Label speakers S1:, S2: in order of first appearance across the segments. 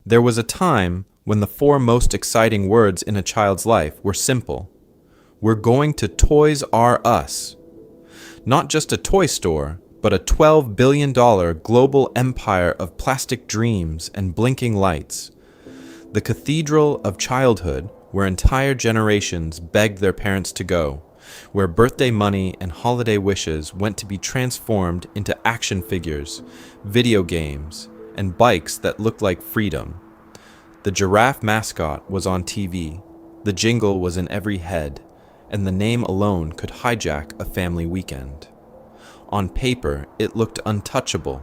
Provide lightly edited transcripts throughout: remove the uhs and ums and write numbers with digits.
S1: There was a time when the four most exciting words in a child's life were simple. We're going to Toys R Us. Not just a toy store, but a $12 billion global empire of plastic dreams and blinking lights. The cathedral of childhood, where entire generations begged their parents to go, where birthday money and holiday wishes went to be transformed into action figures, video games, and bikes that looked like freedom. The giraffe mascot was on TV, the jingle was in every head, and the name alone could hijack a family weekend. On paper, it looked untouchable.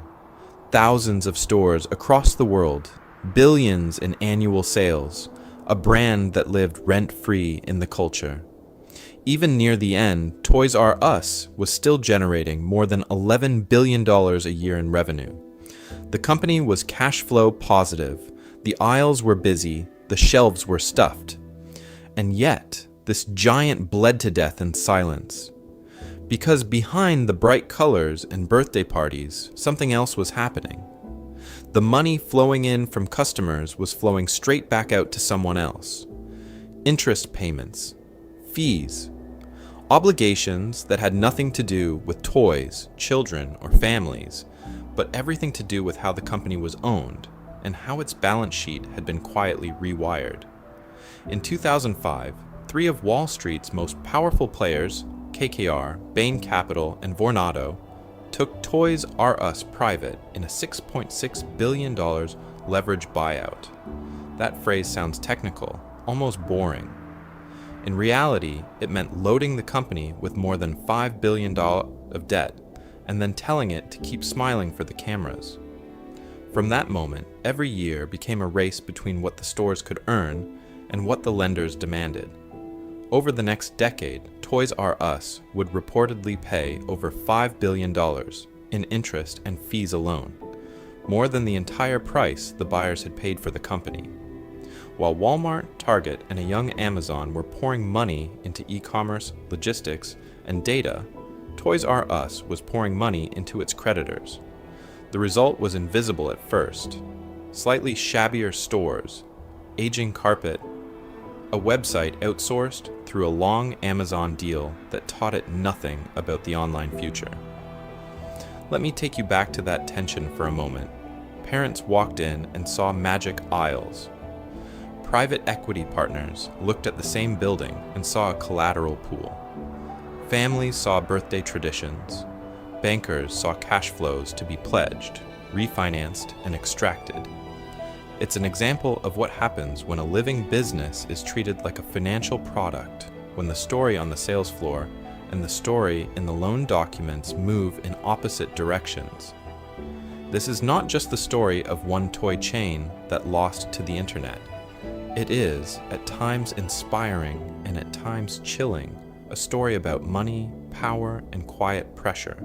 S1: Thousands of stores across the world, billions in annual sales, a brand that lived rent-free in the culture. Even near the end, Toys R Us was still generating more than $11 billion a year in revenue. The company was cash flow positive, the aisles were busy, the shelves were stuffed. And yet, this giant bled to death in silence. Because behind the bright colors and birthday parties, something else was happening. The money flowing in from customers was flowing straight back out to someone else. Interest payments, fees, obligations that had nothing to do with toys, children, or families, but everything to do with how the company was owned and how its balance sheet had been quietly rewired. In 2005, three of Wall Street's most powerful players, KKR, Bain Capital, and Vornado, took Toys R Us private in a $6.6 billion leverage buyout. That phrase sounds technical, almost boring. In reality, it meant loading the company with more than $5 billion of debt and then telling it to keep smiling for the cameras. From that moment, every year became a race between what the stores could earn and what the lenders demanded. Over the next decade, Toys R Us would reportedly pay over $5 billion in interest and fees alone, more than the entire price the buyers had paid for the company. While Walmart, Target, and a young Amazon were pouring money into e-commerce, logistics, and data, Toys R Us was pouring money into its creditors. The result was invisible at first. Slightly shabbier stores, aging carpet, a website outsourced through a long Amazon deal that taught it nothing about the online future. Let me take you back to that tension for a moment. Parents walked in and saw magic aisles. Private equity partners looked at the same building and saw a collateral pool. Families saw birthday traditions. Bankers saw cash flows to be pledged, refinanced, and extracted. It's an example of what happens when a living business is treated like a financial product, when the story on the sales floor and the story in the loan documents move in opposite directions. This is not just the story of one toy chain that lost to the internet. It is, at times inspiring and at times chilling, a story about money, power, and quiet pressure.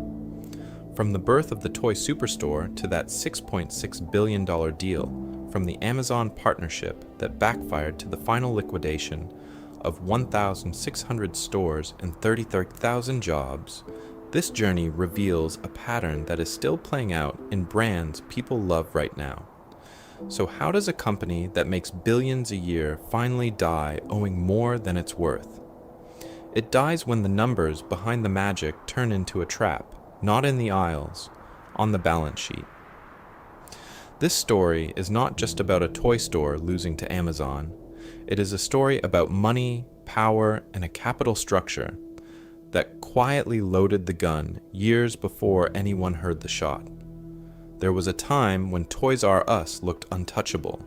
S1: From the birth of the toy superstore to that $6.6 billion deal, from the Amazon partnership that backfired to the final liquidation of 1,600 stores and 33,000 jobs, this journey reveals a pattern that is still playing out in brands people love right now. So how does a company that makes billions a year finally die owing more than it's worth? It dies when the numbers behind the magic turn into a trap, not in the aisles, on the balance sheet. This story is not just about a toy store losing to Amazon. It is a story about money, power, and a capital structure that quietly loaded the gun years before anyone heard the shot. There was a time when Toys R Us looked untouchable,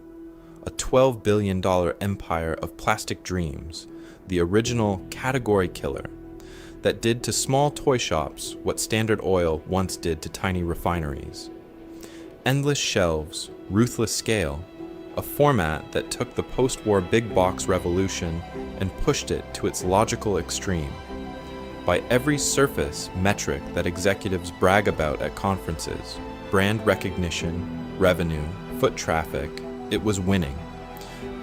S1: a $12 billion empire of plastic dreams, the original category killer, that did to small toy shops what Standard Oil once did to tiny refineries. Endless shelves, ruthless scale, a format that took the post-war big box revolution and pushed it to its logical extreme. By every surface metric that executives brag about at conferences, brand recognition, revenue, foot traffic, it was winning.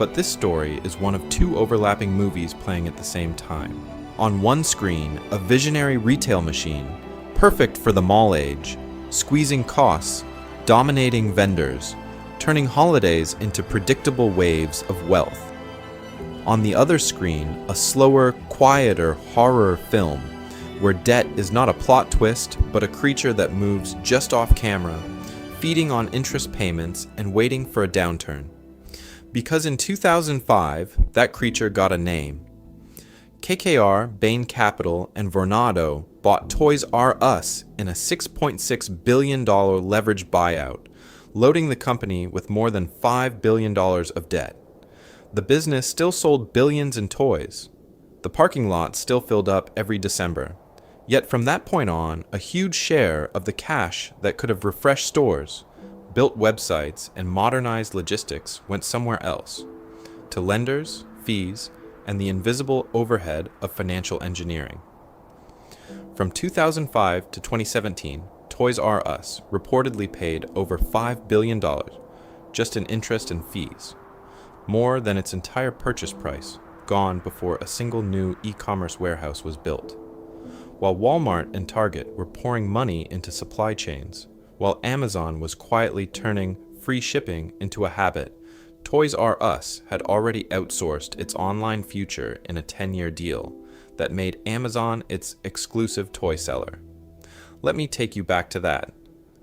S1: But this story is one of two overlapping movies playing at the same time. On one screen, a visionary retail machine, perfect for the mall age, squeezing costs, dominating vendors, turning holidays into predictable waves of wealth. On the other screen, a slower, quieter horror film where debt is not a plot twist, but a creature that moves just off camera, feeding on interest payments and waiting for a downturn. Because in 2005, that creature got a name. KKR, Bain Capital, and Vornado bought Toys R Us in a $6.6 billion leveraged buyout, loading the company with more than $5 billion of debt. The business still sold billions in toys. The parking lot still filled up every December. Yet from that point on, a huge share of the cash that could have refreshed stores, built websites, and modernized logistics went somewhere else, to lenders, fees, and the invisible overhead of financial engineering. From 2005 to 2017, Toys R Us reportedly paid over $5 billion just in interest and fees, more than its entire purchase price, gone before a single new e-commerce warehouse was built. While Walmart and Target were pouring money into supply chains, while Amazon was quietly turning free shipping into a habit, Toys R Us had already outsourced its online future in a 10-year deal that made Amazon its exclusive toy seller. Let me take you back to that,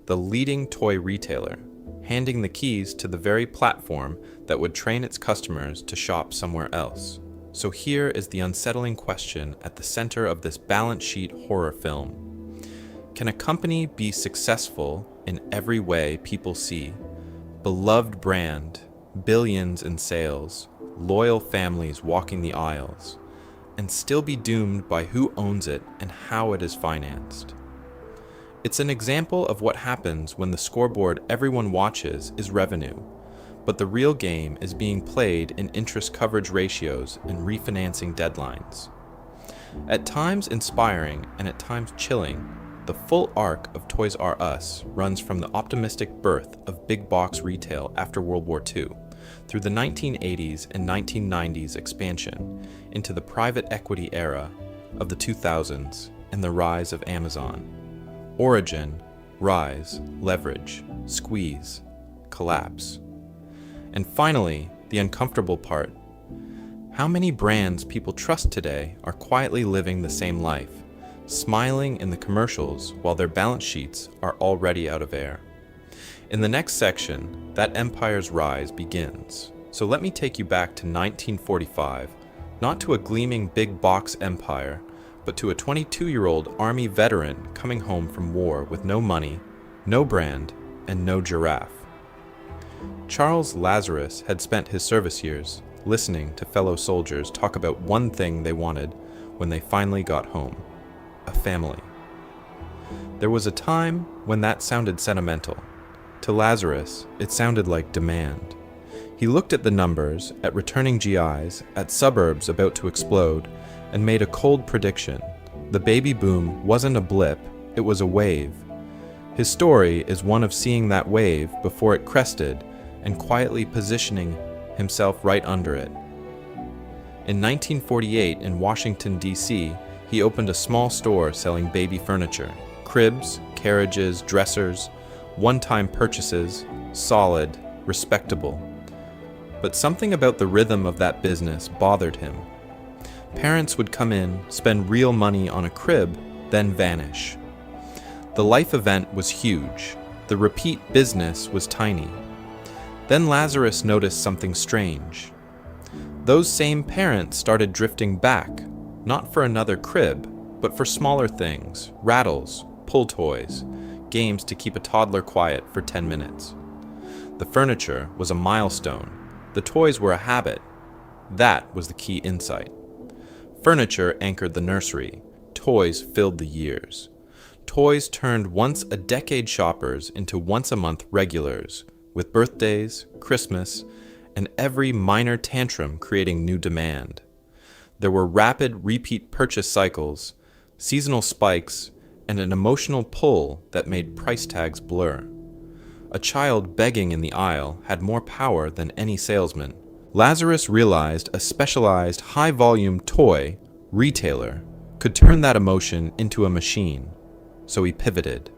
S1: the leading toy retailer, handing the keys to the very platform that would train its customers to shop somewhere else. So here is the unsettling question at the center of this balance sheet horror film. Can a company be successful in every way people see? Beloved brand, billions in sales, loyal families walking the aisles, and still be doomed by who owns it and how it is financed? It's an example of what happens when the scoreboard everyone watches is revenue, but the real game is being played in interest coverage ratios and refinancing deadlines. At times inspiring and at times chilling, the full arc of Toys R Us runs from the optimistic birth of big box retail after World War II, through the 1980s and 1990s expansion into the private equity era of the 2000s and the rise of Amazon. Origin, rise, leverage, squeeze, collapse. And finally, the uncomfortable part. How many brands people trust today are quietly living the same life, smiling in the commercials while their balance sheets are already out of air? In the next section, that empire's rise begins. So let me take you back to 1945, not to a gleaming big box empire, but to a 22-year-old Army veteran coming home from war with no money, no brand, and no giraffe. Charles Lazarus had spent his service years listening to fellow soldiers talk about one thing they wanted when they finally got home: a family. There was a time when that sounded sentimental. To Lazarus, it sounded like demand. He looked at the numbers, at returning GIs, at suburbs about to explode, and made a cold prediction. The baby boom wasn't a blip, it was a wave. His story is one of seeing that wave before it crested and quietly positioning himself right under it. In 1948 in Washington, D.C., he opened a small store selling baby furniture, cribs, carriages, dressers, one-time purchases, solid, respectable. But something about the rhythm of that business bothered him. Parents would come in, spend real money on a crib, then vanish. The life event was huge. The repeat business was tiny. Then Lazarus noticed something strange. Those same parents started drifting back, not for another crib, but for smaller things, rattles, pull toys, games to keep a toddler quiet for 10 minutes. The furniture was a milestone. The toys were a habit. That was the key insight. Furniture anchored the nursery. Toys filled the years. Toys turned once-a-decade shoppers into once-a-month regulars, with birthdays, Christmas, and every minor tantrum creating new demand. There were rapid repeat purchase cycles, seasonal spikes, and an emotional pull that made price tags blur. A child begging in the aisle had more power than any salesman. Lazarus realized a specialized high-volume toy retailer could turn that emotion into a machine, so he pivoted.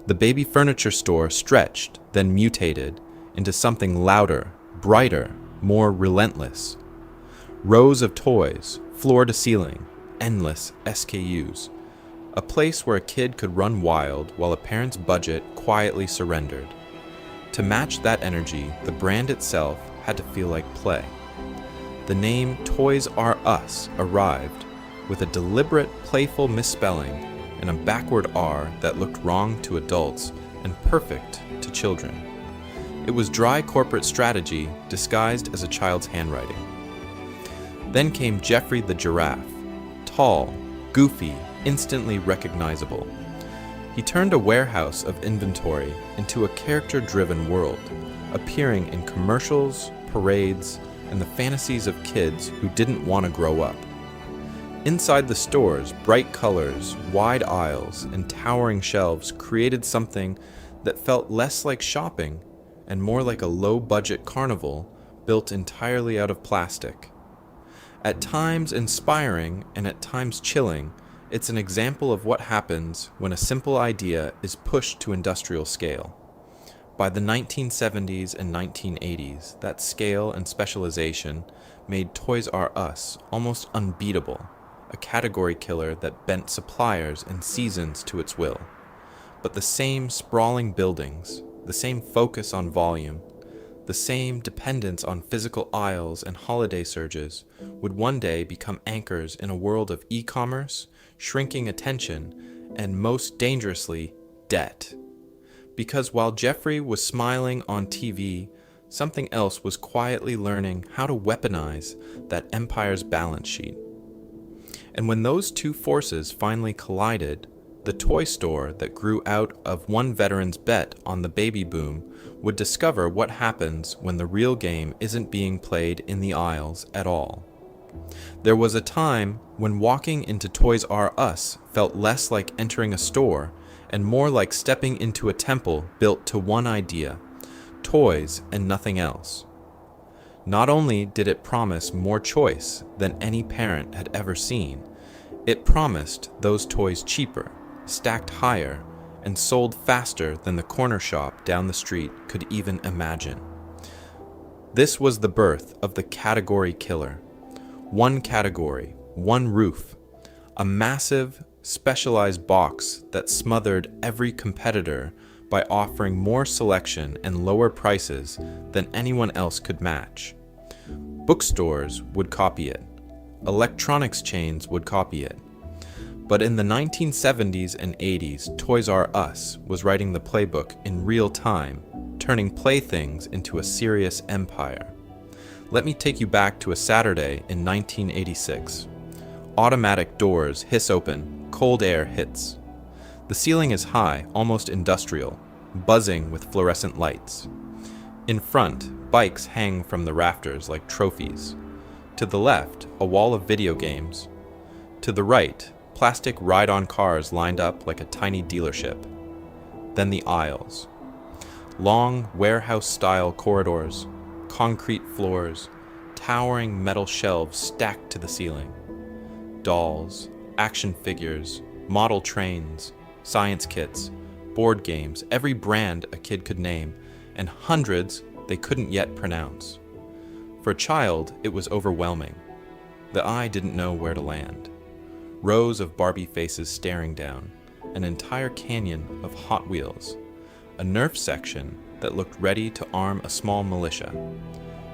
S1: The baby furniture store stretched, then mutated, into something louder, brighter, more relentless. Rows of toys, floor to ceiling, endless SKUs. A place where a kid could run wild while a parent's budget quietly surrendered. To match that energy, the brand itself had to feel like play. The name Toys R Us arrived with a deliberate, playful misspelling and a backward R that looked wrong to adults and perfect to children. It was dry corporate strategy disguised as a child's handwriting. Then came Jeffrey the Giraffe, tall, goofy, instantly recognizable. He turned a warehouse of inventory into a character-driven world, appearing in commercials, parades, and the fantasies of kids who didn't want to grow up. Inside the stores, bright colors, wide aisles, and towering shelves created something that felt less like shopping and more like a low-budget carnival built entirely out of plastic. At times inspiring and at times chilling, it's an example of what happens when a simple idea is pushed to industrial scale. By the 1970s and 1980s, that scale and specialization made Toys R Us almost unbeatable, a category killer that bent suppliers and seasons to its will. But the same sprawling buildings, the same focus on volume, the same dependence on physical aisles and holiday surges would one day become anchors in a world of e-commerce, shrinking attention, and most dangerously, debt. Because while Jeffrey was smiling on TV, something else was quietly learning how to weaponize that empire's balance sheet. And when those two forces finally collided, the toy store that grew out of one veteran's bet on the baby boom would discover what happens when the real game isn't being played in the aisles at all. There was a time when walking into Toys R Us felt less like entering a store and more like stepping into a temple built to one idea: toys and nothing else. Not only did it promise more choice than any parent had ever seen, it promised those toys cheaper, stacked higher, and sold faster than the corner shop down the street could even imagine. This was the birth of the category killer. One category, one roof, a massive, specialized box that smothered every competitor by offering more selection and lower prices than anyone else could match. Bookstores would copy it. Electronics chains would copy it. But in the 1970s and 80s, Toys R Us was writing the playbook in real time, turning playthings into a serious empire. Let me take you back to a Saturday in 1986. Automatic doors hiss open, cold air hits. The ceiling is high, almost industrial, buzzing with fluorescent lights. In front, bikes hang from the rafters like trophies. To the left, a wall of video games. To the right, plastic ride-on cars lined up like a tiny dealership. Then the aisles. Long warehouse-style corridors, concrete floors, towering metal shelves stacked to the ceiling. Dolls, action figures, model trains, science kits, board games, every brand a kid could name, and hundreds they couldn't yet pronounce. For a child, it was overwhelming. The eye didn't know where to land. Rows of Barbie faces staring down, an entire canyon of Hot Wheels, a Nerf section that looked ready to arm a small militia.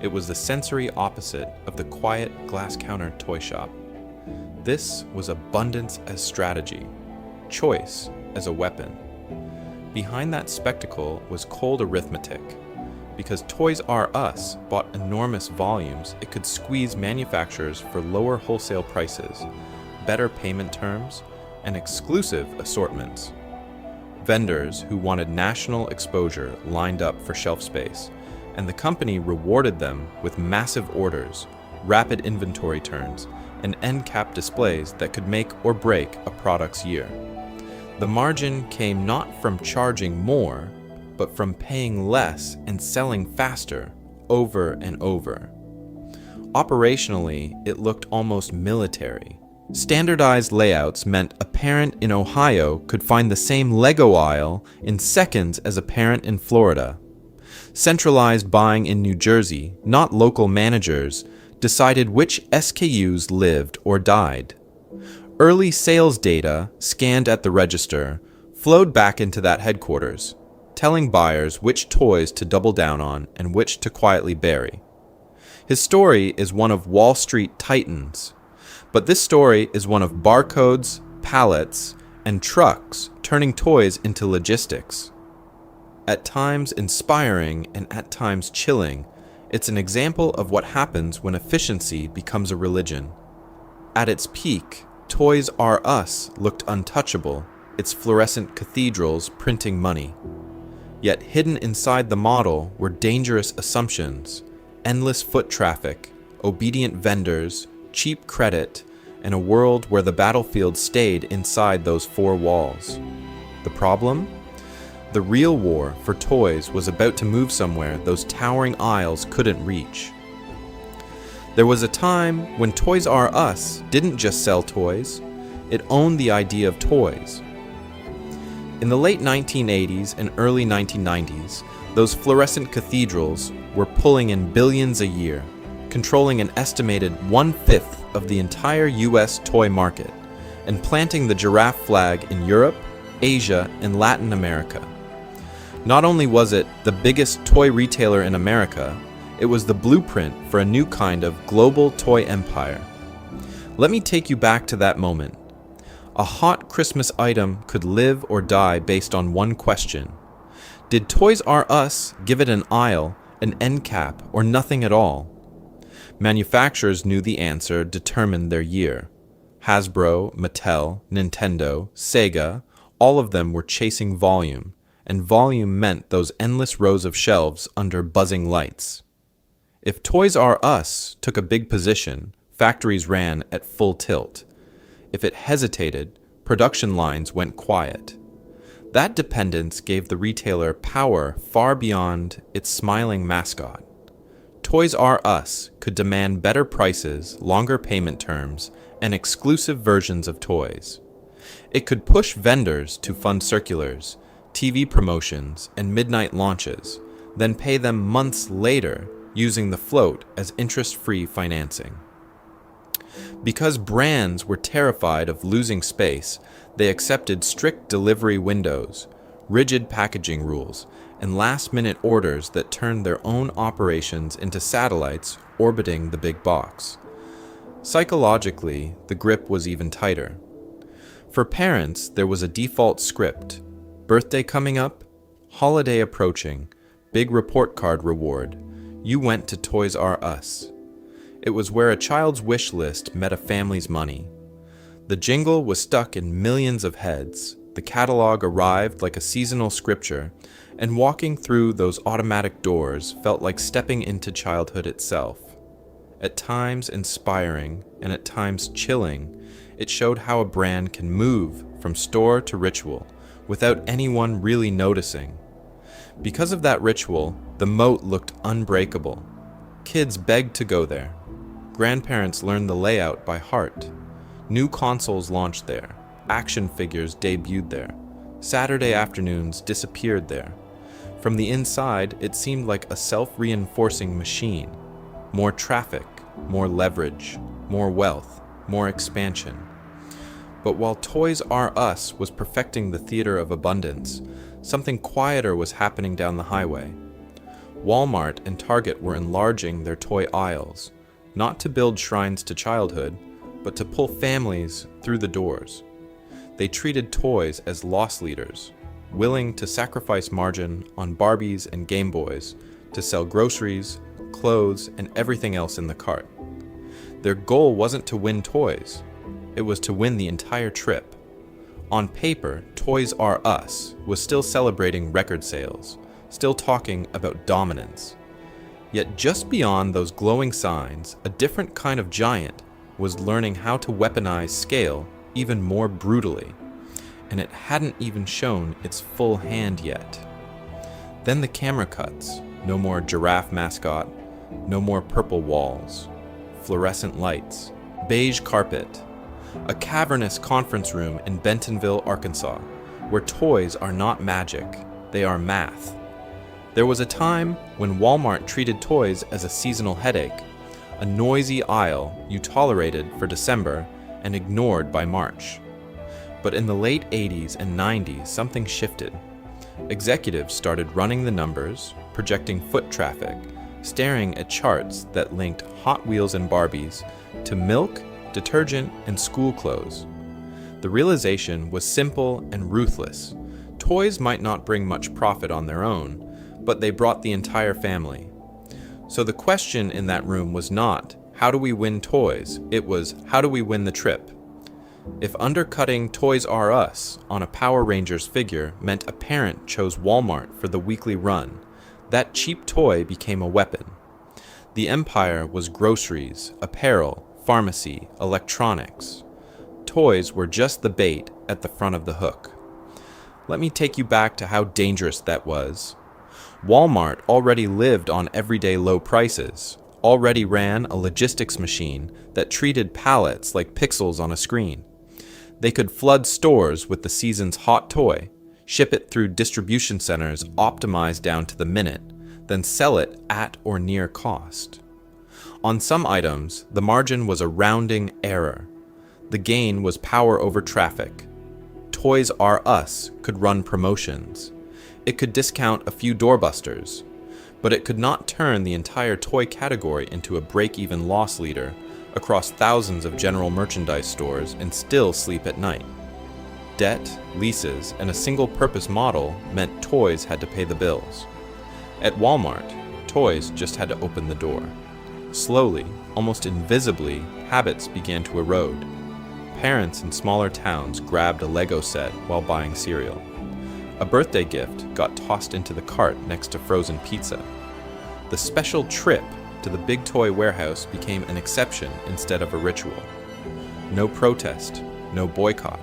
S1: It was the sensory opposite of the quiet glass counter toy shop. This was abundance as strategy, choice as a weapon. Behind that spectacle was cold arithmetic. Because Toys R Us bought enormous volumes, it could squeeze manufacturers for lower wholesale prices, better payment terms, and exclusive assortments. Vendors who wanted national exposure lined up for shelf space, and the company rewarded them with massive orders, rapid inventory turns, and end cap displays that could make or break a product's year. The margin came not from charging more, but from paying less and selling faster, over and over. Operationally, it looked almost military. Standardized layouts meant a parent in Ohio could find the same Lego aisle in seconds as a parent in Florida. Centralized buying in New Jersey, not local managers, decided which SKUs lived or died. Early sales data, scanned at the register, flowed back into that headquarters, telling buyers which toys to double down on and which to quietly bury. His story is one of Wall Street titans, but this story is one of barcodes, pallets, and trucks turning toys into logistics. At times inspiring and at times chilling, it's an example of what happens when efficiency becomes a religion. At its peak, Toys R Us looked untouchable, its fluorescent cathedrals printing money. Yet hidden inside the model were dangerous assumptions, endless foot traffic, obedient vendors, cheap credit, and a world where the battlefield stayed inside those four walls. The problem? The real war for toys was about to move somewhere those towering aisles couldn't reach. There was a time when Toys R Us didn't just sell toys, it owned the idea of toys. In the late 1980s and early 1990s, those fluorescent cathedrals were pulling in billions a year, controlling an estimated 1/5 of the entire US toy market, and planting the giraffe flag in Europe, Asia, and Latin America. Not only was it the biggest toy retailer in America, it was the blueprint for a new kind of global toy empire. Let me take you back to that moment. A hot Christmas item could live or die based on one question. Did Toys R Us give it an aisle, an end cap, or nothing at all? Manufacturers knew the answer determined their year. Hasbro, Mattel, Nintendo, Sega, all of them were chasing volume, and volume meant those endless rows of shelves under buzzing lights. If Toys R Us took a big position, factories ran at full tilt. If it hesitated, production lines went quiet. That dependence gave the retailer power far beyond its smiling mascot. Toys R Us could demand better prices, longer payment terms, and exclusive versions of toys. It could push vendors to fund circulars, TV promotions, and midnight launches, then pay them months later using the float as interest-free financing. Because brands were terrified of losing space, they accepted strict delivery windows, rigid packaging rules, and last-minute orders that turned their own operations into satellites orbiting the big box. Psychologically, the grip was even tighter. For parents, there was a default script: birthday coming up, holiday approaching, big report card reward. You went to Toys R Us. It was where a child's wish list met a family's money. The jingle was stuck in millions of heads, the catalog arrived like a seasonal scripture, and walking through those automatic doors felt like stepping into childhood itself. At times inspiring, and at times chilling, it showed how a brand can move from store to ritual without anyone really noticing. Because of that ritual, the moat looked unbreakable. Kids begged to go there. Grandparents learned the layout by heart. New consoles launched there. Action figures debuted there. Saturday afternoons disappeared there. From the inside, it seemed like a self-reinforcing machine. More traffic, more leverage, more wealth, more expansion. But while Toys R Us was perfecting the theater of abundance, something quieter was happening down the highway. Walmart and Target were enlarging their toy aisles, not to build shrines to childhood, but to pull families through the doors. They treated toys as loss leaders, willing to sacrifice margin on Barbies and Game Boys to sell groceries, clothes, and everything else in the cart. Their goal wasn't to win toys, it was to win the entire trip. On paper, Toys R Us was still celebrating record sales, still talking about dominance. Yet just beyond those glowing signs, a different kind of giant was learning how to weaponize scale even more brutally, and it hadn't even shown its full hand yet. Then the camera cuts. No more giraffe mascot, no more purple walls, fluorescent lights, beige carpet, a cavernous conference room in Bentonville, Arkansas, where toys are not magic, they are math. There was a time when Walmart treated toys as a seasonal headache, a noisy aisle you tolerated for December and ignored by March. But in the late 80s and 90s, something shifted. Executives started running the numbers, projecting foot traffic, staring at charts that linked Hot Wheels and Barbies to milk, detergent, and school clothes. The realization was simple and ruthless. Toys might not bring much profit on their own, but they brought the entire family. So the question in that room was not, how do we win toys? It was, how do we win the trip? If undercutting Toys R Us on a Power Rangers figure meant a parent chose Walmart for the weekly run, that cheap toy became a weapon. The empire was groceries, apparel, pharmacy, electronics. Toys were just the bait at the front of the hook. Let me take you back to how dangerous that was. Walmart already lived on everyday low prices, already ran a logistics machine that treated pallets like pixels on a screen. They could flood stores with the season's hot toy, ship it through distribution centers optimized down to the minute, then sell it at or near cost. On some items, the margin was a rounding error. The gain was power over traffic. Toys R Us could run promotions. It could discount a few doorbusters, but it could not turn the entire toy category into a break-even loss leader across thousands of general merchandise stores and still sleep at night. Debt, leases, and a single-purpose model meant toys had to pay the bills. At Walmart, toys just had to open the door. Slowly, almost invisibly, habits began to erode. Parents in smaller towns grabbed a Lego set while buying cereal. A birthday gift got tossed into the cart next to frozen pizza. The special trip to the big toy warehouse became an exception instead of a ritual. No protest, no boycott,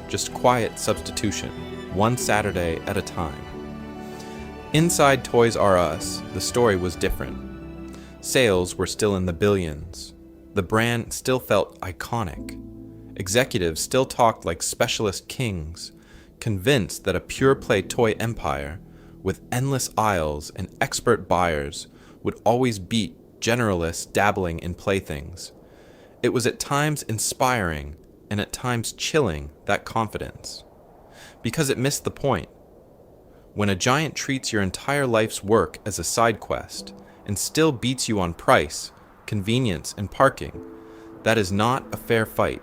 S1: just quiet substitution, one Saturday at a time. Inside Toys R Us, the story was different. Sales were still in the billions. The brand still felt iconic. Executives still talked like specialist kings, convinced that a pure-play toy empire with endless aisles and expert buyers would always beat generalists dabbling in playthings. It was at times inspiring and at times chilling, that confidence, because it missed the point. When a giant treats your entire life's work as a side quest and still beats you on price, convenience, and parking, that is not a fair fight.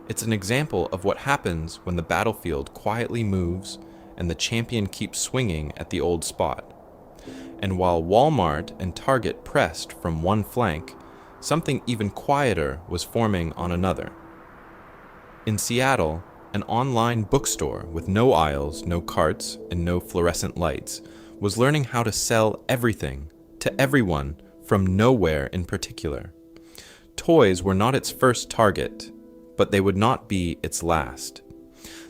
S1: It's an example of what happens when the battlefield quietly moves and the champion keeps swinging at the old spot. And while Walmart and Target pressed from one flank, something even quieter was forming on another. In Seattle, an online bookstore with no aisles, no carts, and no fluorescent lights was learning how to sell everything to everyone from nowhere in particular. Toys were not its first target, but they would not be its last.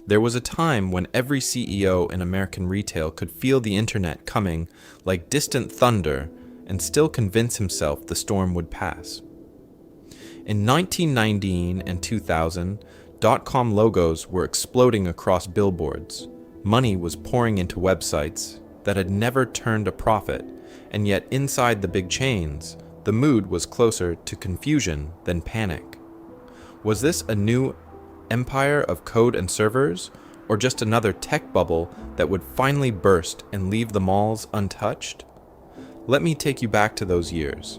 S1: There was a time when every CEO in American retail could feel the internet coming like distant thunder and still convince himself the storm would pass. In 1990 and 2000, .com logos were exploding across billboards. Money was pouring into websites that had never turned a profit, and yet inside the big chains, the mood was closer to confusion than panic. Was this a new empire of code and servers, or just another tech bubble that would finally burst and leave the malls untouched? Let me take you back to those years.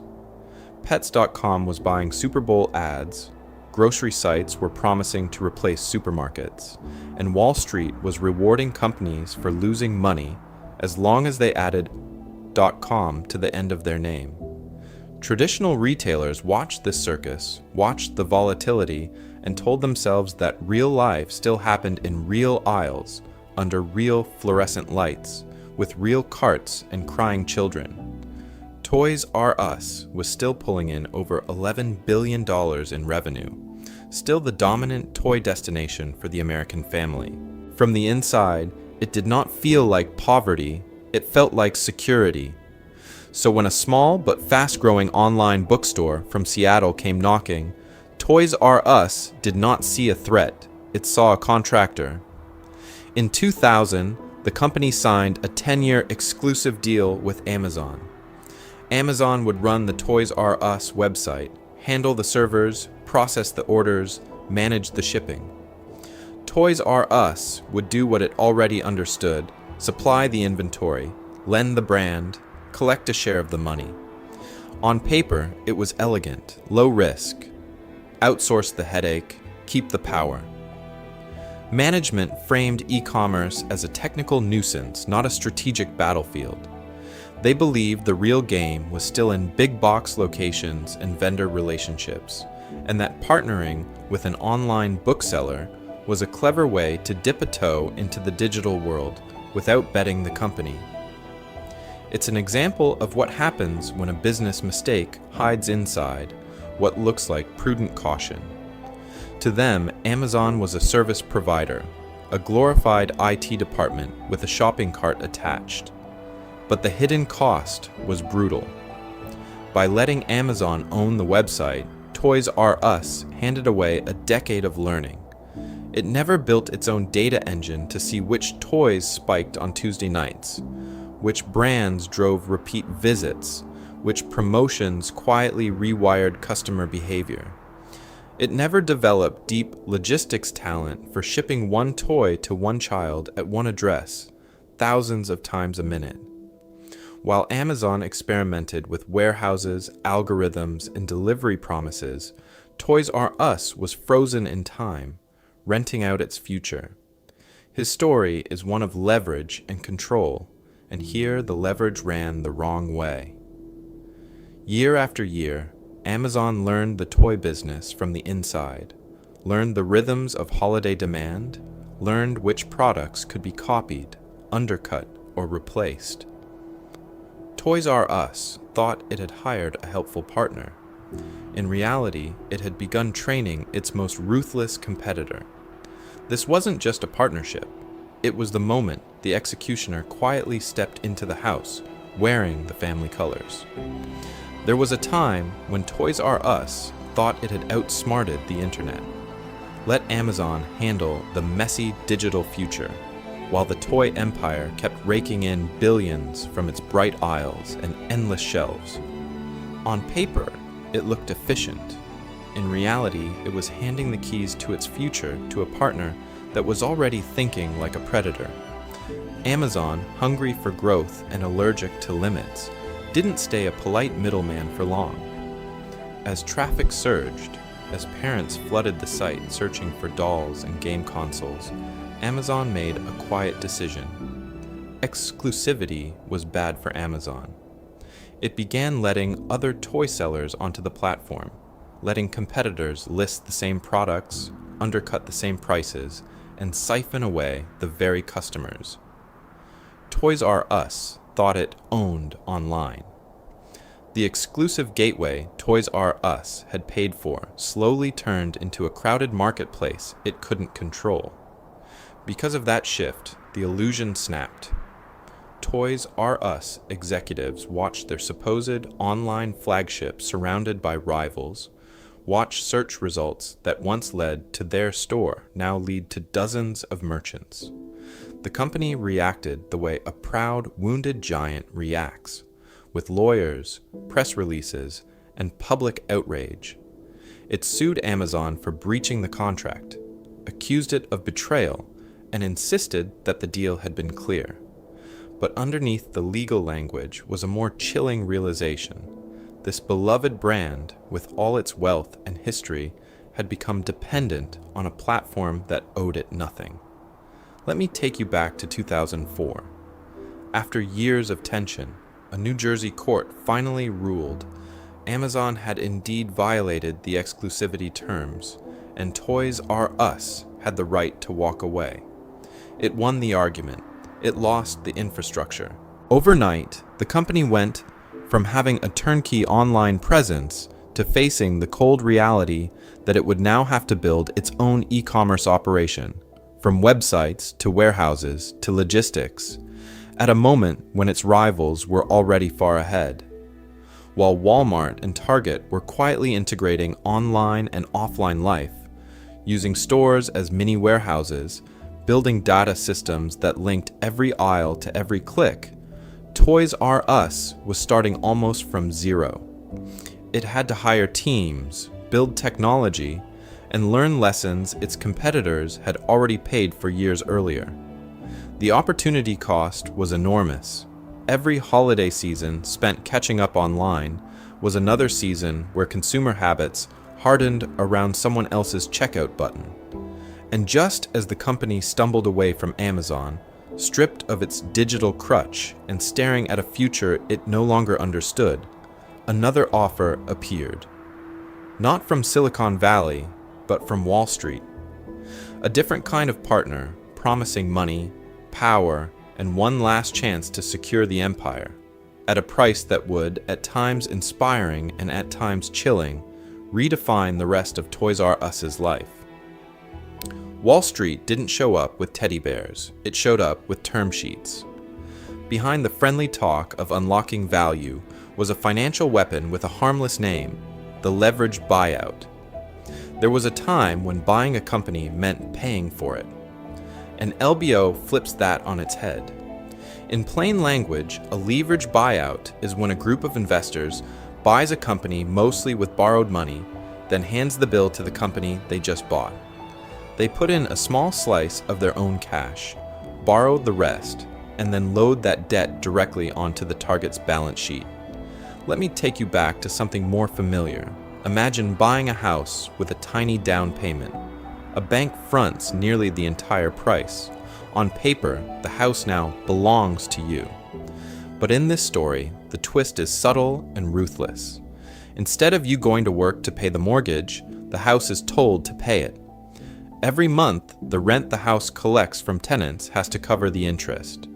S1: Pets.com was buying Super Bowl ads, grocery sites were promising to replace supermarkets, and Wall Street was rewarding companies for losing money as long as they added .com to the end of their name. Traditional retailers watched this circus, watched the volatility, and told themselves that real life still happened in real aisles, under real fluorescent lights, with real carts and crying children. Toys R Us was still pulling in over $11 billion in revenue, still the dominant toy destination for the American family. From the inside, it did not feel like poverty, it felt like security. So when a small but fast-growing online bookstore from Seattle came knocking, Toys R Us did not see a threat, it saw a contractor. In 2000, the company signed a 10-year exclusive deal with Amazon. Amazon would run the Toys R Us website, handle the servers, process the orders, manage the shipping. Toys R Us would do what it already understood: supply the inventory, lend the brand, collect a share of the money. On paper, it was elegant, low risk. Outsource the headache, keep the power. Management framed e-commerce as a technical nuisance, not a strategic battlefield. They believed the real game was still in big box locations and vendor relationships, and that partnering with an online bookseller was a clever way to dip a toe into the digital world without betting the company. It's an example of what happens when a business mistake hides inside what looks like prudent caution. To them, Amazon was a service provider, a glorified IT department with a shopping cart attached. But the hidden cost was brutal. By letting Amazon own the website, Toys R Us handed away a decade of learning. It never built its own data engine to see which toys spiked on Tuesday nights, which brands drove repeat visits, which promotions quietly rewired customer behavior. It never developed deep logistics talent for shipping one toy to one child at one address, thousands of times a minute. While Amazon experimented with warehouses, algorithms, and delivery promises, Toys R Us was frozen in time, renting out its future. His story is one of leverage and control, and here the leverage ran the wrong way. Year after year, Amazon learned the toy business from the inside, learned the rhythms of holiday demand, learned which products could be copied, undercut, or replaced. Toys R Us thought it had hired a helpful partner. In reality, it had begun training its most ruthless competitor. This wasn't just a partnership. It was the moment the executioner quietly stepped into the house, wearing the family colors. There was a time when Toys R Us thought it had outsmarted the internet. Let Amazon handle the messy digital future, while the toy empire kept raking in billions from its bright aisles and endless shelves. On paper, it looked efficient. In reality, it was handing the keys to its future to a partner that was already thinking like a predator. Amazon, hungry for growth and allergic to limits, didn't stay a polite middleman for long. As traffic surged, as parents flooded the site searching for dolls and game consoles, Amazon made a quiet decision. Exclusivity was bad for Amazon. It began letting other toy sellers onto the platform, letting competitors list the same products, undercut the same prices, and siphon away the very customers. Toys R Us thought it owned online. The exclusive gateway Toys R Us had paid for slowly turned into a crowded marketplace it couldn't control. Because of that shift, the illusion snapped. Toys R Us executives watched their supposed online flagship surrounded by rivals, watched search results that once led to their store now lead to dozens of merchants. The company reacted the way a proud, wounded giant reacts, with lawyers, press releases, and public outrage. It sued Amazon for breaching the contract, accused it of betrayal, and insisted that the deal had been clear. But underneath the legal language was a more chilling realization. This beloved brand, with all its wealth and history, had become dependent on a platform that owed it nothing. Let me take you back to 2004. After years of tension, a New Jersey court finally ruled Amazon had indeed violated the exclusivity terms, and Toys R Us had the right to walk away. It won the argument. It lost the infrastructure. Overnight, the company went from having a turnkey online presence to facing the cold reality that it would now have to build its own e-commerce operation, from websites to warehouses to logistics, at a moment when its rivals were already far ahead. While Walmart and Target were quietly integrating online and offline life, using stores as mini warehouses, building data systems that linked every aisle to every click, Toys R Us was starting almost from zero. It had to hire teams, build technology, and learn lessons its competitors had already paid for years earlier. The opportunity cost was enormous. Every holiday season spent catching up online was another season where consumer habits hardened around someone else's checkout button. And just as the company stumbled away from Amazon, stripped of its digital crutch and staring at a future it no longer understood, another offer appeared. Not from Silicon Valley, but from Wall Street. A different kind of partner, promising money, power, and one last chance to secure the empire, at a price that would, at times inspiring and at times chilling, redefine the rest of Toys R Us's life. Wall Street didn't show up with teddy bears, it showed up with term sheets. Behind the friendly talk of unlocking value was a financial weapon with a harmless name, the leveraged buyout. There was a time when buying a company meant paying for it. An LBO flips that on its head. In plain language, a leveraged buyout is when a group of investors buys a company mostly with borrowed money, then hands the bill to the company they just bought. They put in a small slice of their own cash, borrow the rest, and then load that debt directly onto the target's balance sheet. Let me take you back to something more familiar. Imagine buying a house with a tiny down payment. A bank fronts nearly the entire price. On paper, the house now belongs to you. But in this story, the twist is subtle and ruthless. Instead of you going to work to pay the mortgage, the house is told to pay it. Every month, the rent the house collects from tenants has to cover the interest.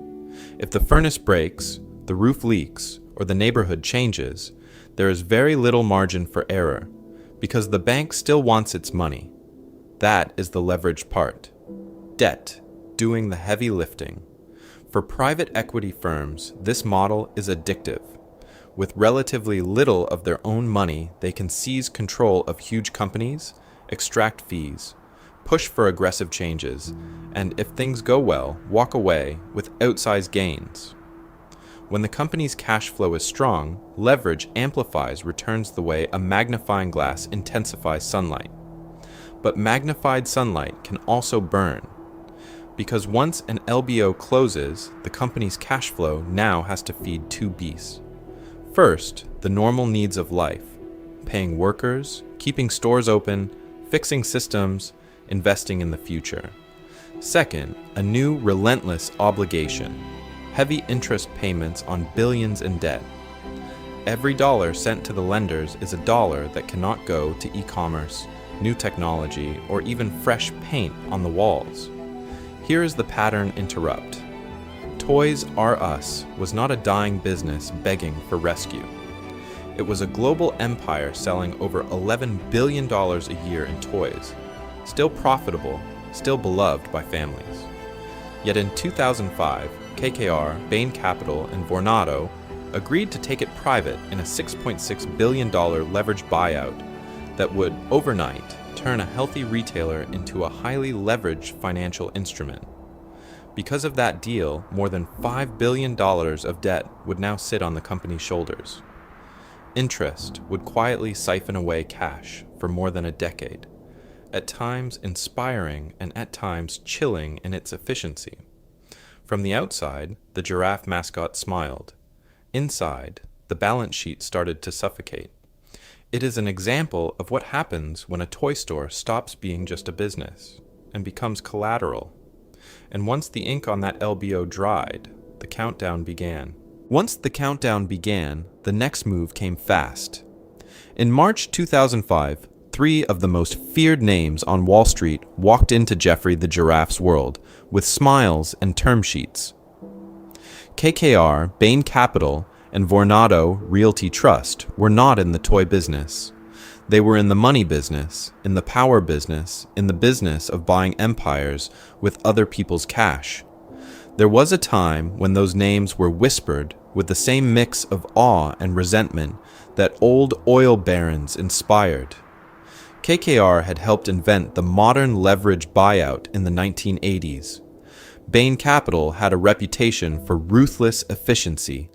S1: If the furnace breaks, the roof leaks, or the neighborhood changes, there is very little margin for error, because the bank still wants its money. That is the leveraged part. Debt, doing the heavy lifting. For private equity firms, this model is addictive. With relatively little of their own money, they can seize control of huge companies, extract fees, push for aggressive changes, and if things go well, walk away with outsized gains. When the company's cash flow is strong, leverage amplifies returns the way a magnifying glass intensifies sunlight. But magnified sunlight can also burn, because once an LBO closes, the company's cash flow now has to feed two beasts. First, the normal needs of life, paying workers, keeping stores open, fixing systems, investing in the future. Second, a new relentless obligation, heavy interest payments on billions in debt. Every dollar sent to the lenders is a dollar that cannot go to e-commerce, new technology, or even fresh paint on the walls. Here is the pattern interrupt. Toys R Us was not a dying business begging for rescue. It was a global empire selling over $11 billion a year in toys, still profitable, still beloved by families. Yet in 2005, KKR, Bain Capital, and Vornado agreed to take it private in a $6.6 billion leveraged buyout that would, overnight, turn a healthy retailer into a highly leveraged financial instrument. Because of that deal, more than $5 billion of debt would now sit on the company's shoulders. Interest would quietly siphon away cash for more than a decade, at times inspiring and at times chilling in its efficiency. From the outside, the giraffe mascot smiled. Inside, the balance sheet started to suffocate. It is an example of what happens when a toy store stops being just a business and becomes collateral. And once the ink on that LBO dried, the countdown began. Once the countdown began, the next move came fast. In March 2005, three of the most feared names on Wall Street walked into Jeffrey the Giraffe's world with smiles and term sheets. KKR, Bain Capital, and Vornado Realty Trust were not in the toy business. They were in the money business, in the power business, in the business of buying empires with other people's cash. There was a time when those names were whispered with the same mix of awe and resentment that old oil barons inspired. KKR had helped invent the modern leverage buyout in the 1980s. Bain Capital had a reputation for ruthless efficiency,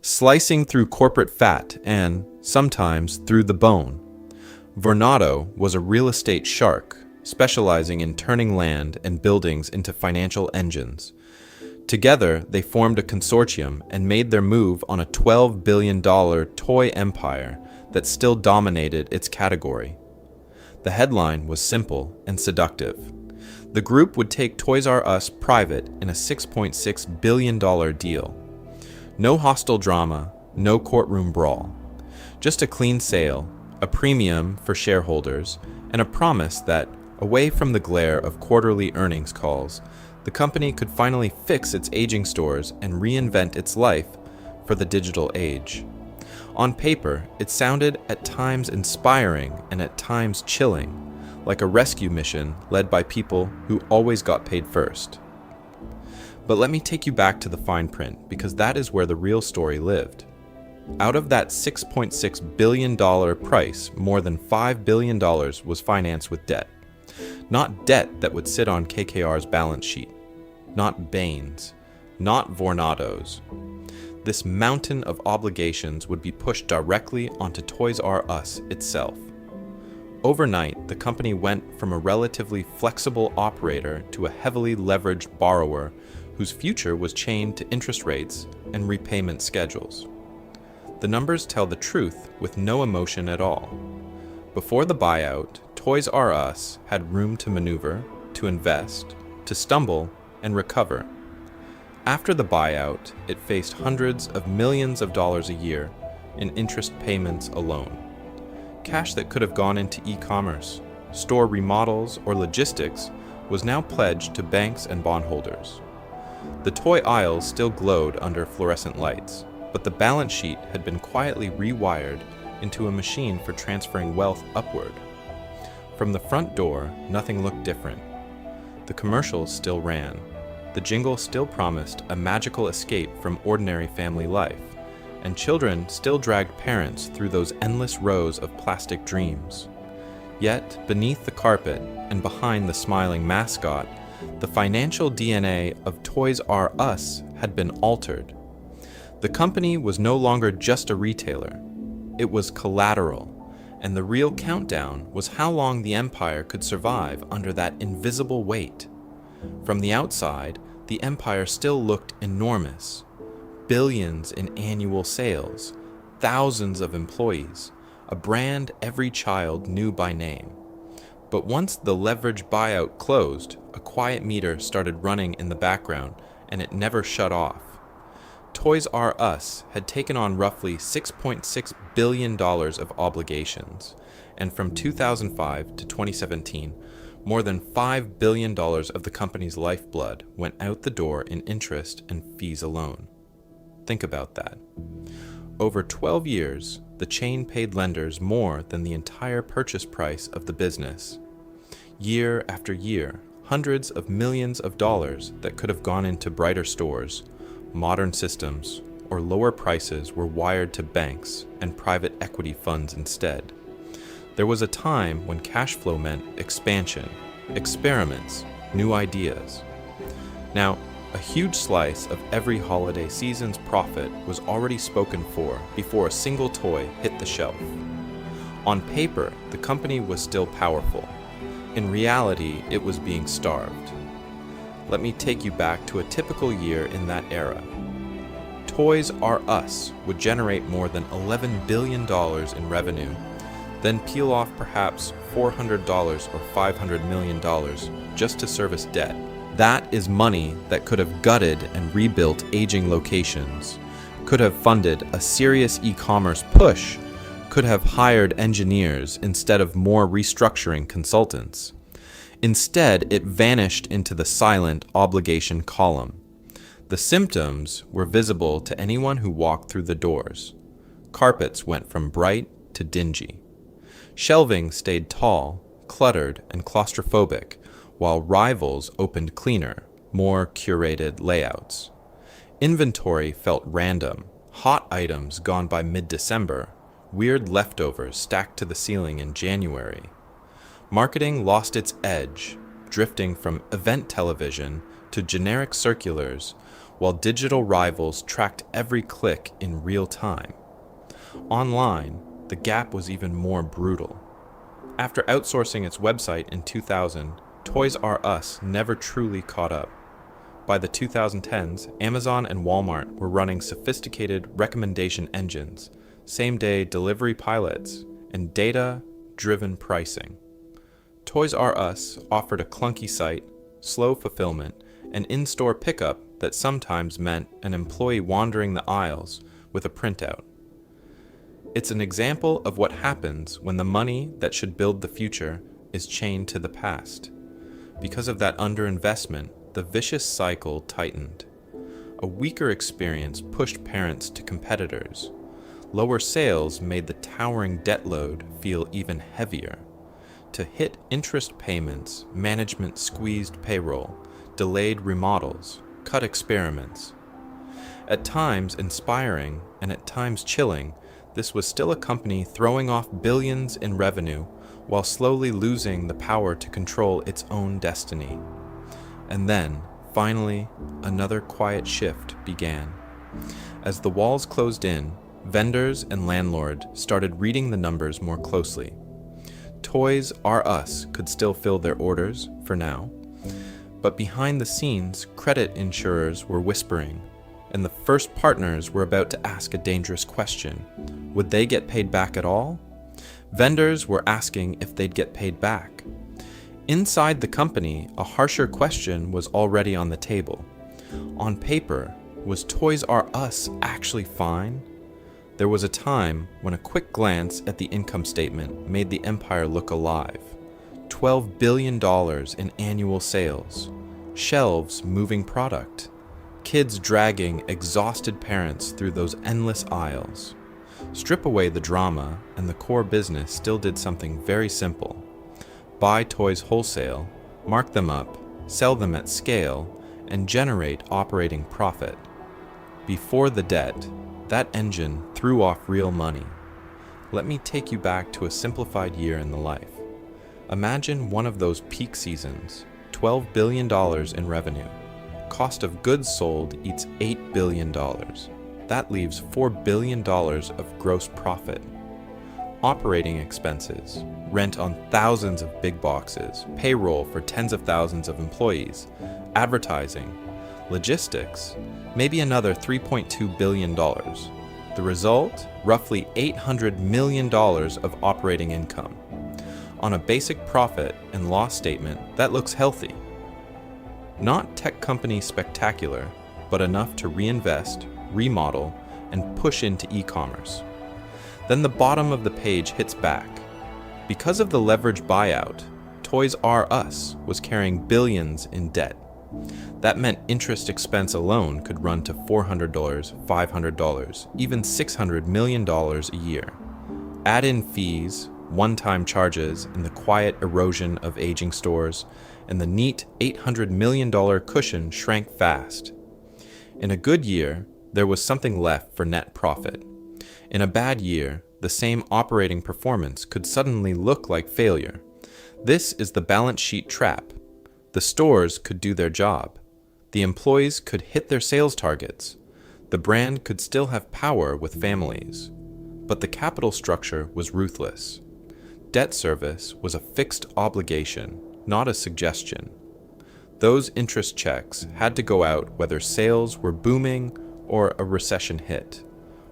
S1: slicing through corporate fat and, sometimes, through the bone. Vornado was a real estate shark, specializing in turning land and buildings into financial engines. Together, they formed a consortium and made their move on a $12 billion toy empire that still dominated its category. The headline was simple and seductive. The group would take Toys R Us private in a $6.6 billion deal. No hostile drama, no courtroom brawl. Just a clean sale, a premium for shareholders, and a promise that, away from the glare of quarterly earnings calls, the company could finally fix its aging stores and reinvent its life for the digital age. On paper, it sounded at times inspiring and at times chilling, like a rescue mission led by people who always got paid first. But let me take you back to the fine print, because that is where the real story lived. Out of that $6.6 billion price, more than $5 billion was financed with debt. Not debt that would sit on KKR's balance sheet. Not Bain's. Not Vornado's. This mountain of obligations would be pushed directly onto Toys R Us itself. Overnight, the company went from a relatively flexible operator to a heavily leveraged borrower whose future was chained to interest rates and repayment schedules. The numbers tell the truth with no emotion at all. Before the buyout, Toys R Us had room to maneuver, to invest, to stumble, and recover. After the buyout, it faced hundreds of millions of dollars a year in interest payments alone. Cash that could have gone into e-commerce, store remodels, or logistics was now pledged to banks and bondholders. The toy aisles still glowed under fluorescent lights, but the balance sheet had been quietly rewired into a machine for transferring wealth upward. From the front door, nothing looked different. The commercials still ran. The jingle still promised a magical escape from ordinary family life, and children still dragged parents through those endless rows of plastic dreams. Yet, beneath the carpet and behind the smiling mascot, the financial DNA of Toys R Us had been altered. The company was no longer just a retailer. It was collateral, and the real countdown was how long the empire could survive under that invisible weight. From the outside, the empire still looked enormous. Billions in annual sales, thousands of employees, a brand every child knew by name. But once the leverage buyout closed, a quiet meter started running in the background, and it never shut off. Toys R Us had taken on roughly $6.6 billion of obligations, and from 2005 to 2017, more than $5 billion of the company's lifeblood went out the door in interest and fees alone. Think about that. Over 12 years, the chain paid lenders more than the entire purchase price of the business. Year after year, hundreds of millions of dollars that could have gone into brighter stores, modern systems, or lower prices were wired to banks and private equity funds instead. There was a time when cash flow meant expansion, experiments, new ideas. Now, a huge slice of every holiday season's profit was already spoken for before a single toy hit the shelf. On paper, the company was still powerful. In reality, it was being starved. Let me take you back to a typical year in that era. Toys R Us would generate more than $11 billion in revenue, then peel off perhaps $400 or $500 million just to service debt. That is money that could have gutted and rebuilt aging locations, could have funded a serious e-commerce push, could have hired engineers instead of more restructuring consultants. Instead, it vanished into the silent obligation column. The symptoms were visible to anyone who walked through the doors. Carpets went from bright to dingy. Shelving stayed tall, cluttered, and claustrophobic, while rivals opened cleaner, more curated layouts. Inventory felt random, hot items gone by mid-December, weird leftovers stacked to the ceiling in January. Marketing lost its edge, drifting from event television to generic circulars, while digital rivals tracked every click in real time. Online, the gap was even more brutal. After outsourcing its website in 2000, Toys R Us never truly caught up. By the 2010s, Amazon and Walmart were running sophisticated recommendation engines, same-day delivery pilots, and data-driven pricing. Toys R Us offered a clunky site, slow fulfillment, and in-store pickup that sometimes meant an employee wandering the aisles with a printout. It's an example of what happens when the money that should build the future is chained to the past. Because of that underinvestment, the vicious cycle tightened. A weaker experience pushed parents to competitors. Lower sales made the towering debt load feel even heavier. To hit interest payments, management squeezed payroll, delayed remodels, cut experiments. At times inspiring and at times chilling, this was still a company throwing off billions in revenue while slowly losing the power to control its own destiny. And then, finally, another quiet shift began. As the walls closed in, vendors and landlords started reading the numbers more closely. Toys R Us could still fill their orders, for now. But behind the scenes, credit insurers were whispering, and the first partners were about to ask a dangerous question. Would they get paid back at all? Vendors were asking if they'd get paid back. Inside the company, a harsher question was already on the table. On paper, was Toys R Us actually fine? There was a time when a quick glance at the income statement made the empire look alive. $12 billion in annual sales, shelves moving product, kids dragging exhausted parents through those endless aisles. Strip away the drama, and the core business still did something very simple. Buy toys wholesale, mark them up, sell them at scale, and generate operating profit. Before the debt, that engine threw off real money. Let me take you back to a simplified year in the life. Imagine one of those peak seasons, $12 billion in revenue. Cost of goods sold eats $8 billion. That leaves $4 billion of gross profit. Operating expenses, rent on thousands of big boxes, payroll for tens of thousands of employees, advertising, logistics, maybe another $3.2 billion. The result, roughly $800 million of operating income. On a basic profit and loss statement, that looks healthy. Not tech company spectacular, but enough to reinvest, remodel, and push into e-commerce. Then the bottom of the page hits back. Because of the leverage buyout, Toys R Us was carrying billions in debt. That meant interest expense alone could run to $400, $500, even $600 million a year. Add in fees, one-time charges, and the quiet erosion of aging stores, and the neat $800 million cushion shrank fast. In a good year, there was something left for net profit. In a bad year, the same operating performance could suddenly look like failure. This is the balance sheet trap. The stores could do their job. The employees could hit their sales targets. The brand could still have power with families. But the capital structure was ruthless. Debt service was a fixed obligation, not a suggestion. Those interest checks had to go out whether sales were booming or a recession hit,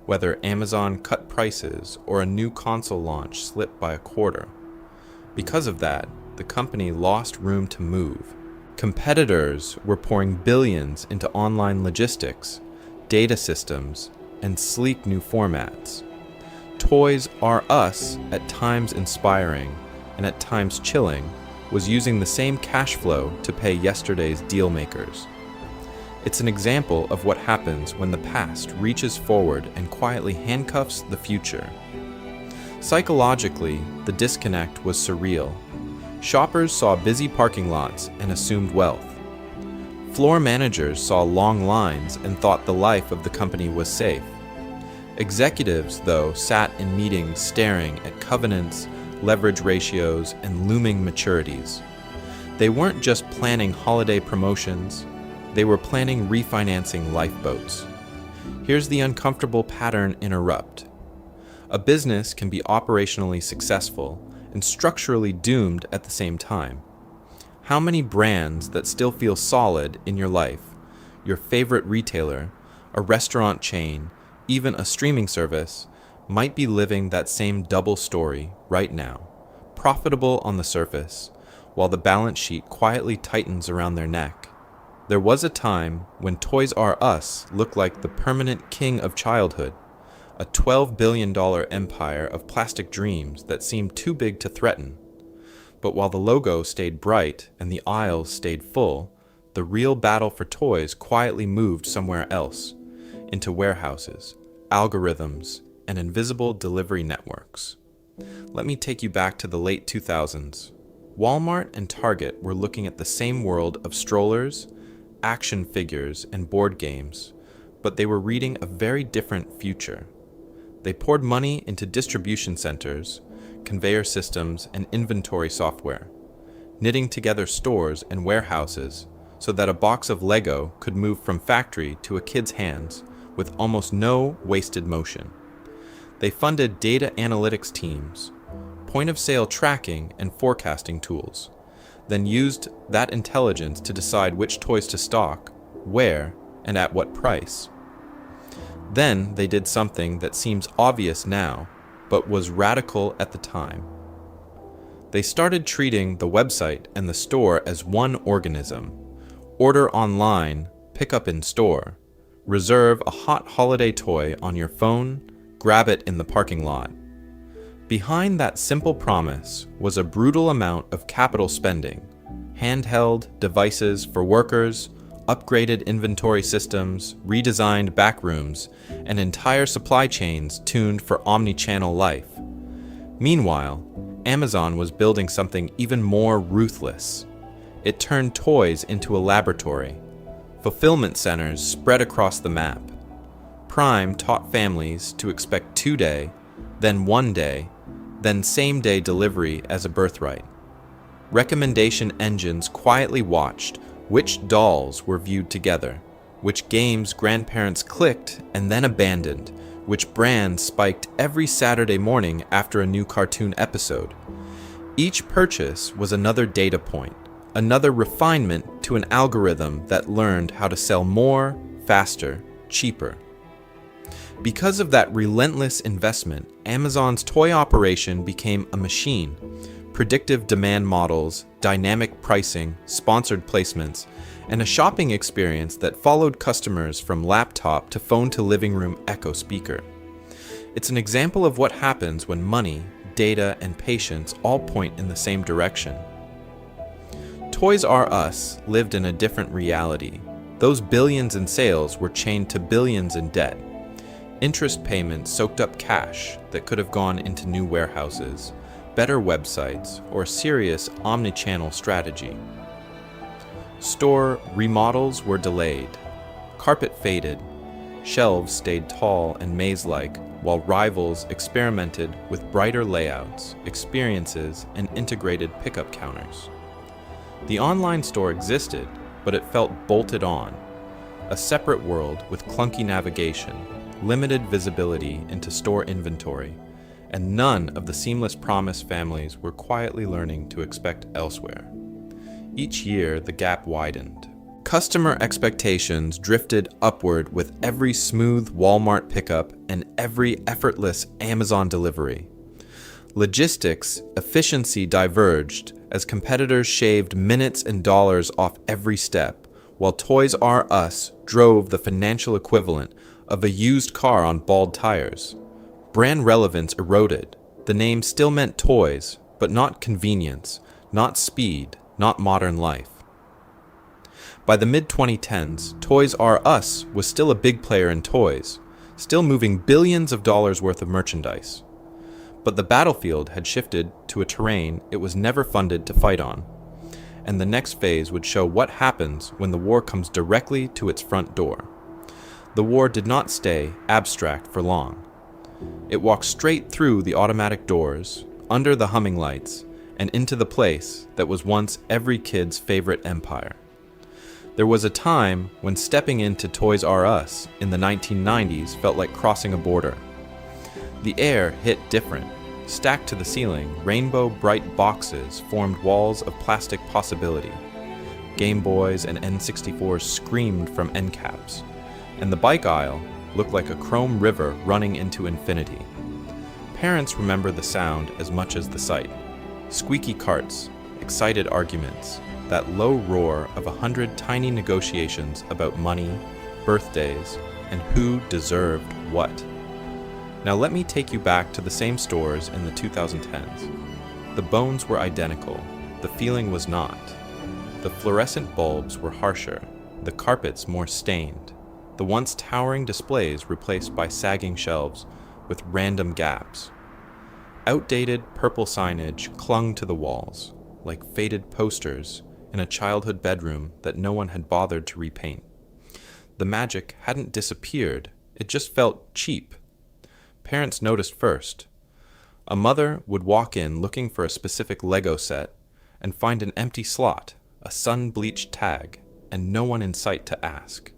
S1: whether Amazon cut prices or a new console launch slipped by a quarter. Because of that, the company lost room to move. Competitors were pouring billions into online logistics, data systems, and sleek new formats. Toys R Us, at times inspiring and at times chilling, was using the same cash flow to pay yesterday's deal makers. It's an example of what happens when the past reaches forward and quietly handcuffs the future. Psychologically, the disconnect was surreal. Shoppers saw busy parking lots and assumed wealth. Floor managers saw long lines and thought the life of the company was safe. Executives, though, sat in meetings staring at covenants, leverage ratios, and looming maturities. They weren't just planning holiday promotions, they were planning refinancing lifeboats. Here's the uncomfortable pattern interrupt. A business can be operationally successful and structurally doomed at the same time. How many brands that still feel solid in your life, your favorite retailer, a restaurant chain, even a streaming service, might be living that same double story right now, profitable on the surface, while the balance sheet quietly tightens around their neck? There was a time when Toys R Us looked like the permanent king of childhood, a $12 billion empire of plastic dreams that seemed too big to threaten. But while the logo stayed bright and the aisles stayed full, the real battle for toys quietly moved somewhere else, into warehouses, algorithms, and invisible delivery networks. Let me take you back to the late 2000s. Walmart and Target were looking at the same world of strollers, action figures, and board games, but they were reading a very different future. They poured money into distribution centers, conveyor systems, and inventory software, knitting together stores and warehouses so that a box of Lego could move from factory to a kid's hands with almost no wasted motion. They funded data analytics teams, point-of-sale tracking and forecasting tools, then used that intelligence to decide which toys to stock, where, and at what price. Then they did something that seems obvious now, but was radical at the time. They started treating the website and the store as one organism. Order online, pick up in store. Reserve a hot holiday toy on your phone, grab it in the parking lot. Behind that simple promise was a brutal amount of capital spending, handheld devices for workers, upgraded inventory systems, redesigned backrooms, and entire supply chains tuned for omni-channel life. Meanwhile, Amazon was building something even more ruthless. It turned toys into a laboratory. Fulfillment centers spread across the map. Prime taught families to expect 2-day, then 1-day, then same-day delivery as a birthright. Recommendation engines quietly watched which dolls were viewed together, which games grandparents clicked and then abandoned, which brands spiked every Saturday morning after a new cartoon episode. Each purchase was another data point, another refinement to an algorithm that learned how to sell more, faster, cheaper. Because of that relentless investment, Amazon's toy operation became a machine. Predictive demand models, dynamic pricing, sponsored placements, and a shopping experience that followed customers from laptop to phone to living room echo speaker. It's an example of what happens when money, data, and patience all point in the same direction. Toys R Us lived in a different reality. Those billions in sales were chained to billions in debt. Interest payments soaked up cash that could have gone into new warehouses, better websites, or serious omni-channel strategy. Store remodels were delayed. Carpet faded. Shelves stayed tall and maze-like, while rivals experimented with brighter layouts, experiences, and integrated pickup counters. The online store existed, but it felt bolted on. A separate world with clunky navigation, limited visibility into store inventory, and none of the seamless promise families were quietly learning to expect elsewhere. Each year, the gap widened. Customer expectations drifted upward with every smooth Walmart pickup and every effortless Amazon delivery. Logistics efficiency diverged as competitors shaved minutes and dollars off every step, while Toys R Us drove the financial equivalent of a used car on bald tires. Brand relevance eroded. The name still meant toys, but not convenience, not speed, not modern life. By the mid-2010s, Toys R Us was still a big player in toys, still moving billions of dollars worth of merchandise. But the battlefield had shifted to a terrain it was never funded to fight on, and the next phase would show what happens when the war comes directly to its front door. The war did not stay abstract for long. It walked straight through the automatic doors, under the humming lights, and into the place that was once every kid's favorite empire. There was a time when stepping into Toys R Us in the 1990s felt like crossing a border. The air hit different. Stacked to the ceiling, rainbow bright boxes formed walls of plastic possibility. Game Boys and N64s screamed from end caps, and the bike aisle looked like a chrome river running into infinity. Parents remember the sound as much as the sight. Squeaky carts, excited arguments, that low roar of 100 tiny negotiations about money, birthdays, and who deserved what. Now let me take you back to the same stores in the 2010s. The bones were identical, the feeling was not. The fluorescent bulbs were harsher, the carpets more stained, the once towering displays replaced by sagging shelves with random gaps. Outdated purple signage clung to the walls, like faded posters in a childhood bedroom that no one had bothered to repaint. The magic hadn't disappeared, it just felt cheap. Parents noticed first. A mother would walk in looking for a specific Lego set and find an empty slot, a sun-bleached tag, and no one in sight to ask.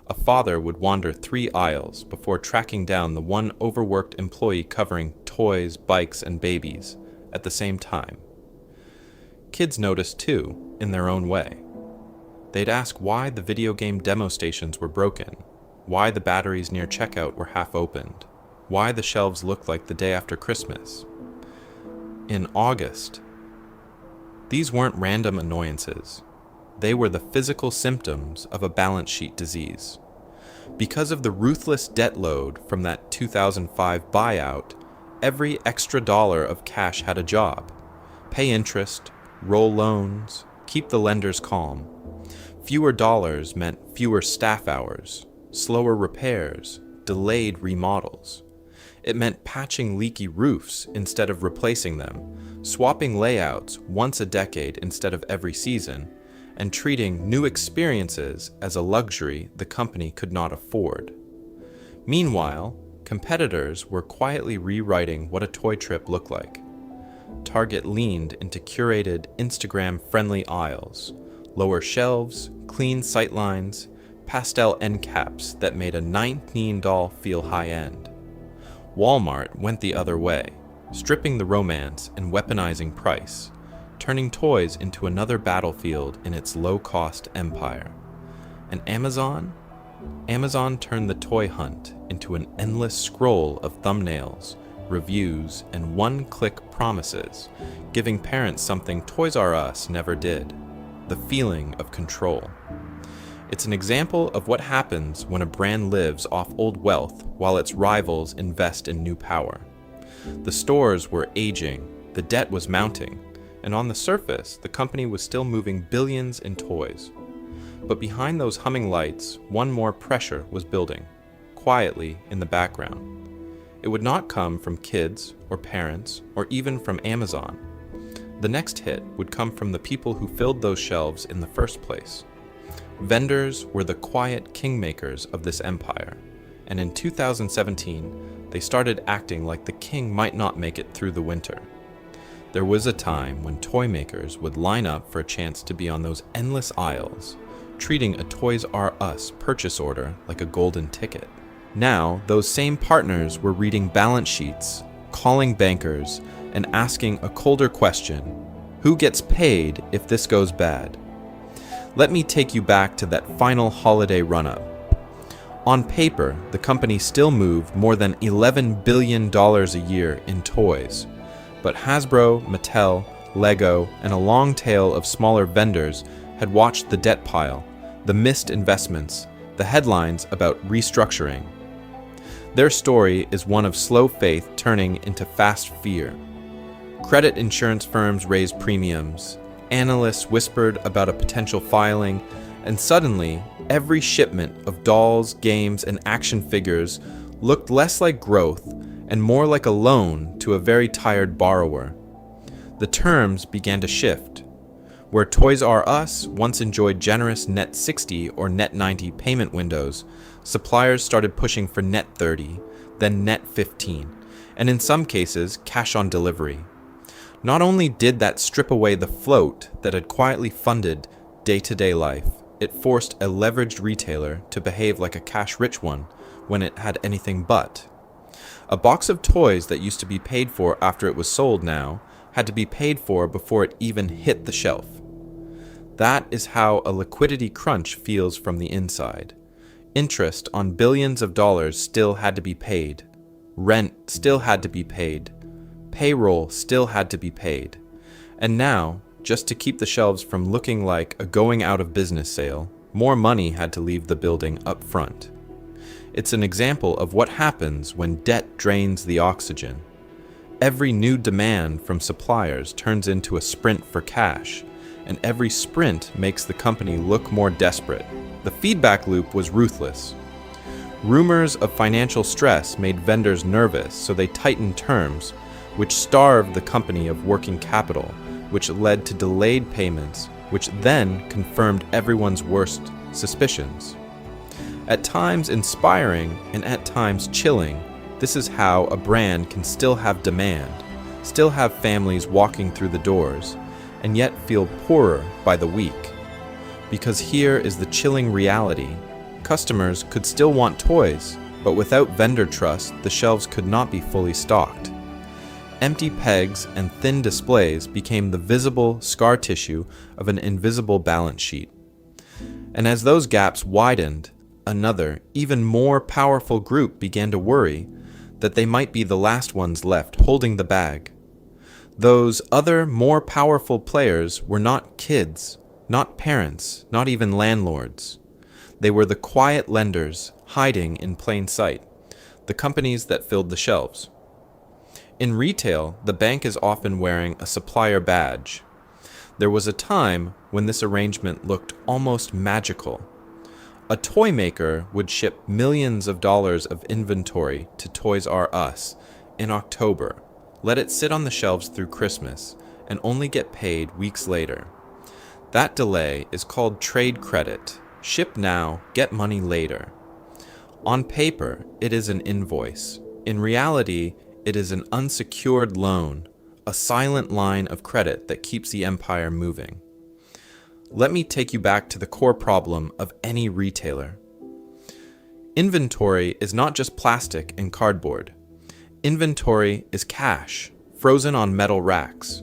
S1: A father would wander 3 aisles before tracking down the one overworked employee covering toys, bikes, and babies at the same time. Kids noticed too, in their own way. They'd ask why the video game demo stations were broken, why the batteries near checkout were half opened, why the shelves looked like the day after Christmas. In August, these weren't random annoyances. They were the physical symptoms of a balance sheet disease. Because of the ruthless debt load from that 2005 buyout, every extra dollar of cash had a job. Pay interest, roll loans, keep the lenders calm. Fewer dollars meant fewer staff hours, slower repairs, delayed remodels. It meant patching leaky roofs instead of replacing them, swapping layouts once a decade instead of every season, and treating new experiences as a luxury the company could not afford. Meanwhile, competitors were quietly rewriting what a toy trip looked like. Target leaned into curated, Instagram-friendly aisles, lower shelves, clean sightlines, pastel end caps that made a 19 doll feel high-end. Walmart went the other way, stripping the romance and weaponizing price, turning toys into another battlefield in its low-cost empire. And Amazon turned the toy hunt into an endless scroll of thumbnails, reviews, and one-click promises, giving parents something Toys R Us never did: the feeling of control. It's an example of what happens when a brand lives off old wealth while its rivals invest in new power. The stores were aging, the debt was mounting, and on the surface, the company was still moving billions in toys. But behind those humming lights, one more pressure was building, quietly in the background. It would not come from kids or parents or even from Amazon. The next hit would come from the people who filled those shelves in the first place. Vendors were the quiet kingmakers of this empire, and in 2017, they started acting like the king might not make it through the winter. There was a time when toy makers would line up for a chance to be on those endless aisles, treating a Toys R Us purchase order like a golden ticket. Now, those same partners were reading balance sheets, calling bankers, and asking a colder question: who gets paid if this goes bad? Let me take you back to that final holiday run-up. On paper, the company still moved more than $11 billion a year in toys, but Hasbro, Mattel, Lego, and a long tail of smaller vendors had watched the debt pile, the missed investments, the headlines about restructuring. Their story is one of slow faith turning into fast fear. Credit insurance firms raised premiums, analysts whispered about a potential filing, and suddenly, every shipment of dolls, games, and action figures looked less like growth and more like a loan to a very tired borrower. The terms began to shift. Where Toys R Us once enjoyed generous net 60 or net 90 payment windows, suppliers started pushing for net 30, then net 15, and in some cases, cash on delivery, Not only did that strip away the float that had quietly funded day-to-day life, it forced a leveraged retailer to behave like a cash-rich one when it had anything but. A box of toys that used to be paid for after it was sold now had to be paid for before it even hit the shelf. That is how a liquidity crunch feels from the inside. Interest on billions of dollars still had to be paid. Rent still had to be paid. Payroll still had to be paid. And now, just to keep the shelves from looking like a going out of business sale, more money had to leave the building up front. It's an example of what happens when debt drains the oxygen. Every new demand from suppliers turns into a sprint for cash, and every sprint makes the company look more desperate. The feedback loop was ruthless. Rumors of financial stress made vendors nervous, so they tightened terms, which starved the company of working capital, which led to delayed payments, which then confirmed everyone's worst suspicions. At times inspiring and at times chilling, this is how a brand can still have demand, still have families walking through the doors, and yet feel poorer by the week. Because here is the chilling reality. Customers could still want toys, but without vendor trust, the shelves could not be fully stocked. Empty pegs and thin displays became the visible scar tissue of an invisible balance sheet. And as those gaps widened, another, even more powerful group began to worry that they might be the last ones left holding the bag. Those other, more powerful players were not kids, not parents, not even landlords. They were the quiet lenders hiding in plain sight, the companies that filled the shelves. In retail, the bank is often wearing a supplier badge. There was a time when this arrangement looked almost magical. A toy maker would ship millions of dollars of inventory to Toys R Us in October, let it sit on the shelves through Christmas, and only get paid weeks later. That delay is called trade credit. Ship now, get money later. On paper, it is an invoice. In reality, it is an unsecured loan, a silent line of credit that keeps the empire moving. Let me take you back to the core problem of any retailer. Inventory is not just plastic and cardboard. Inventory is cash, frozen on metal racks.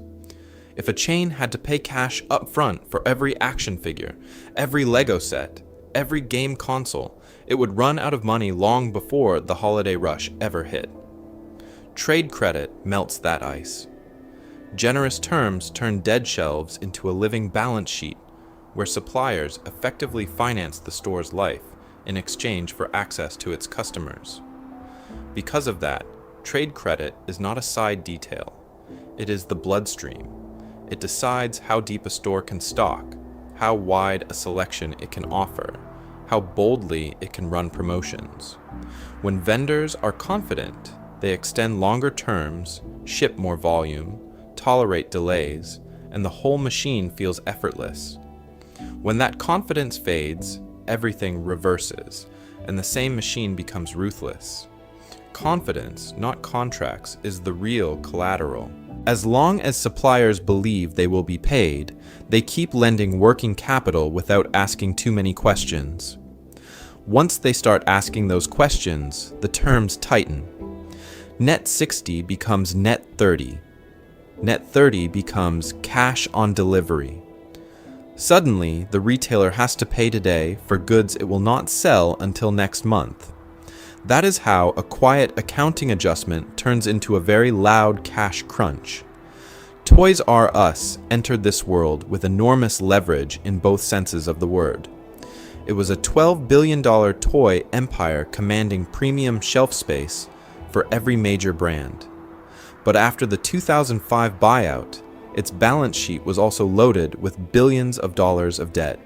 S1: If a chain had to pay cash up front for every action figure, every Lego set, every game console, it would run out of money long before the holiday rush ever hit. Trade credit melts that ice. Generous terms turn dead shelves into a living balance sheet, where suppliers effectively finance the store's life in exchange for access to its customers. Because of that, trade credit is not a side detail. It is the bloodstream. It decides how deep a store can stock, how wide a selection it can offer, how boldly it can run promotions. When vendors are confident, they extend longer terms, ship more volume, tolerate delays, and the whole machine feels effortless. When that confidence fades, everything reverses, and the same machine becomes ruthless. Confidence, not contracts, is the real collateral. As long as suppliers believe they will be paid, they keep lending working capital without asking too many questions. Once they start asking those questions, the terms tighten. Net 60 becomes net 30. Net 30 becomes cash on delivery. Suddenly, the retailer has to pay today for goods it will not sell until next month. That is how a quiet accounting adjustment turns into a very loud cash crunch. Toys R Us entered this world with enormous leverage in both senses of the word. It was a $12 billion toy empire commanding premium shelf space for every major brand. But after the 2005 buyout, its balance sheet was also loaded with billions of dollars of debt.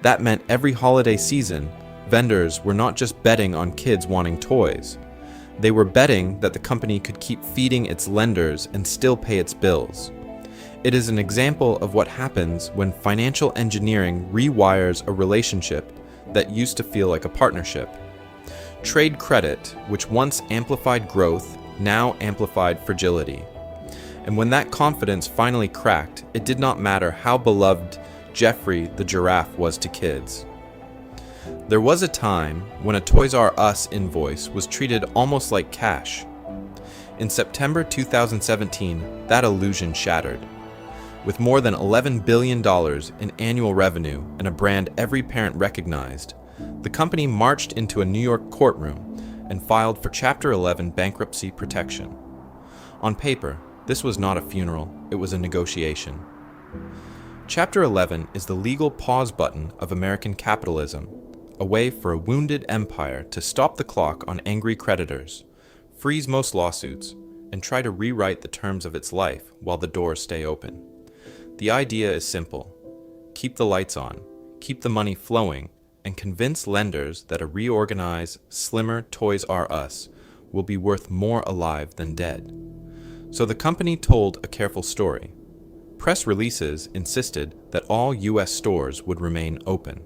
S1: That meant every holiday season, vendors were not just betting on kids wanting toys. They were betting that the company could keep feeding its lenders and still pay its bills. It is an example of what happens when financial engineering rewires a relationship that used to feel like a partnership. Trade credit, which once amplified growth, now amplified fragility. And when that confidence finally cracked, it did not matter how beloved Jeffrey the giraffe was to kids. There was a time when a Toys R Us invoice was treated almost like cash. In September 2017, that illusion shattered. With more than $11 billion in annual revenue and a brand every parent recognized, the company marched into a New York courtroom and filed for Chapter 11 bankruptcy protection. On paper, this was not a funeral, it was a negotiation. Chapter 11 is the legal pause button of American capitalism, a way for a wounded empire to stop the clock on angry creditors, freeze most lawsuits, and try to rewrite the terms of its life while the doors stay open. The idea is simple. Keep the lights on, keep the money flowing, and convince lenders that a reorganized, slimmer Toys R Us will be worth more alive than dead. So the company told a careful story. Press releases insisted that all U.S. stores would remain open.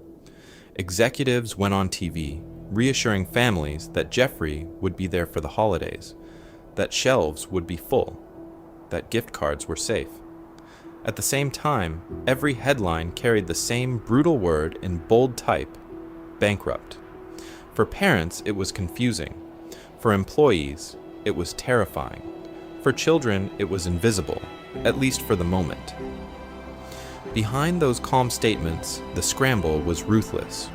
S1: Executives went on TV, reassuring families that Jeffrey would be there for the holidays, that shelves would be full, that gift cards were safe. At the same time, every headline carried the same brutal word in bold type: bankrupt. For parents, it was confusing. For employees, it was terrifying. For children, it was invisible, at least for the moment. Behind those calm statements, the scramble was ruthless.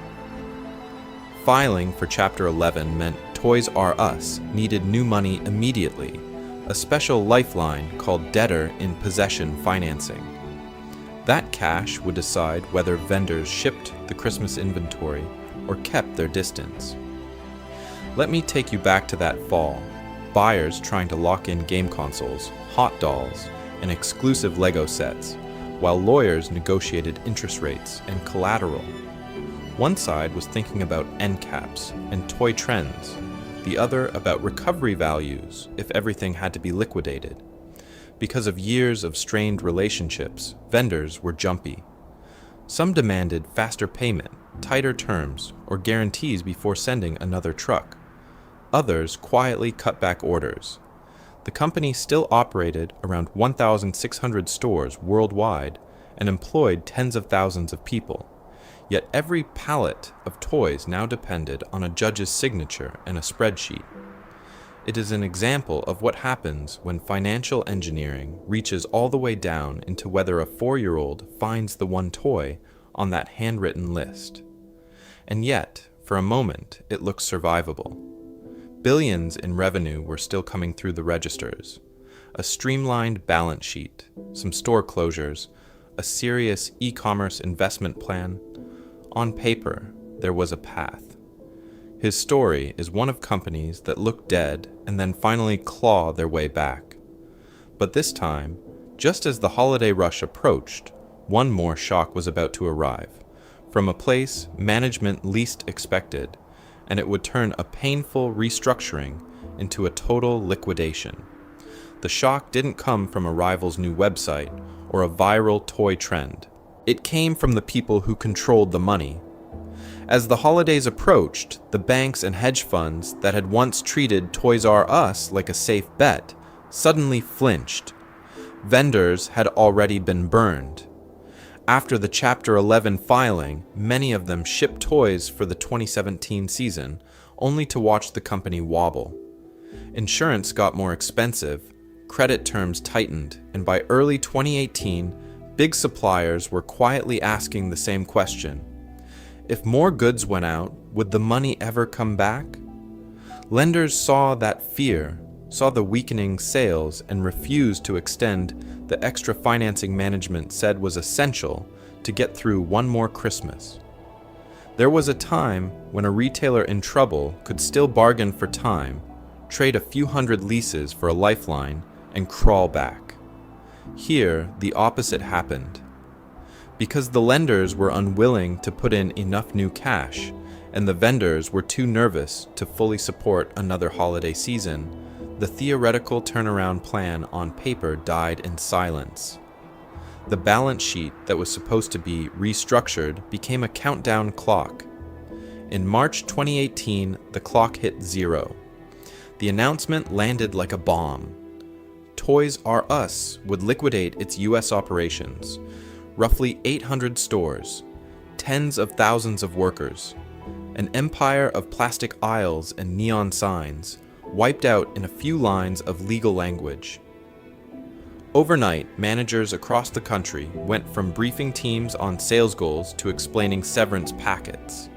S1: Filing for Chapter 11 meant Toys R Us needed new money immediately, a special lifeline called debtor in possession financing. That cash would decide whether vendors shipped the Christmas inventory or kept their distance. Let me take you back to that fall, buyers trying to lock in game consoles, hot dolls, and exclusive Lego sets, while lawyers negotiated interest rates and collateral. One side was thinking about end caps and toy trends, the other about recovery values if everything had to be liquidated. Because of years of strained relationships, vendors were jumpy. Some demanded faster payment, tighter terms, or guarantees before sending another truck. Others quietly cut back orders. The company still operated around 1,600 stores worldwide and employed tens of thousands of people. Yet every pallet of toys now depended on a judge's signature and a spreadsheet. It is an example of what happens when financial engineering reaches all the way down into whether a 4-year-old finds the one toy on that handwritten list. And yet, for a moment, it looks survivable. Billions in revenue were still coming through the registers. A streamlined balance sheet, some store closures, a serious e-commerce investment plan. On paper, there was a path. His story is one of companies that look dead and then finally claw their way back. But this time, just as the holiday rush approached, one more shock was about to arrive, from a place management least expected, and it would turn a painful restructuring into a total liquidation. The shock didn't come from a rival's new website or a viral toy trend. It came from the people who controlled the money. As the holidays approached, the banks and hedge funds that had once treated Toys R Us like a safe bet suddenly flinched. Vendors had already been burned. After the Chapter 11 filing, many of them shipped toys for the 2017 season, only to watch the company wobble. Insurance got more expensive, credit terms tightened, and by early 2018, big suppliers were quietly asking the same question. If more goods went out, would the money ever come back? Lenders saw that fear, saw the weakening sales, and refused to extend the extra financing management said was essential to get through one more Christmas. There was a time when a retailer in trouble could still bargain for time, trade a few hundred leases for a lifeline, and crawl back. Here, the opposite happened. Because the lenders were unwilling to put in enough new cash, and the vendors were too nervous to fully support another holiday season, the theoretical turnaround plan on paper died in silence. The balance sheet that was supposed to be restructured became a countdown clock. In March 2018, the clock hit 0. The announcement landed like a bomb. Toys R Us would liquidate its U.S. operations, roughly 800 stores, tens of thousands of workers, an empire of plastic aisles and neon signs, wiped out in a few lines of legal language. Overnight, managers across the country went from briefing teams on sales goals to explaining severance packets.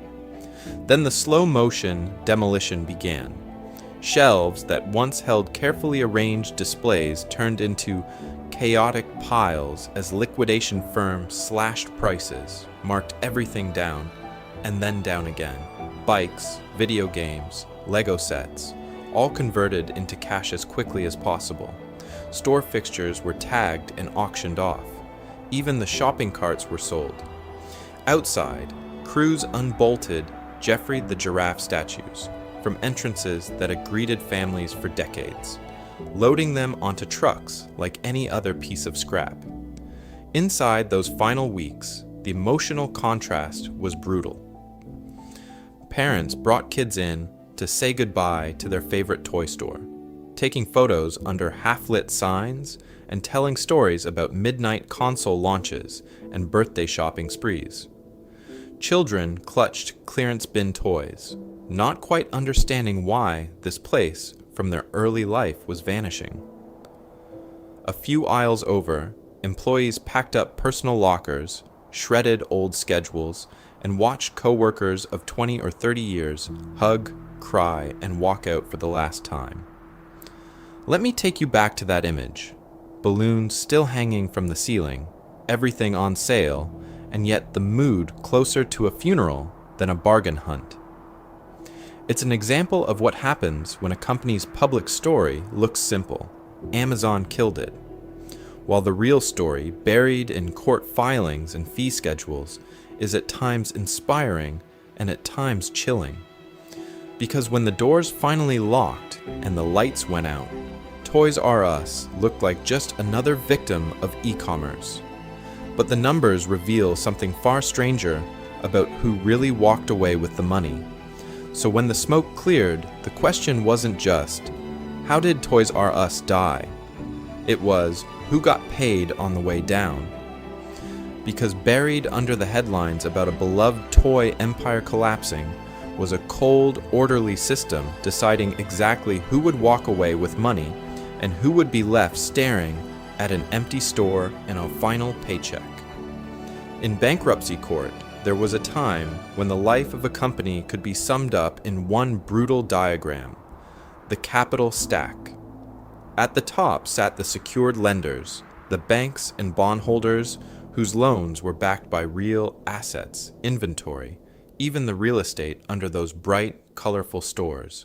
S1: Then the slow-motion demolition began. Shelves that once held carefully arranged displays turned into chaotic piles as liquidation firms slashed prices, marked everything down, and then down again. Bikes, video games, Lego sets, all converted into cash as quickly as possible. Store fixtures were tagged and auctioned off. Even the shopping carts were sold. Outside, crews unbolted Geoffrey the Giraffe statues from entrances that had greeted families for decades, loading them onto trucks like any other piece of scrap. Inside those final weeks, the emotional contrast was brutal. Parents brought kids in to say goodbye to their favorite toy store, taking photos under half-lit signs and telling stories about midnight console launches and birthday shopping sprees. Children clutched clearance bin toys, not quite understanding why this place from their early life was vanishing. A few aisles over, employees packed up personal lockers, shredded old schedules, and watched co-workers of 20 or 30 years hug, cry, and walk out for the last time. Let me take you back to that image. Balloons still hanging from the ceiling, everything on sale, and yet the mood closer to a funeral than a bargain hunt. It's an example of what happens when a company's public story looks simple. Amazon killed it. While the real story, buried in court filings and fee schedules, is at times inspiring and at times chilling. Because when the doors finally locked and the lights went out, Toys R Us looked like just another victim of e-commerce. But the numbers reveal something far stranger about who really walked away with the money. So when the smoke cleared, the question wasn't just, how did Toys R Us die? It was, who got paid on the way down? Because buried under the headlines about a beloved toy empire collapsing was a cold, orderly system deciding exactly who would walk away with money and who would be left staring at an empty store and a final paycheck. In bankruptcy court, there was a time when the life of a company could be summed up in one brutal diagram: the capital stack. At the top sat the secured lenders, the banks and bondholders whose loans were backed by real assets, inventory, even the real estate under those bright, colorful stores.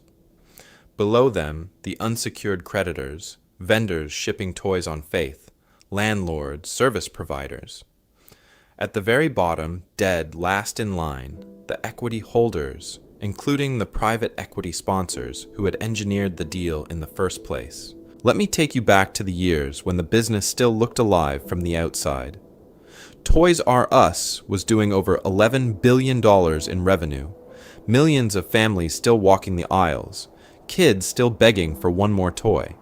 S1: Below them, the unsecured creditors, vendors shipping toys on faith, landlords, service providers. At the very bottom, dead last in line, the equity holders, including the private equity sponsors who had engineered the deal in the first place. Let me take you back to the years when the business still looked alive from the outside. Toys R Us was doing over $11 billion in revenue, millions of families still walking the aisles, kids still begging for one more toy.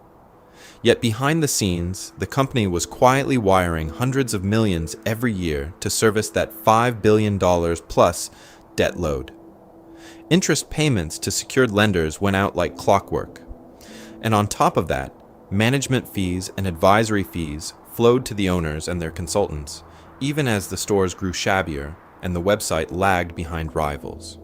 S1: Yet behind the scenes, the company was quietly wiring hundreds of millions every year to service that $5 billion plus debt load. Interest payments to secured lenders went out like clockwork. And on top of that, management fees and advisory fees flowed to the owners and their consultants, even as the stores grew shabbier and the website lagged behind rivals.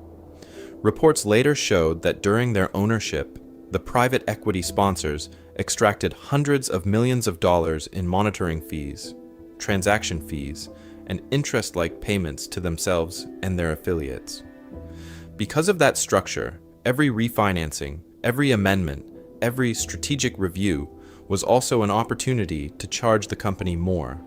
S1: Reports later showed that during their ownership, the private equity sponsors extracted hundreds of millions of dollars in monitoring fees, transaction fees, and interest-like payments to themselves and their affiliates. Because of that structure, every refinancing, every amendment, every strategic review was also an opportunity to charge the company more.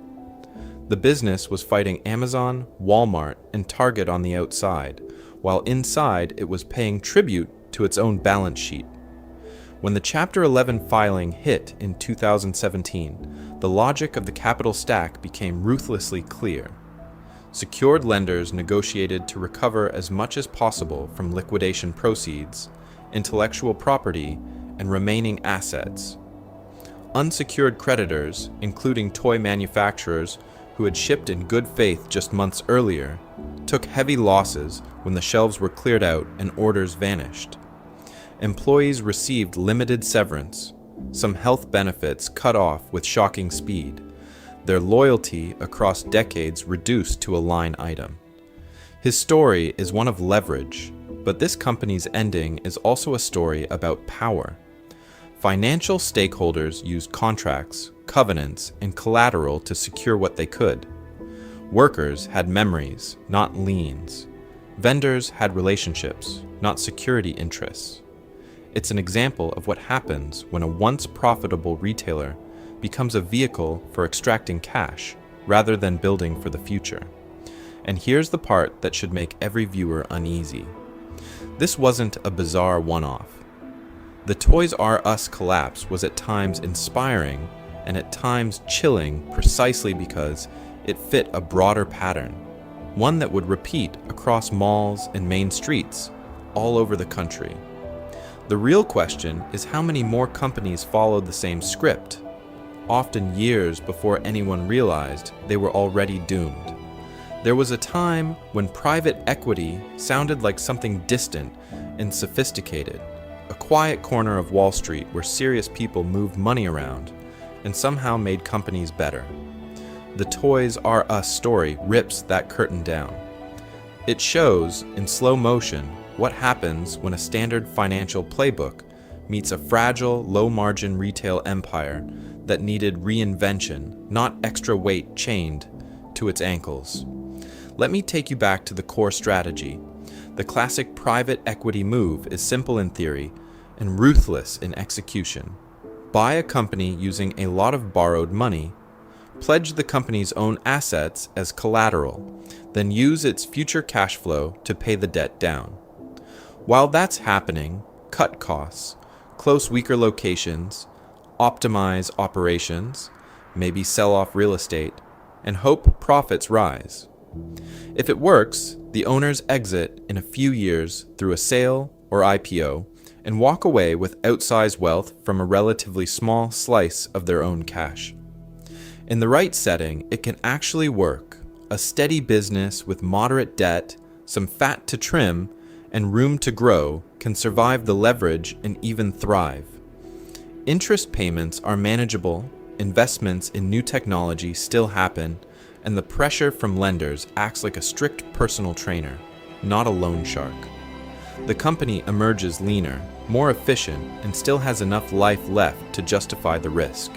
S1: The business was fighting Amazon, Walmart, and Target on the outside, while inside it was paying tribute to its own balance sheet. When the Chapter 11 filing hit in 2017, the logic of the capital stack became ruthlessly clear. Secured lenders negotiated to recover as much as possible from liquidation proceeds, intellectual property, and remaining assets. Unsecured creditors, including toy manufacturers who had shipped in good faith just months earlier, took heavy losses when the shelves were cleared out and orders vanished. Employees received limited severance, some health benefits cut off with shocking speed, their loyalty across decades reduced to a line item. His story is one of leverage, but this company's ending is also a story about power. Financial stakeholders used contracts, covenants, and collateral to secure what they could. Workers had memories, not liens. Vendors had relationships, not security interests. It's an example of what happens when a once profitable retailer becomes a vehicle for extracting cash rather than building for the future. And here's the part that should make every viewer uneasy. This wasn't a bizarre one-off. The Toys R Us collapse was at times inspiring and at times chilling precisely because it fit a broader pattern, one that would repeat across malls and main streets all over the country. The real question is how many more companies followed the same script, often years before anyone realized they were already doomed. There was a time when private equity sounded like something distant and sophisticated, a quiet corner of Wall Street where serious people moved money around and somehow made companies better. The Toys R Us story rips that curtain down. It shows, in slow motion, what happens when a standard financial playbook meets a fragile, low-margin retail empire that needed reinvention, not extra weight chained to its ankles. Let me take you back to the core strategy. The classic private equity move is simple in theory and ruthless in execution. Buy a company using a lot of borrowed money, pledge the company's own assets as collateral, then use its future cash flow to pay the debt down. While that's happening, cut costs, close weaker locations, optimize operations, maybe sell off real estate, and hope profits rise. If it works, the owners exit in a few years through a sale or IPO and walk away with outsized wealth from a relatively small slice of their own cash. In the right setting, it can actually work. A steady business with moderate debt, some fat to trim, and room to grow can survive the leverage and even thrive. Interest payments are manageable, investments in new technology still happen, and the pressure from lenders acts like a strict personal trainer, not a loan shark. The company emerges leaner, more efficient, and still has enough life left to justify the risk.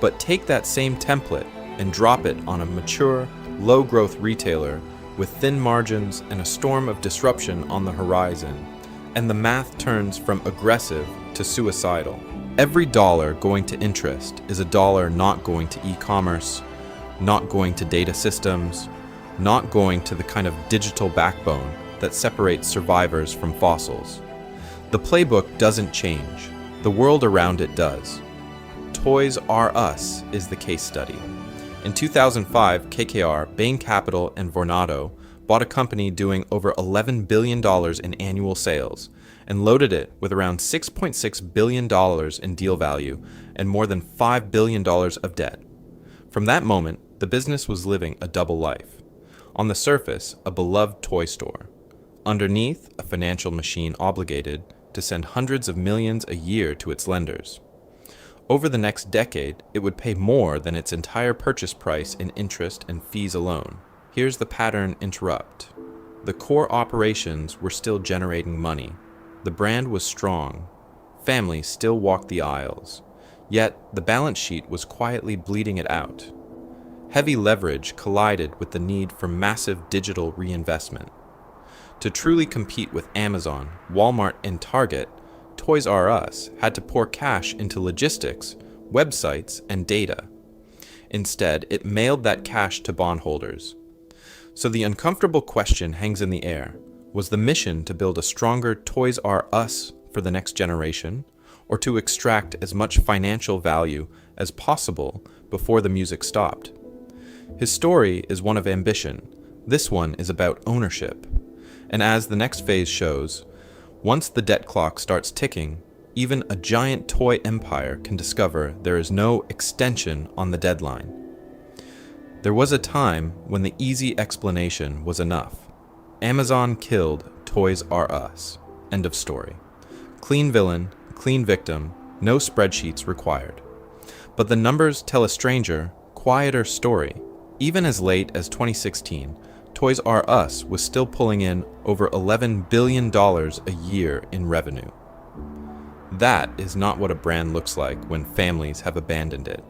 S1: But take that same template and drop it on a mature, low-growth retailer with thin margins and a storm of disruption on the horizon, and the math turns from aggressive to suicidal. Every dollar going to interest is a dollar not going to e-commerce, not going to data systems, not going to the kind of digital backbone that separates survivors from fossils. The playbook doesn't change. The world around it does. Toys R Us is the case study. In 2005, KKR, Bain Capital, and Vornado bought a company doing over $11 billion in annual sales and loaded it with around $6.6 billion in deal value and more than $5 billion of debt. From that moment, the business was living a double life. On the surface, a beloved toy store. Underneath, a financial machine obligated to send hundreds of millions a year to its lenders. Over the next decade, it would pay more than its entire purchase price in interest and fees alone. Here's the pattern interrupt. The core operations were still generating money. The brand was strong. Families still walked the aisles. Yet, the balance sheet was quietly bleeding it out. Heavy leverage collided with the need for massive digital reinvestment. To truly compete with Amazon, Walmart, and Target, Toys R Us had to pour cash into logistics, websites, and data. Instead, it mailed that cash to bondholders. So the uncomfortable question hangs in the air. Was the mission to build a stronger Toys R Us for the next generation, or to extract as much financial value as possible before the music stopped? His story is one of ambition. This one is about ownership. And as the next phase shows, once the debt clock starts ticking, even a giant toy empire can discover there is no extension on the deadline. There was a time when the easy explanation was enough. Amazon killed Toys R Us. End of story. Clean villain, clean victim, no spreadsheets required. But the numbers tell a stranger, quieter story. Even as late as 2016, Toys R Us was still pulling in over $11 billion a year in revenue. That is not what a brand looks like when families have abandoned it.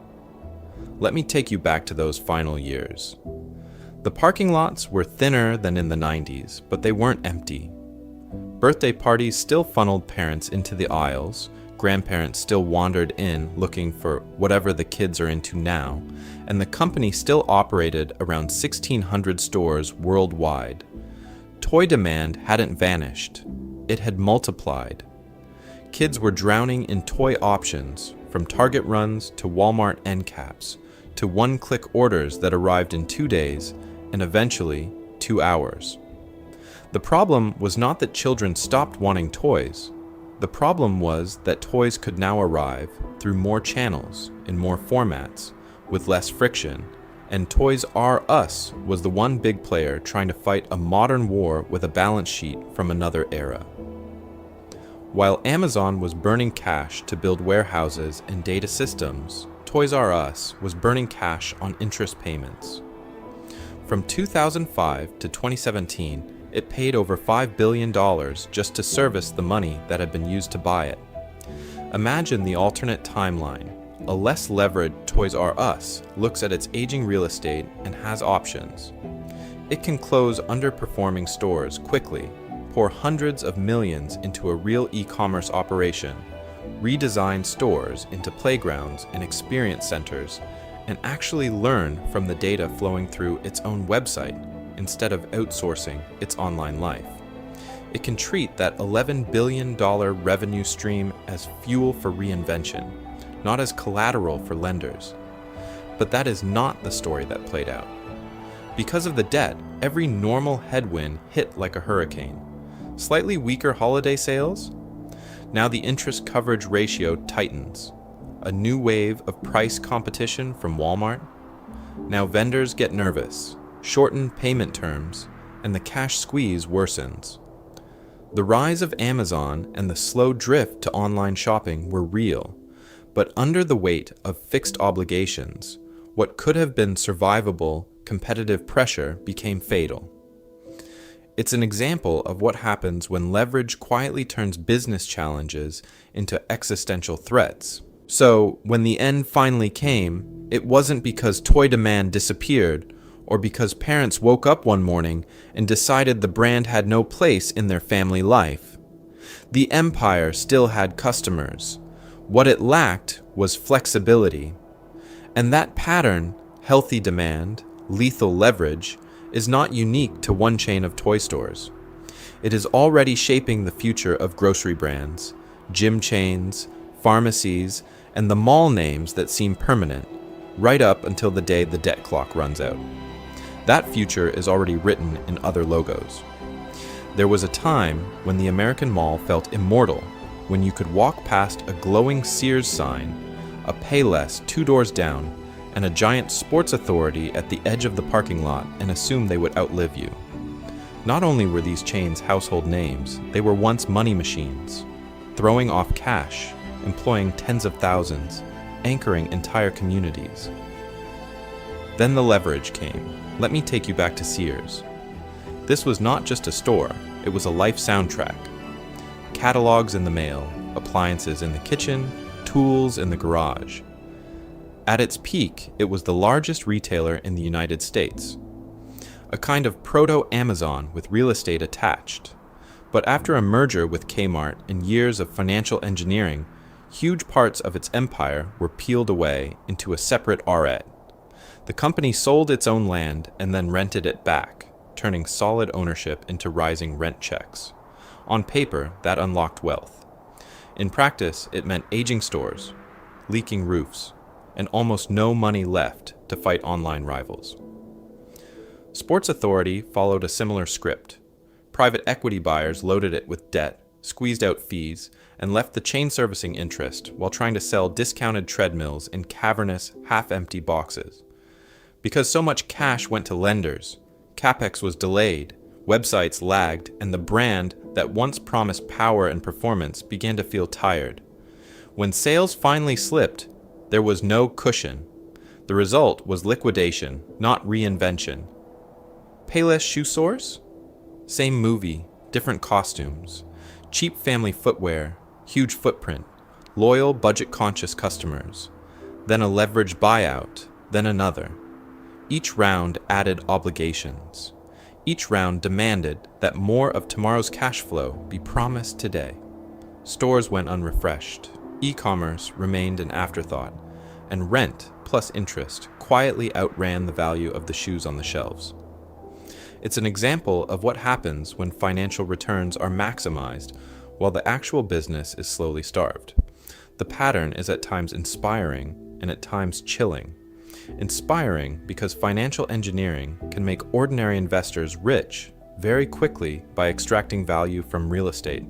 S1: Let me take you back to those final years. The parking lots were thinner than in the 90s, but they weren't empty. Birthday parties still funneled parents into the aisles, grandparents still wandered in looking for whatever the kids are into now, and the company still operated around 1,600 stores worldwide. Toy demand hadn't vanished, it had multiplied. Kids were drowning in toy options, from Target runs to Walmart end caps, to one-click orders that arrived in 2 days and eventually 2 hours. The problem was not that children stopped wanting toys. The problem was that toys could now arrive through more channels, in more formats, with less friction, and Toys R Us was the one big player trying to fight a modern war with a balance sheet from another era. While Amazon was burning cash to build warehouses and data systems, Toys R Us was burning cash on interest payments. From 2005 to 2017, it paid over $5 billion just to service the money that had been used to buy it. Imagine the alternate timeline. A less leveraged Toys R Us looks at its aging real estate and has options. It can close underperforming stores quickly, pour hundreds of millions into a real e-commerce operation, redesign stores into playgrounds and experience centers, and actually learn from the data flowing through its own website instead of outsourcing its online life. It can treat that $11 billion revenue stream as fuel for reinvention, not as collateral for lenders. But that is not the story that played out. Because of the debt, every normal headwind hit like a hurricane. Slightly weaker holiday sales? Now the interest coverage ratio tightens. A new wave of price competition from Walmart? Now vendors get nervous, shorten payment terms, and the cash squeeze worsens. The rise of Amazon and the slow drift to online shopping were real, but under the weight of fixed obligations, what could have been survivable competitive pressure became fatal. It's an example of what happens when leverage quietly turns business challenges into existential threats. So, when the end finally came, it wasn't because toy demand disappeared, or because parents woke up one morning and decided the brand had no place in their family life. The empire still had customers. What it lacked was flexibility. And that pattern, healthy demand, lethal leverage, is not unique to one chain of toy stores. It is already shaping the future of grocery brands, gym chains, pharmacies, and the mall names that seem permanent, right up until the day the debt clock runs out. That future is already written in other logos. There was a time when the American mall felt immortal, when you could walk past a glowing Sears sign, a Payless 2 doors down, and a giant Sports Authority at the edge of the parking lot and assume they would outlive you. Not only were these chains household names, they were once money machines, throwing off cash, employing tens of thousands, anchoring entire communities. Then the leverage came. Let me take you back to Sears. This was not just a store, it was a life soundtrack. Catalogs in the mail, appliances in the kitchen, tools in the garage. At its peak, it was the largest retailer in the United States. A kind of proto-Amazon with real estate attached. But after a merger with Kmart and years of financial engineering, huge parts of its empire were peeled away into a separate REIT. The company sold its own land and then rented it back, turning solid ownership into rising rent checks. On paper, that unlocked wealth. In practice, it meant aging stores, leaking roofs, and almost no money left to fight online rivals. Sports Authority followed a similar script. Private equity buyers loaded it with debt, squeezed out fees, and left the chain servicing interest while trying to sell discounted treadmills in cavernous, half-empty boxes. Because so much cash went to lenders, CapEx was delayed, websites lagged, and the brand that once promised power and performance began to feel tired. When sales finally slipped, there was no cushion. The result was liquidation, not reinvention. Payless Shoe Source? Same movie, different costumes. Cheap family footwear, huge footprint, loyal budget-conscious customers. Then a leveraged buyout, then another. Each round added obligations. Each round demanded that more of tomorrow's cash flow be promised today. Stores went unrefreshed. E-commerce remained an afterthought, and rent plus interest quietly outran the value of the shoes on the shelves. It's an example of what happens when financial returns are maximized while the actual business is slowly starved. The pattern is at times inspiring and at times chilling. Inspiring because financial engineering can make ordinary investors rich very quickly by extracting value from real estate,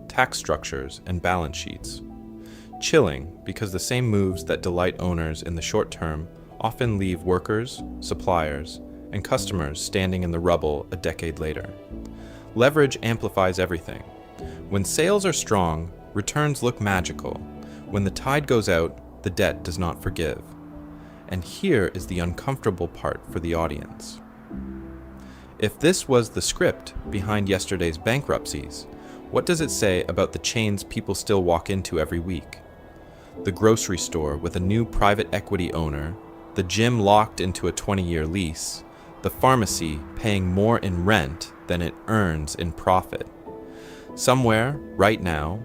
S1: tax structures, and balance sheets. Chilling because the same moves that delight owners in the short term often leave workers, suppliers, and customers standing in the rubble a decade later. Leverage amplifies everything. When sales are strong, returns look magical. When the tide goes out, the debt does not forgive. And here is the uncomfortable part for the audience. If this was the script behind yesterday's bankruptcies, what does it say about the chains people still walk into every week? The grocery store with a new private equity owner, the gym locked into a 20-year lease, the pharmacy paying more in rent than it earns in profit. Somewhere, right now,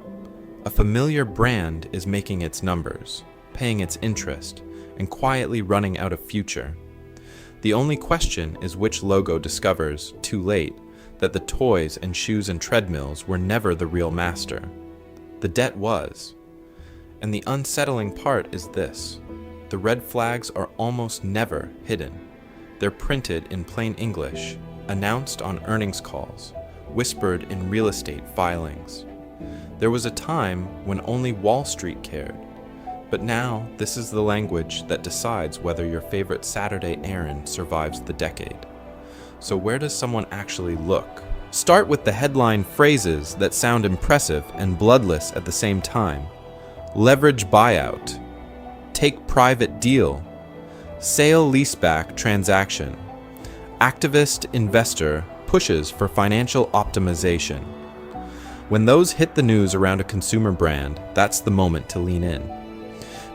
S1: a familiar brand is making its numbers, paying its interest, and quietly running out of future. The only question is which logo discovers, too late, that the toys and shoes and treadmills were never the real master. The debt was. And the unsettling part is this: the red flags are almost never hidden. They're printed in plain English, announced on earnings calls, whispered in real estate filings. There was a time when only Wall Street cared, but now this is the language that decides whether your favorite Saturday errand survives the decade. So where does someone actually look? Start with the headline phrases that sound impressive and bloodless at the same time. Leverage buyout, take private deal, sale leaseback transaction, activist investor pushes for financial optimization. When those hit the news around a consumer brand, that's the moment to lean in.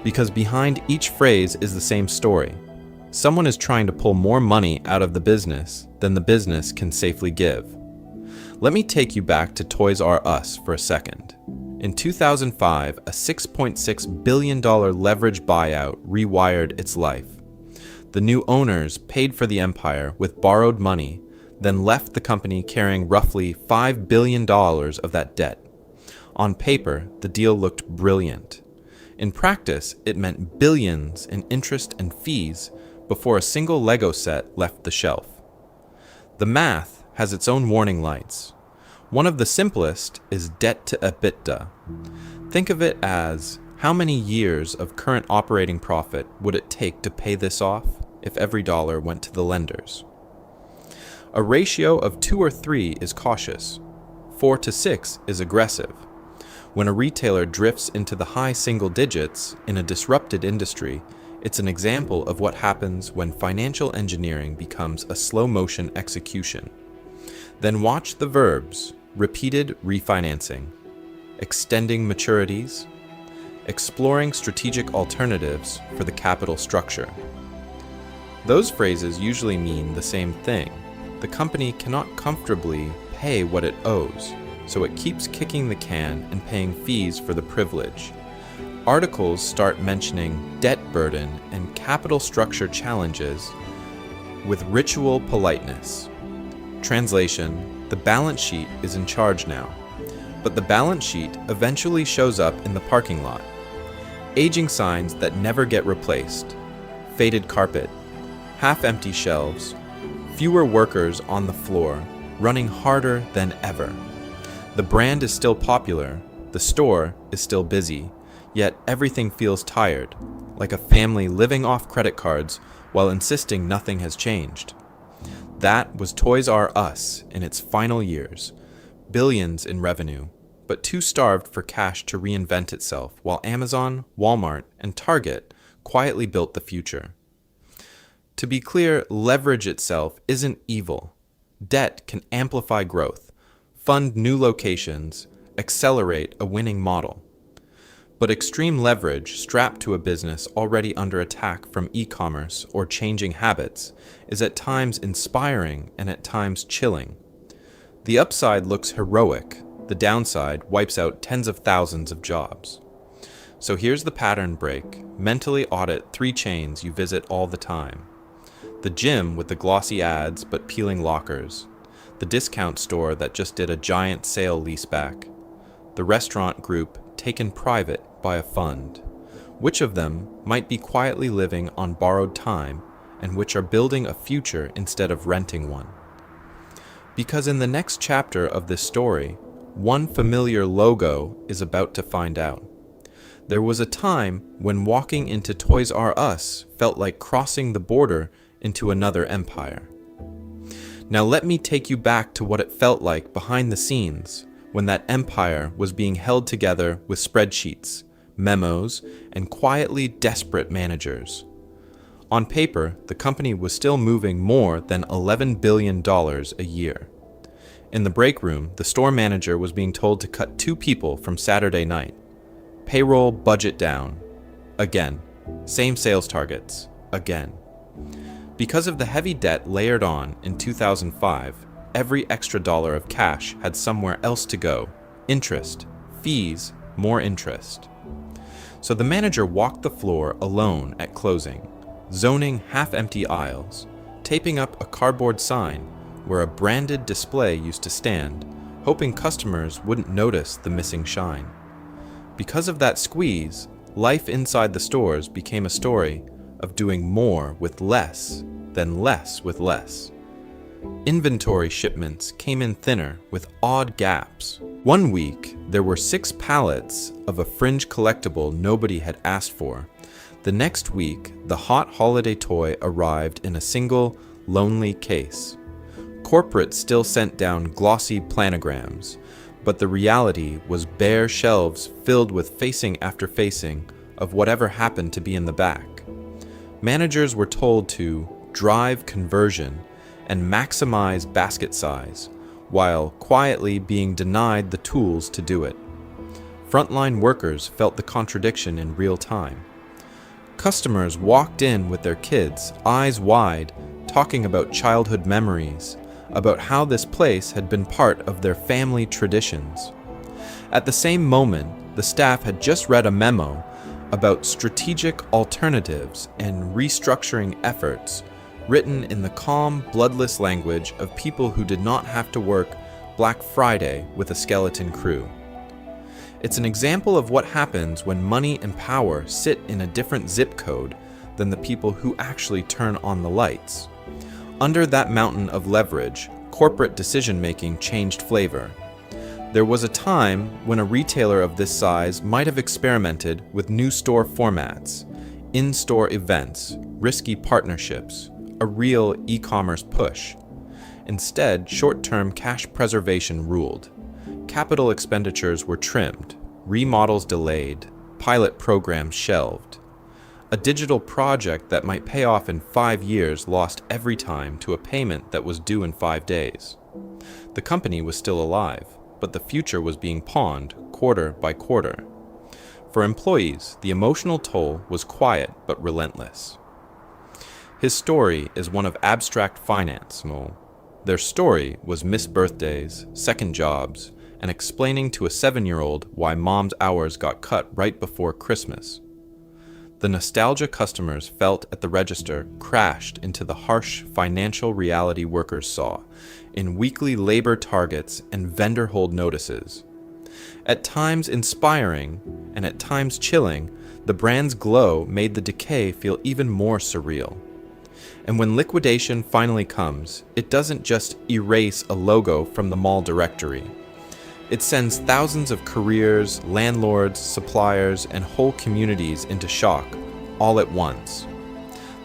S1: Because behind each phrase is the same story. Someone is trying to pull more money out of the business than the business can safely give. Let me take you back to Toys R Us for a second. In 2005, a $6.6 billion leverage buyout rewired its life. The new owners paid for the empire with borrowed money, then left the company carrying roughly $5 billion of that debt. On paper, the deal looked brilliant. In practice, it meant billions in interest and fees before a single Lego set left the shelf. The math has its own warning lights. One of the simplest is debt to EBITDA. Think of it as, how many years of current operating profit would it take to pay this off if every dollar went to the lenders? A ratio of 2 or 3 is cautious. 4 to 6 is aggressive. When a retailer drifts into the high single digits in a disrupted industry, it's an example of what happens when financial engineering becomes a slow-motion execution. Then watch the verbs: repeated refinancing, extending maturities, exploring strategic alternatives for the capital structure. Those phrases usually mean the same thing. The company cannot comfortably pay what it owes, so it keeps kicking the can and paying fees for the privilege. Articles start mentioning debt burden and capital structure challenges with ritual politeness. Translation: the balance sheet is in charge now. But the balance sheet eventually shows up in the parking lot. Aging signs that never get replaced, faded carpet, half-empty shelves, fewer workers on the floor, running harder than ever. The brand is still popular, the store is still busy, yet everything feels tired, like a family living off credit cards while insisting nothing has changed. That was Toys R Us in its final years, billions in revenue, but too starved for cash to reinvent itself, while Amazon, Walmart, and Target quietly built the future. To be clear, leverage itself isn't evil. Debt can amplify growth, fund new locations, accelerate a winning model. But extreme leverage strapped to a business already under attack from e-commerce or changing habits is at times inspiring and at times chilling. The upside looks heroic, the downside wipes out tens of thousands of jobs. So here's the pattern break. Mentally audit 3 chains you visit all the time. The gym with the glossy ads but peeling lockers. The discount store that just did a giant sale leaseback. The restaurant group taken private by a fund. Which of them might be quietly living on borrowed time and which are building a future instead of renting one? Because in the next chapter of this story, one familiar logo is about to find out. There was a time when walking into Toys R Us felt like crossing the border into another empire. Now let me take you back to what it felt like behind the scenes when that empire was being held together with spreadsheets, memos, and quietly desperate managers. On paper, the company was still moving more than $11 billion a year. In the break room, the store manager was being told to cut 2 people from Saturday night. Payroll budget down. Again. Same sales targets. Again. Because of the heavy debt layered on in 2005, every extra dollar of cash had somewhere else to go. Interest, fees, more interest. So the manager walked the floor alone at closing, zoning half-empty aisles, taping up a cardboard sign where a branded display used to stand, hoping customers wouldn't notice the missing shine. Because of that squeeze, life inside the stores became a story of doing more with less than less with less. Inventory shipments came in thinner with odd gaps. One week, there were 6 pallets of a fringe collectible nobody had asked for. The next week, the hot holiday toy arrived in a single, lonely case. Corporate still sent down glossy planograms, but the reality was bare shelves filled with facing after facing of whatever happened to be in the back. Managers were told to drive conversion and maximize basket size, while quietly being denied the tools to do it. Frontline workers felt the contradiction in real time. Customers walked in with their kids, eyes wide, talking about childhood memories, about how this place had been part of their family traditions. At the same moment, the staff had just read a memo about strategic alternatives and restructuring efforts, written in the calm, bloodless language of people who did not have to work Black Friday with a skeleton crew. It's an example of what happens when money and power sit in a different zip code than the people who actually turn on the lights. Under that mountain of leverage, corporate decision-making changed flavor. There was a time when a retailer of this size might have experimented with new store formats, in-store events, risky partnerships, a real e-commerce push. Instead, short-term cash preservation ruled. Capital expenditures were trimmed, remodels delayed, pilot programs shelved. A digital project that might pay off in 5 years lost every time to a payment that was due in 5 days. The company was still alive, but the future was being pawned quarter by quarter. For employees, the emotional toll was quiet but relentless. His story is one of abstract finance, Mo. Their story was missed birthdays, second jobs, and explaining to a 7-year-old why mom's hours got cut right before Christmas. The nostalgia customers felt at the register crashed into the harsh financial reality workers saw in weekly labor targets and vendor hold notices. At times inspiring and at times chilling, the brand's glow made the decay feel even more surreal. And when liquidation finally comes, it doesn't just erase a logo from the mall directory. It sends thousands of careers, landlords, suppliers, and whole communities into shock, all at once.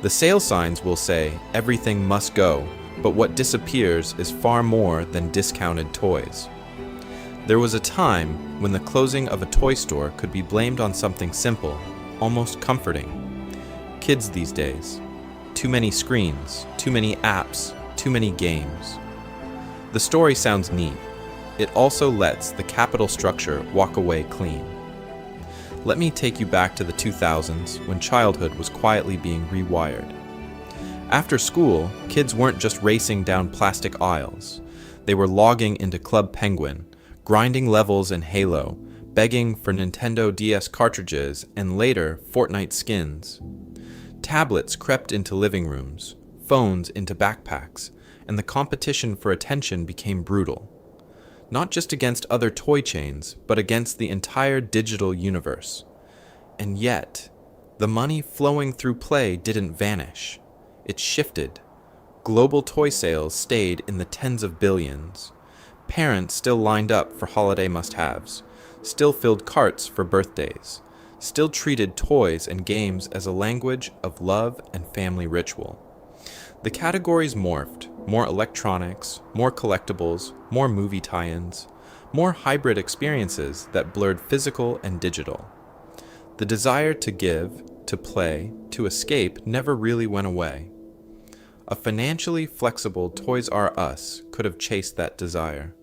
S1: The sale signs will say, everything must go, but what disappears is far more than discounted toys. There was a time when the closing of a toy store could be blamed on something simple, almost comforting. Kids these days. Too many screens, too many apps, too many games. The story sounds neat. It also lets the capital structure walk away clean. Let me take you back to the 2000s when childhood was quietly being rewired. After school, kids weren't just racing down plastic aisles. They were logging into Club Penguin, grinding levels in Halo, begging for Nintendo DS cartridges and later Fortnite skins. Tablets crept into living rooms, phones into backpacks, and the competition for attention became brutal. Not just against other toy chains, but against the entire digital universe. And yet, the money flowing through play didn't vanish. It shifted. Global toy sales stayed in the tens of billions. Parents still lined up for holiday must-haves, still filled carts for birthdays, still treated toys and games as a language of love and family ritual. The categories morphed. More electronics, more collectibles, more movie tie-ins, more hybrid experiences that blurred physical and digital. The desire to give, to play, to escape never really went away. A financially flexible Toys R Us could have chased that desire.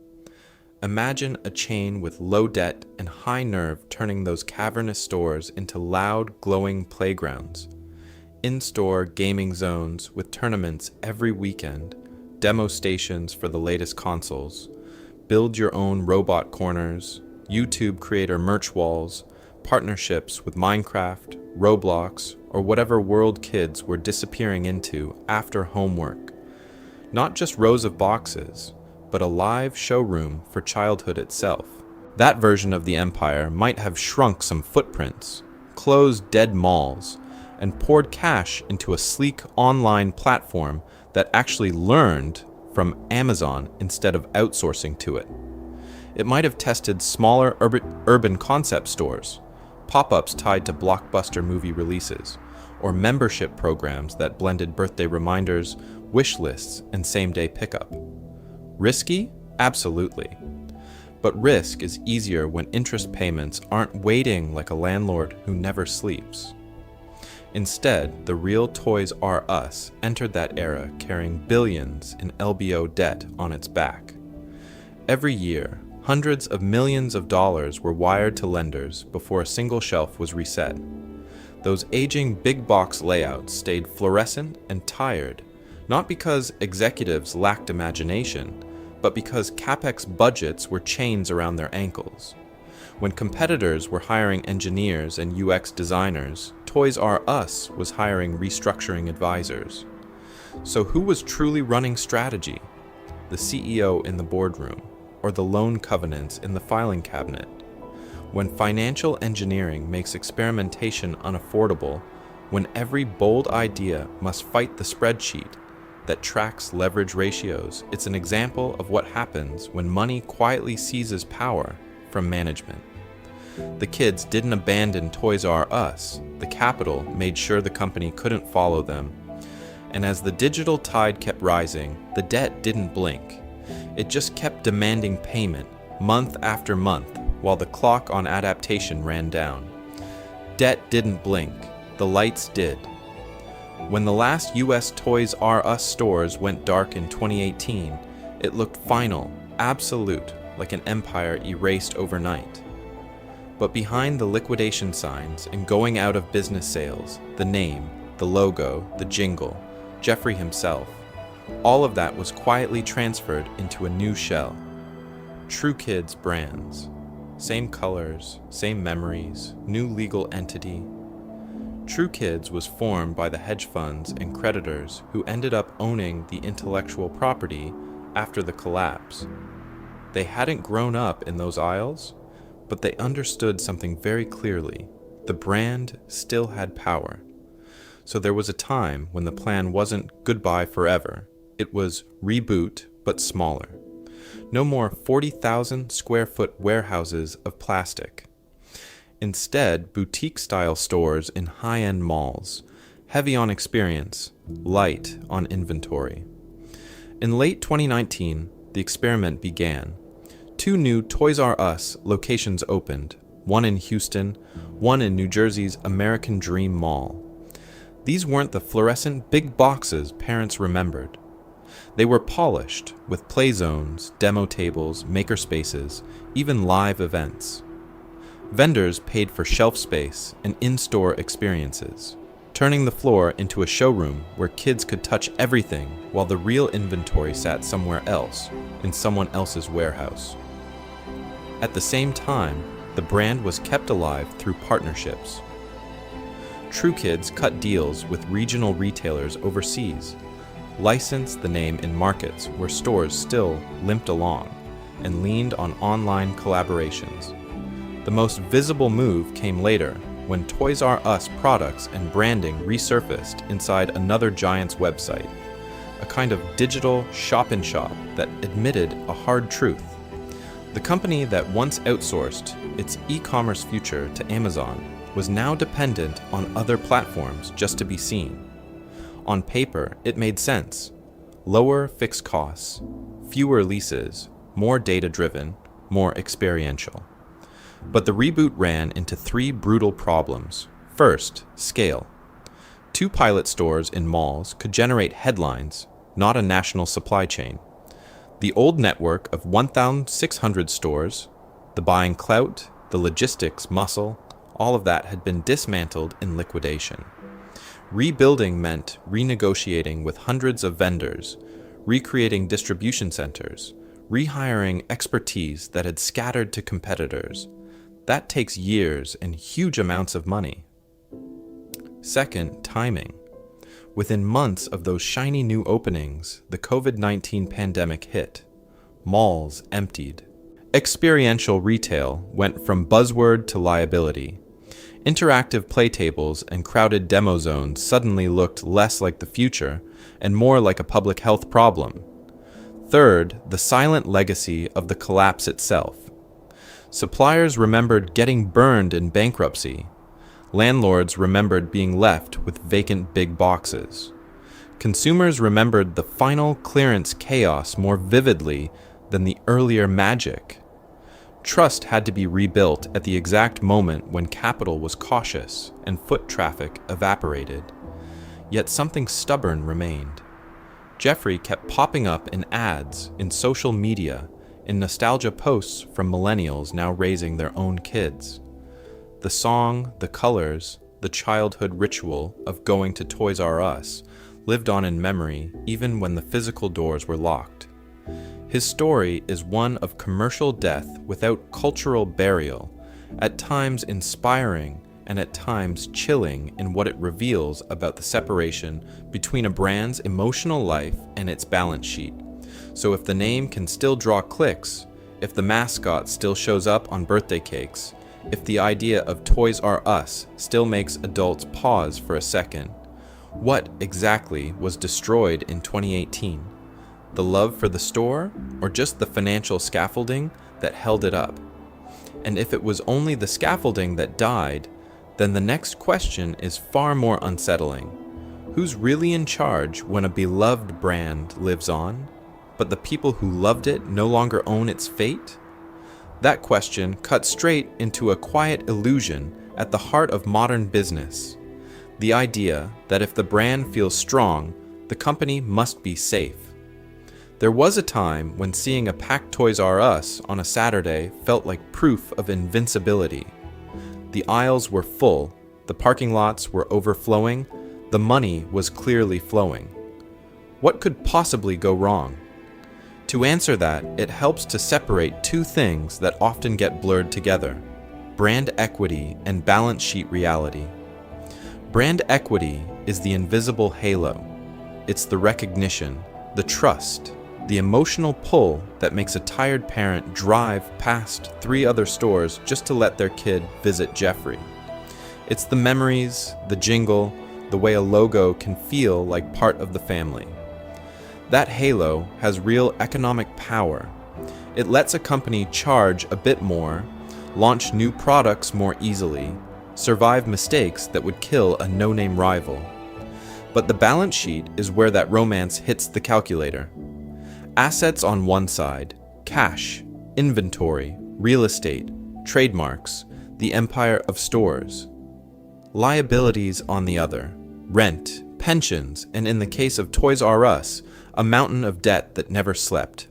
S1: Imagine a chain with low debt and high nerve turning those cavernous stores into loud, glowing playgrounds. In-store gaming zones with tournaments every weekend, demo stations for the latest consoles, build your own robot corners, YouTube creator merch walls, partnerships with Minecraft, Roblox, or whatever world kids were disappearing into after homework. Not just rows of boxes, but a live showroom for childhood itself. That version of the empire might have shrunk some footprints, closed dead malls, and poured cash into a sleek online platform that actually learned from Amazon instead of outsourcing to it. It might have tested smaller urban concept stores, pop-ups tied to blockbuster movie releases, or membership programs that blended birthday reminders, wish lists, and same-day pickup. Risky? Absolutely. But risk is easier when interest payments aren't waiting like a landlord who never sleeps. Instead, the real Toys R Us entered that era carrying billions in LBO debt on its back. Every year, hundreds of millions of dollars were wired to lenders before a single shelf was reset. Those aging big box layouts stayed fluorescent and tired, not because executives lacked imagination, but because CapEx budgets were chains around their ankles. When competitors were hiring engineers and UX designers, Toys R Us was hiring restructuring advisors. So who was truly running strategy? The CEO in the boardroom, or the loan covenants in the filing cabinet? When financial engineering makes experimentation unaffordable, when every bold idea must fight the spreadsheet that tracks leverage ratios, it's an example of what happens when money quietly seizes power from management. The kids didn't abandon Toys R Us. The capital made sure the company couldn't follow them. And as the digital tide kept rising, the debt didn't blink. It just kept demanding payment, month after month, while the clock on adaptation ran down. Debt didn't blink. The lights did. When the last US Toys R Us stores went dark in 2018, it looked final, absolute, like an empire erased overnight. But behind the liquidation signs and going out of business sales, the name, the logo, the jingle, Jeffrey himself, all of that was quietly transferred into a new shell. True Kids brands. Same colors, same memories, new legal entity. True Kids was formed by the hedge funds and creditors who ended up owning the intellectual property after the collapse. They hadn't grown up in those aisles, but they understood something very clearly. The brand still had power. So there was a time when the plan wasn't goodbye forever. It was reboot, but smaller. No more 40,000 square foot warehouses of plastic. Instead, boutique-style stores in high-end malls, heavy on experience, light on inventory. In late 2019, the experiment began. 2 new Toys R Us locations opened, one in Houston, one in New Jersey's American Dream Mall. These weren't the fluorescent big boxes parents remembered. They were polished, with play zones, demo tables, maker spaces, even live events. Vendors paid for shelf space and in-store experiences, turning the floor into a showroom where kids could touch everything while the real inventory sat somewhere else, in someone else's warehouse. At the same time, the brand was kept alive through partnerships. True Kids cut deals with regional retailers overseas, licensed the name in markets where stores still limped along, and leaned on online collaborations. The most visible move came later, when Toys R Us products and branding resurfaced inside another giant's website, a kind of digital shop-in-shop that admitted a hard truth. The company that once outsourced its e-commerce future to Amazon was now dependent on other platforms just to be seen. On paper, it made sense. Lower fixed costs, fewer leases, more data-driven, more experiential. But the reboot ran into 3 brutal problems. First, scale. 2 pilot stores in malls could generate headlines, not a national supply chain. The old network of 1,600 stores, the buying clout, the logistics muscle, all of that had been dismantled in liquidation. Rebuilding meant renegotiating with hundreds of vendors, recreating distribution centers, rehiring expertise that had scattered to competitors. That takes years and huge amounts of money. Second, timing. Within months of those shiny new openings, the COVID-19 pandemic hit. Malls emptied. Experiential retail went from buzzword to liability. Interactive play tables and crowded demo zones suddenly looked less like the future and more like a public health problem. Third, the silent legacy of the collapse itself. Suppliers remembered getting burned in bankruptcy. Landlords remembered being left with vacant big boxes. Consumers remembered the final clearance chaos more vividly than the earlier magic. Trust had to be rebuilt at the exact moment when capital was cautious and foot traffic evaporated. Yet something stubborn remained. Jeffrey kept popping up in ads, in social media, in nostalgia posts from millennials now raising their own kids. The song, the colors, the childhood ritual of going to Toys R Us lived on in memory even when the physical doors were locked. His story is one of commercial death without cultural burial, at times inspiring and at times chilling in what it reveals about the separation between a brand's emotional life and its balance sheet. So if the name can still draw clicks, if the mascot still shows up on birthday cakes, if the idea of Toys R Us still makes adults pause for a second, what exactly was destroyed in 2018? The love for the store, or just the financial scaffolding that held it up? And if it was only the scaffolding that died, then the next question is far more unsettling. Who's really in charge when a beloved brand lives on, but the people who loved it no longer own its fate? That question cuts straight into a quiet illusion at the heart of modern business. The idea that if the brand feels strong, the company must be safe. There was a time when seeing a packed Toys R Us on a Saturday felt like proof of invincibility. The aisles were full, the parking lots were overflowing, the money was clearly flowing. What could possibly go wrong? To answer that, it helps to separate 2 things that often get blurred together: brand equity and balance sheet reality. Brand equity is the invisible halo. It's the recognition, the trust, the emotional pull that makes a tired parent drive past 3 other stores just to let their kid visit Jeffrey. It's the memories, the jingle, the way a logo can feel like part of the family. That halo has real economic power. It lets a company charge a bit more, launch new products more easily, survive mistakes that would kill a no-name rival. But the balance sheet is where that romance hits the calculator. Assets on one side, cash, inventory, real estate, trademarks, the empire of stores. Liabilities on the other, rent, pensions, and in the case of Toys R Us, a mountain of debt that never slept.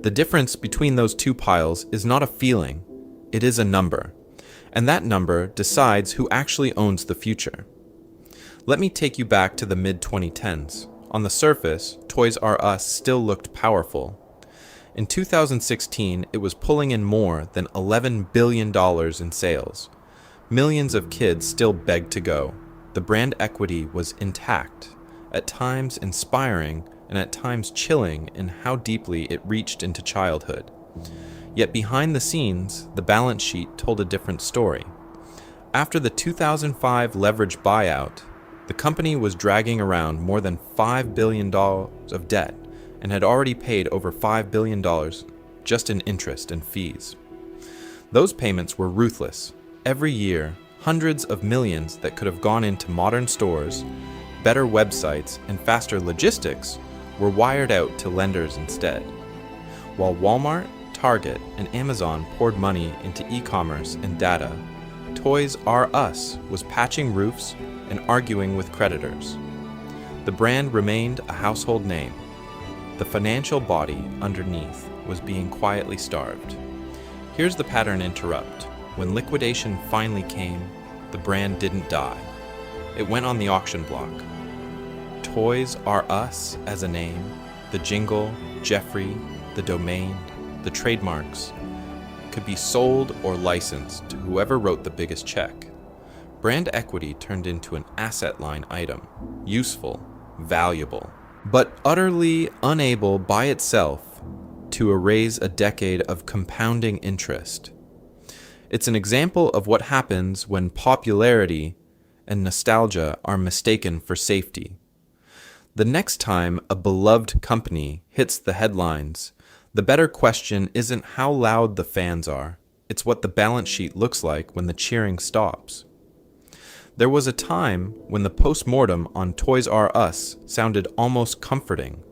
S1: The difference between those two piles is not a feeling, it is a number, and that number decides who actually owns the future. Let me take you back to the mid-2010s. On the surface, Toys R Us still looked powerful. In 2016, it was pulling in more than $11 billion in sales. Millions of kids still begged to go. The brand equity was intact, at times inspiring and at times chilling in how deeply it reached into childhood. Yet behind the scenes, the balance sheet told a different story. After the 2005 leverage buyout, the company was dragging around more than $5 billion of debt and had already paid over $5 billion just in interest and fees. Those payments were ruthless. Every year, hundreds of millions that could have gone into modern stores, better websites, and faster logistics were wired out to lenders instead. While Walmart, Target, and Amazon poured money into e-commerce and data, Toys R Us was patching roofs and arguing with creditors. The brand remained a household name. The financial body underneath was being quietly starved. Here's the pattern interrupt. When liquidation finally came, the brand didn't die. It went on the auction block. Toys R Us as a name, the jingle, Jeffrey, the domain, the trademarks, could be sold or licensed to whoever wrote the biggest check. Brand equity turned into an asset line item, useful, valuable, but utterly unable by itself to erase a decade of compounding interest. It's an example of what happens when popularity and nostalgia are mistaken for safety. The next time a beloved company hits the headlines, the better question isn't how loud the fans are, it's what the balance sheet looks like when the cheering stops. There was a time when the post-mortem on Toys R Us sounded almost comforting.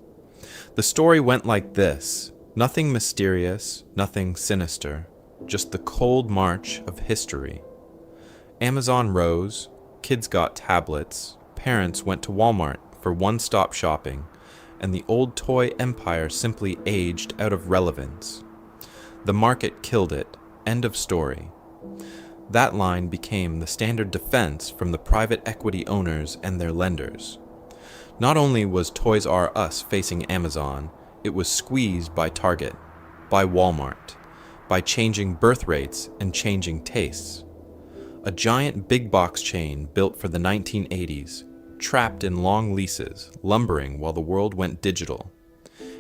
S1: The story went like this: nothing mysterious, nothing sinister, just the cold march of history. Amazon rose, kids got tablets, parents went to Walmart for one-stop shopping, and the old toy empire simply aged out of relevance. The market killed it. End of story. That line became the standard defense from the private equity owners and their lenders. Not only was Toys R Us facing Amazon, it was squeezed by Target, by Walmart, by changing birth rates and changing tastes. A giant big box chain built for the 1980s, trapped in long leases, lumbering while the world went digital.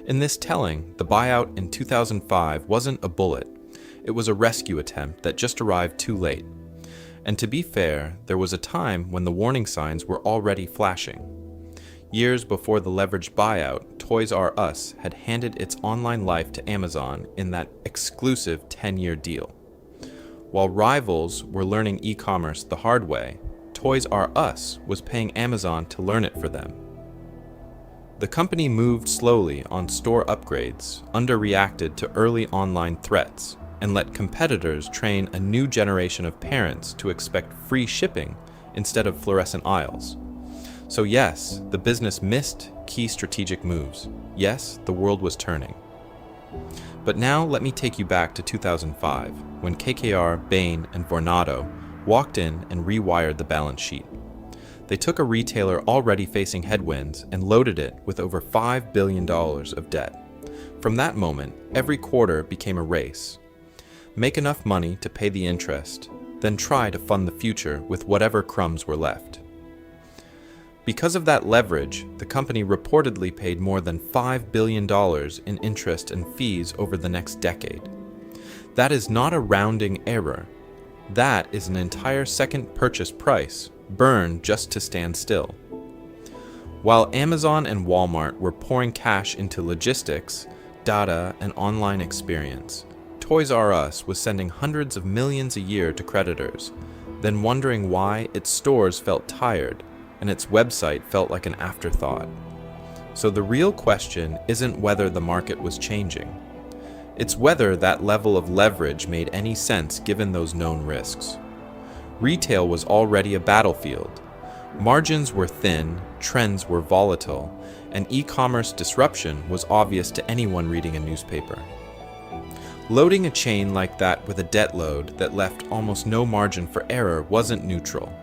S1: In this telling, the buyout in 2005 wasn't a bullet. It was a rescue attempt that just arrived too late. And to be fair, there was a time when the warning signs were already flashing. Years before the leveraged buyout, Toys R Us had handed its online life to Amazon in that exclusive 10-year deal. While rivals were learning e-commerce the hard way, Toys R Us was paying Amazon to learn it for them. The company moved slowly on store upgrades, underreacted to early online threats, and let competitors train a new generation of parents to expect free shipping instead of fluorescent aisles. So yes, the business missed key strategic moves. Yes, the world was turning. But now let me take you back to 2005, when KKR, Bain, and Vornado walked in and rewired the balance sheet. They took a retailer already facing headwinds and loaded it with over $5 billion of debt. From that moment, every quarter became a race. Make enough money to pay the interest, then try to fund the future with whatever crumbs were left. Because of that leverage, the company reportedly paid more than $5 billion in interest and fees over the next decade. That is not a rounding error. That is an entire second purchase price, burned just to stand still. While Amazon and Walmart were pouring cash into logistics, data, and online experience, Toys R Us was sending hundreds of millions a year to creditors, then wondering why its stores felt tired and its website felt like an afterthought. So the real question isn't whether the market was changing. It's whether that level of leverage made any sense given those known risks. Retail was already a battlefield. Margins were thin, trends were volatile, and e-commerce disruption was obvious to anyone reading a newspaper. Loading a chain like that with a debt load that left almost no margin for error wasn't neutral.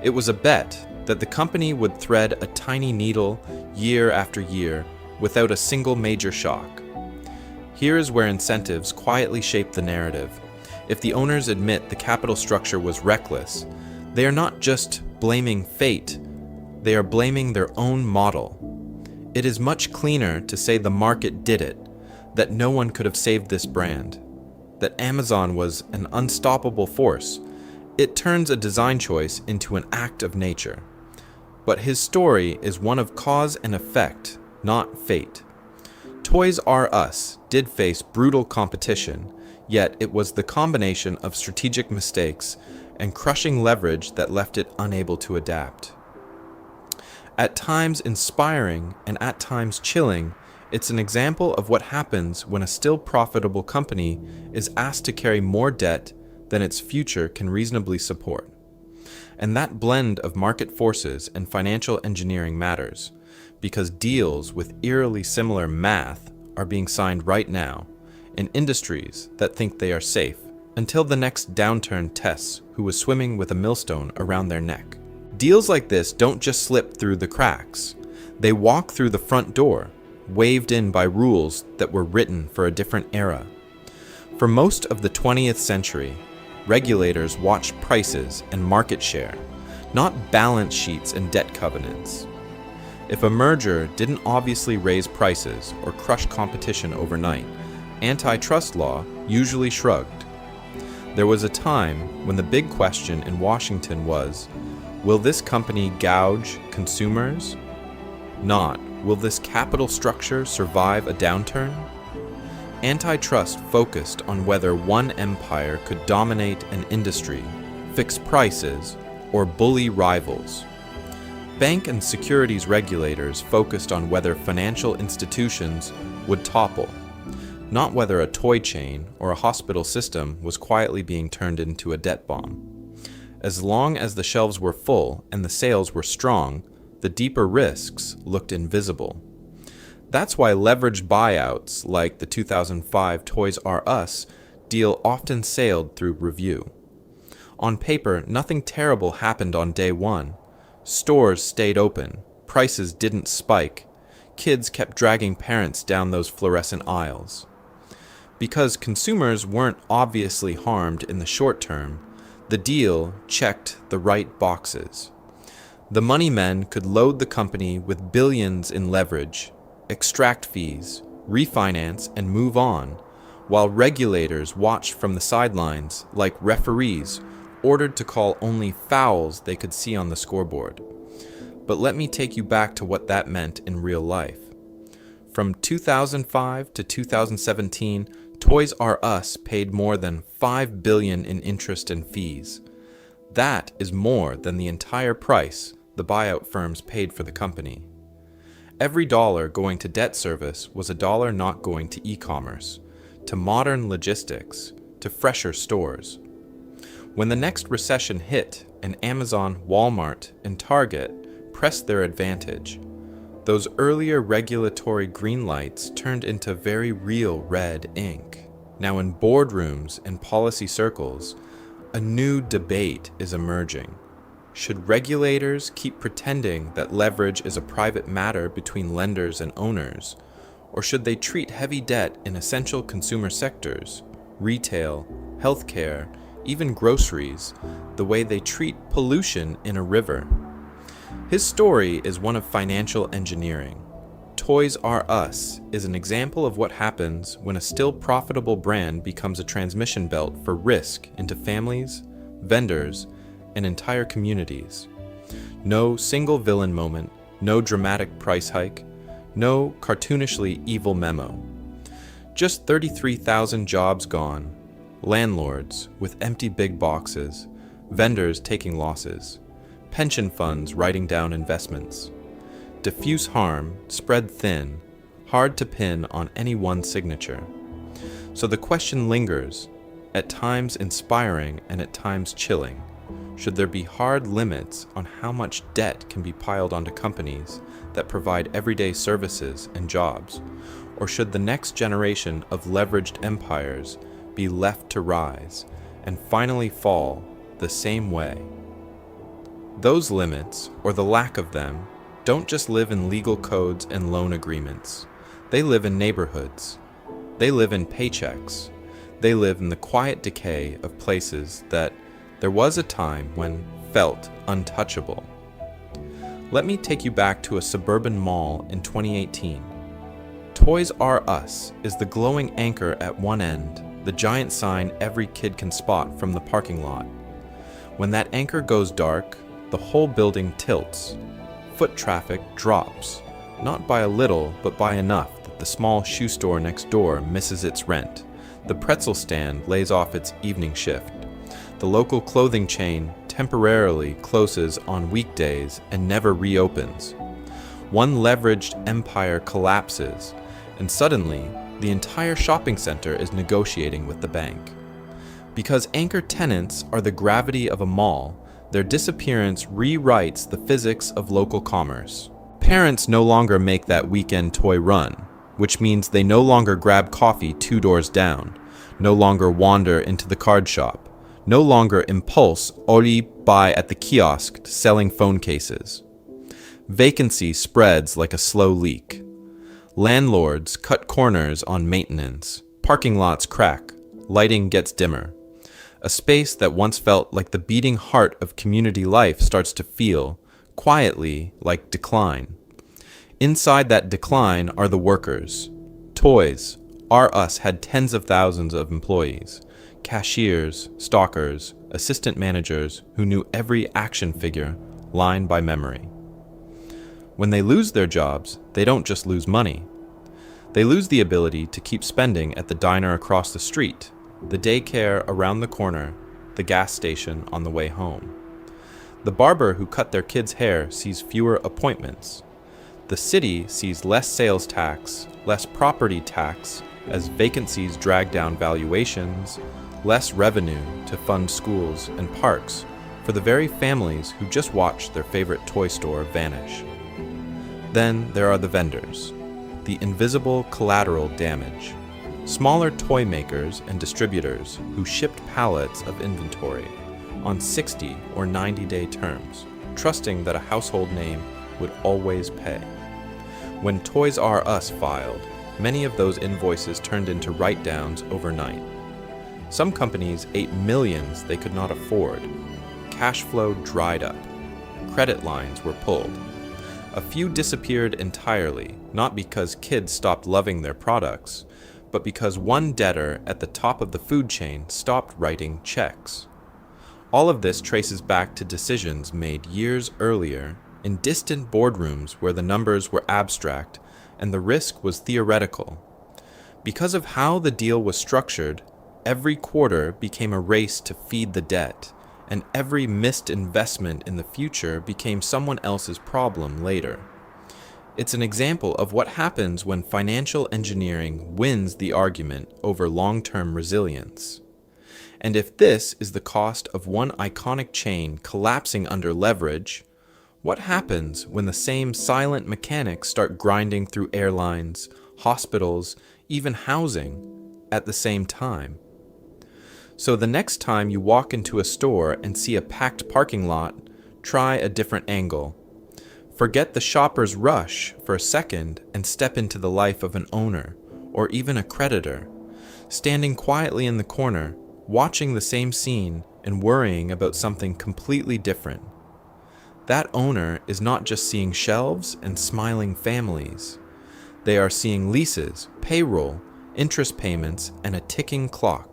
S1: It was a bet that the company would thread a tiny needle year after year without a single major shock. Here is where incentives quietly shape the narrative. If the owners admit the capital structure was reckless, they are not just blaming fate, they are blaming their own model. It is much cleaner to say the market did it, that no one could have saved this brand, that Amazon was an unstoppable force. It turns a design choice into an act of nature. But his story is one of cause and effect, not fate. Toys R Us did face brutal competition, yet it was the combination of strategic mistakes and crushing leverage that left it unable to adapt. At times inspiring and at times chilling, it's an example of what happens when a still profitable company is asked to carry more debt than its future can reasonably support. And that blend of market forces and financial engineering matters, because deals with eerily similar math are being signed right now in industries that think they are safe, until the next downturn tests who was swimming with a millstone around their neck. Deals like this don't just slip through the cracks. They walk through the front door, waved in by rules that were written for a different era. For most of the 20th century, regulators watched prices and market share, not balance sheets and debt covenants. If a merger didn't obviously raise prices or crush competition overnight, antitrust law usually shrugged. There was a time when the big question in Washington was, will this company gouge consumers? Not, will this capital structure survive a downturn? Antitrust focused on whether one empire could dominate an industry, fix prices, or bully rivals. Bank and securities regulators focused on whether financial institutions would topple, not whether a toy chain or a hospital system was quietly being turned into a debt bomb. As long as the shelves were full and the sales were strong, the deeper risks looked invisible. That's why leveraged buyouts like the 2005 Toys R Us deal often sailed through review. On paper, nothing terrible happened on day one. Stores stayed open, prices didn't spike, kids kept dragging parents down those fluorescent aisles. Because consumers weren't obviously harmed in the short term, the deal checked the right boxes. The money men could load the company with billions in leverage, extract fees, refinance, and move on, while regulators watched from the sidelines like referees ordered to call only fouls they could see on the scoreboard. But let me take you back to what that meant in real life. From 2005 to 2017, Toys R Us paid more than $5 billion in interest and fees. That is more than the entire price the buyout firms paid for the company. Every dollar going to debt service was a dollar not going to e-commerce, to modern logistics, to fresher stores. When the next recession hit and Amazon, Walmart, and Target pressed their advantage, those earlier regulatory green lights turned into very real red ink. Now in boardrooms and policy circles, a new debate is emerging. Should regulators keep pretending that leverage is a private matter between lenders and owners, or should they treat heavy debt in essential consumer sectors, retail, healthcare, even groceries, the way they treat pollution in a river? His story is one of financial engineering. Toys R Us is an example of what happens when a still profitable brand becomes a transmission belt for risk into families, vendors, and entire communities. No single villain moment, no dramatic price hike, no cartoonishly evil memo. Just 33,000 jobs gone. Landlords with empty big boxes, vendors taking losses, pension funds writing down investments. Diffuse harm, spread thin, hard to pin on any one signature. So the question lingers, at times inspiring and at times chilling. Should there be hard limits on how much debt can be piled onto companies that provide everyday services and jobs? Or should the next generation of leveraged empires be left to rise and finally fall the same way? Those limits, or the lack of them, don't just live in legal codes and loan agreements. They live in neighborhoods. They live in paychecks. They live in the quiet decay of places that there was a time when felt untouchable. Let me take you back to a suburban mall in 2018. Toys R Us is the glowing anchor at one end, the giant sign every kid can spot from the parking lot. When that anchor goes dark, the whole building tilts. Foot traffic drops, not by a little, but by enough that the small shoe store next door misses its rent. The pretzel stand lays off its evening shift. The local clothing chain temporarily closes on weekdays and never reopens. One leveraged empire collapses, and suddenly, the entire shopping center is negotiating with the bank. Because anchor tenants are the gravity of a mall, their disappearance rewrites the physics of local commerce. Parents no longer make that weekend toy run, which means they no longer grab coffee 2 doors down, no longer wander into the card shop, no longer impulse ori buy at the kiosk selling phone cases. Vacancy spreads like a slow leak. Landlords cut corners on maintenance, parking lots crack, lighting gets dimmer. A space that once felt like the beating heart of community life starts to feel, quietly, like decline. Inside that decline are the workers. Toys R Us had tens of thousands of employees, cashiers, stockers, assistant managers who knew every action figure, line by memory. When they lose their jobs, they don't just lose money. They lose the ability to keep spending at the diner across the street, the daycare around the corner, the gas station on the way home. The barber who cut their kids' hair sees fewer appointments. The city sees less sales tax, less property tax, as vacancies drag down valuations, less revenue to fund schools and parks for the very families who just watched their favorite toy store vanish. Then there are the vendors, the invisible collateral damage. Smaller toy makers and distributors who shipped pallets of inventory on 60 or 90-day terms, trusting that a household name would always pay. When Toys R Us filed, many of those invoices turned into write-downs overnight. Some companies ate millions they could not afford. Cash flow dried up. Credit lines were pulled. A few disappeared entirely, not because kids stopped loving their products, but because one debtor at the top of the food chain stopped writing checks. All of this traces back to decisions made years earlier in distant boardrooms where the numbers were abstract and the risk was theoretical. Because of how the deal was structured, every quarter became a race to feed the debt, and every missed investment in the future became someone else's problem later. It's an example of what happens when financial engineering wins the argument over long-term resilience. And if this is the cost of one iconic chain collapsing under leverage, what happens when the same silent mechanics start grinding through airlines, hospitals, even housing at the same time? So the next time you walk into a store and see a packed parking lot, try a different angle. Forget the shopper's rush for a second and step into the life of an owner, or even a creditor, standing quietly in the corner, watching the same scene and worrying about something completely different. That owner is not just seeing shelves and smiling families. They are seeing leases, payroll, interest payments, and a ticking clock.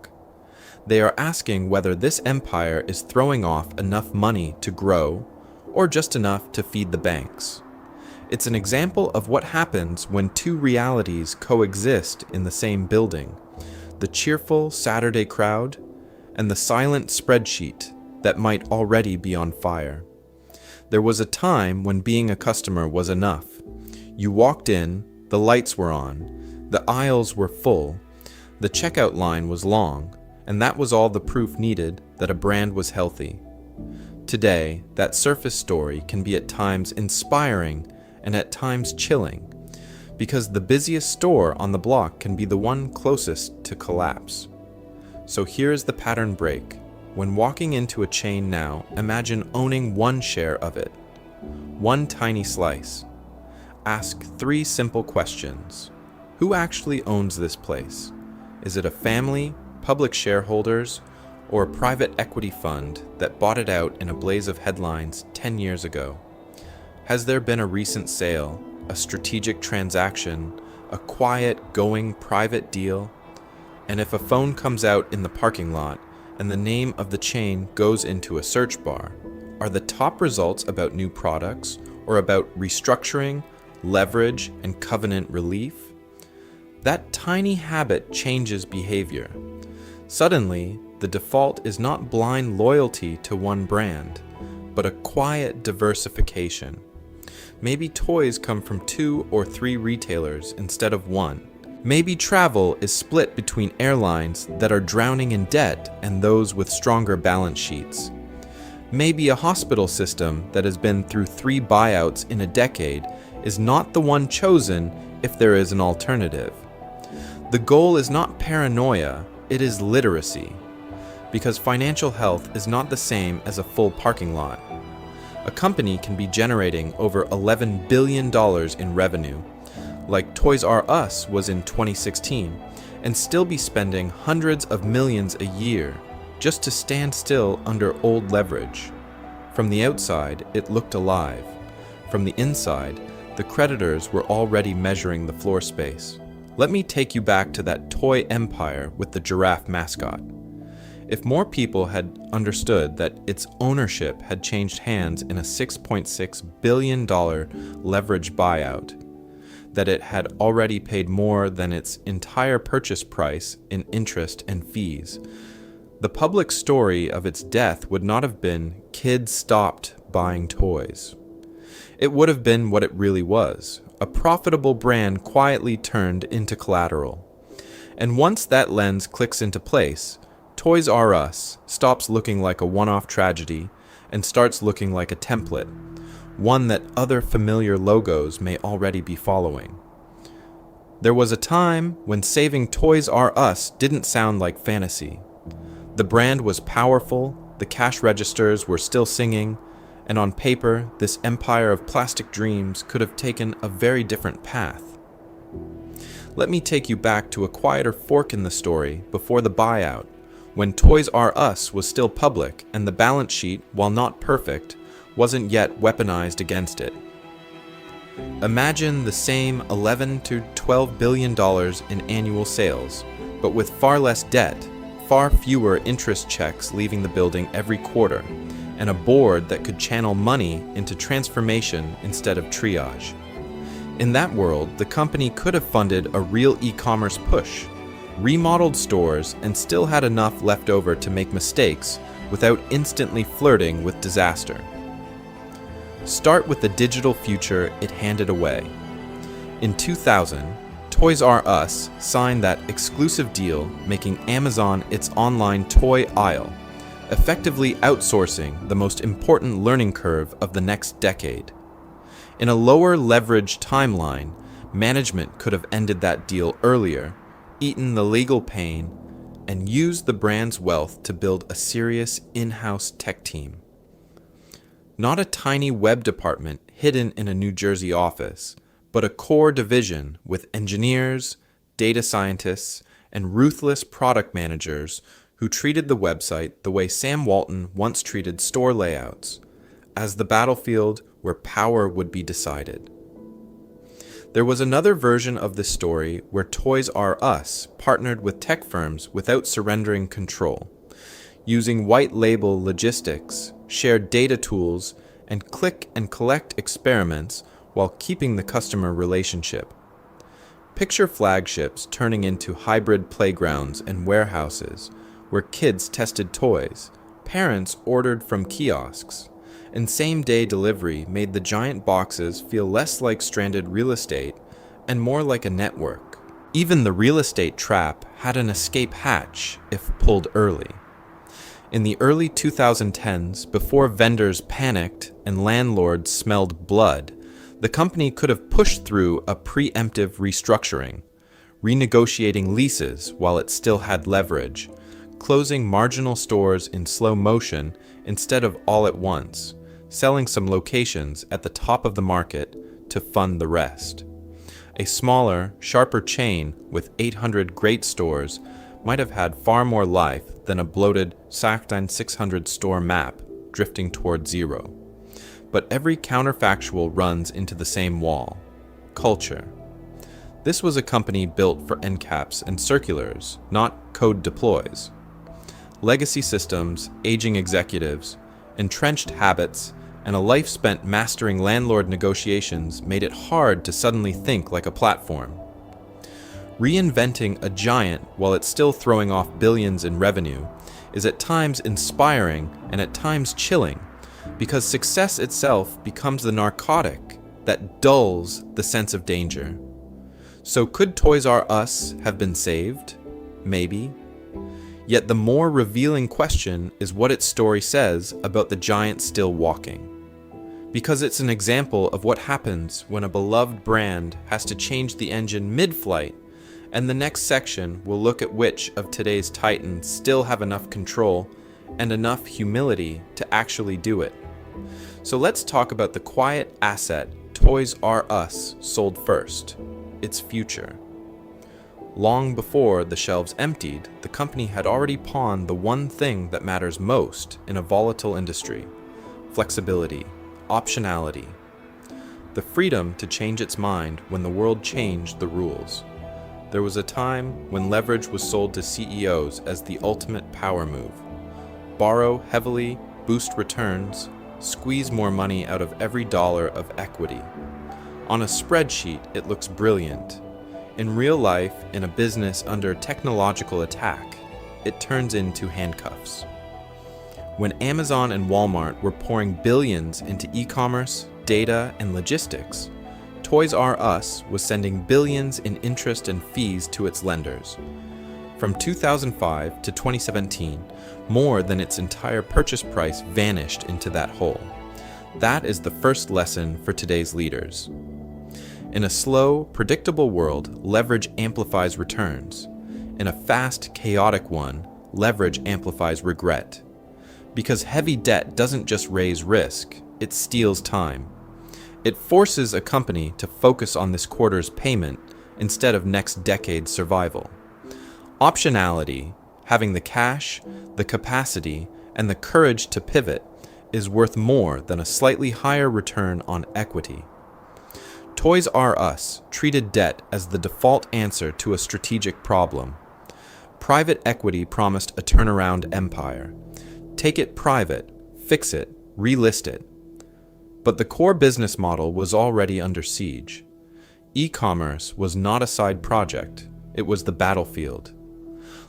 S1: They are asking whether this empire is throwing off enough money to grow, or just enough to feed the banks. It's an example of what happens when two realities coexist in the same building: the cheerful Saturday crowd and the silent spreadsheet that might already be on fire. There was a time when being a customer was enough. You walked in, the lights were on, the aisles were full, the checkout line was long, and that was all the proof needed that a brand was healthy. Today, that surface story can be at times inspiring and at times chilling, because the busiest store on the block can be the one closest to collapse. So here's the pattern break. When walking into a chain now, imagine owning one share of it, one tiny slice. Ask 3 simple questions. Who actually owns this place? Is it a family, public shareholders, or a private equity fund that bought it out in a blaze of headlines 10 years ago? Has there been a recent sale, a strategic transaction, a quiet, going private deal? And if a phone comes out in the parking lot and the name of the chain goes into a search bar, are the top results about new products or about restructuring, leverage, and covenant relief? That tiny habit changes behavior. Suddenly, the default is not blind loyalty to one brand, but a quiet diversification. Maybe toys come from 2 or 3 retailers instead of one. Maybe travel is split between airlines that are drowning in debt and those with stronger balance sheets. Maybe a hospital system that has been through 3 buyouts in a decade is not the one chosen if there is an alternative. The goal is not paranoia, it is literacy, because financial health is not the same as a full parking lot. A company can be generating over $11 billion in revenue, like Toys R Us was in 2016, and still be spending hundreds of millions a year just to stand still under old leverage. From the outside, it looked alive. From the inside, the creditors were already measuring the floor space. Let me take you back to that toy empire with the giraffe mascot. If more people had understood that its ownership had changed hands in a $6.6 billion leverage buyout, that it had already paid more than its entire purchase price in interest and fees, the public story of its death would not have been "kids stopped buying toys." It would have been what it really was, a profitable brand quietly turned into collateral. And once that lens clicks into place, Toys R Us stops looking like a one-off tragedy and starts looking like a template, one that other familiar logos may already be following. There was a time when saving Toys R Us didn't sound like fantasy. The brand was powerful, the cash registers were still singing, and on paper, this empire of plastic dreams could have taken a very different path. Let me take you back to a quieter fork in the story before the buyout, when Toys R Us was still public and the balance sheet, while not perfect, wasn't yet weaponized against it. Imagine the same $11 to $12 billion in annual sales, but with far less debt, far fewer interest checks leaving the building every quarter, and a board that could channel money into transformation instead of triage. In that world, the company could have funded a real e-commerce push, remodeled stores, and still had enough left over to make mistakes without instantly flirting with disaster. Start with the digital future it handed away. In 2000, Toys R Us signed that exclusive deal, making Amazon its online toy aisle, effectively outsourcing the most important learning curve of the next decade. In a lower leverage timeline, management could have ended that deal earlier, eaten the legal pain, and used the brand's wealth to build a serious in-house tech team. Not a tiny web department hidden in a New Jersey office, but a core division with engineers, data scientists, and ruthless product managers who treated the website the way Sam Walton once treated store layouts, as the battlefield where power would be decided. There was another version of this story where Toys R Us partnered with tech firms without surrendering control, using white label logistics, shared data tools, and click and collect experiments while keeping the customer relationship. Picture flagships turning into hybrid playgrounds and warehouses where kids tested toys, parents ordered from kiosks, and same-day delivery made the giant boxes feel less like stranded real estate and more like a network. Even the real estate trap had an escape hatch if pulled early. In the early 2010s, before vendors panicked and landlords smelled blood, the company could have pushed through a preemptive restructuring, renegotiating leases while it still had leverage, closing marginal stores in slow motion instead of all at once, selling some locations at the top of the market to fund the rest. A smaller, sharper chain with 800 great stores might have had far more life than a bloated Sachtin 600 store map drifting toward zero. But every counterfactual runs into the same wall: culture. This was a company built for end caps and circulars, not code deploys. Legacy systems, aging executives, entrenched habits, and a life spent mastering landlord negotiations made it hard to suddenly think like a platform. Reinventing a giant while it's still throwing off billions in revenue is at times inspiring and at times chilling, because success itself becomes the narcotic that dulls the sense of danger. So could Toys R Us have been saved? Maybe. Yet the more revealing question is what its story says about the giant still walking. Because it's an example of what happens when a beloved brand has to change the engine mid-flight, and the next section will look at which of today's titans still have enough control and enough humility to actually do it. So let's talk about the quiet asset Toys R Us sold first: its future. Long before the shelves emptied, the company had already pawned the one thing that matters most in a volatile industry: flexibility, optionality. The freedom to change its mind when the world changed the rules. There was a time when leverage was sold to CEOs as the ultimate power move. Borrow heavily, boost returns, squeeze more money out of every dollar of equity. On a spreadsheet, it looks brilliant. In real life, in a business under technological attack, it turns into handcuffs. When Amazon and Walmart were pouring billions into e-commerce, data, and logistics, Toys R Us was sending billions in interest and fees to its lenders. From 2005 to 2017, more than its entire purchase price vanished into that hole. That is the first lesson for today's leaders. In a slow, predictable world, leverage amplifies returns. In a fast, chaotic one, leverage amplifies regret. Because heavy debt doesn't just raise risk, it steals time. It forces a company to focus on this quarter's payment instead of next decade's survival. Optionality, having the cash, the capacity, and the courage to pivot, is worth more than a slightly higher return on equity. Toys R Us treated debt as the default answer to a strategic problem. Private equity promised a turnaround empire. Take it private, fix it, relist it. But the core business model was already under siege. E-commerce was not a side project, it was the battlefield.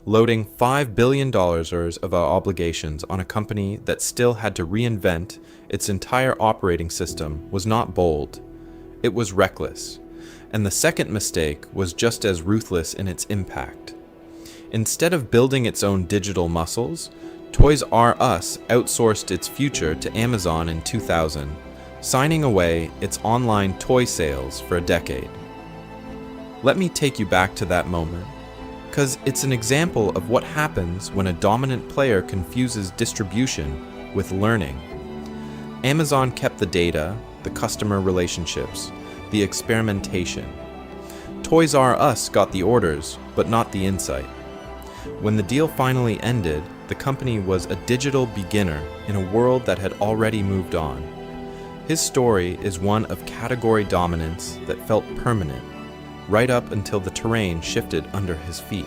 S1: Loading $5 billion of our obligations on a company that still had to reinvent its entire operating system was not bold. It was reckless. And the second mistake was just as ruthless in its impact. Instead of building its own digital muscles, Toys R Us outsourced its future to Amazon in 2000, signing away its online toy sales for a decade. Let me take you back to that moment, because it's an example of what happens when a dominant player confuses distribution with learning. Amazon kept the data, the customer relationships, the experimentation. Toys R Us got the orders, but not the insight. When the deal finally ended, the company was a digital beginner in a world that had already moved on. His story is one of category dominance that felt permanent, right up until the terrain shifted under his feet.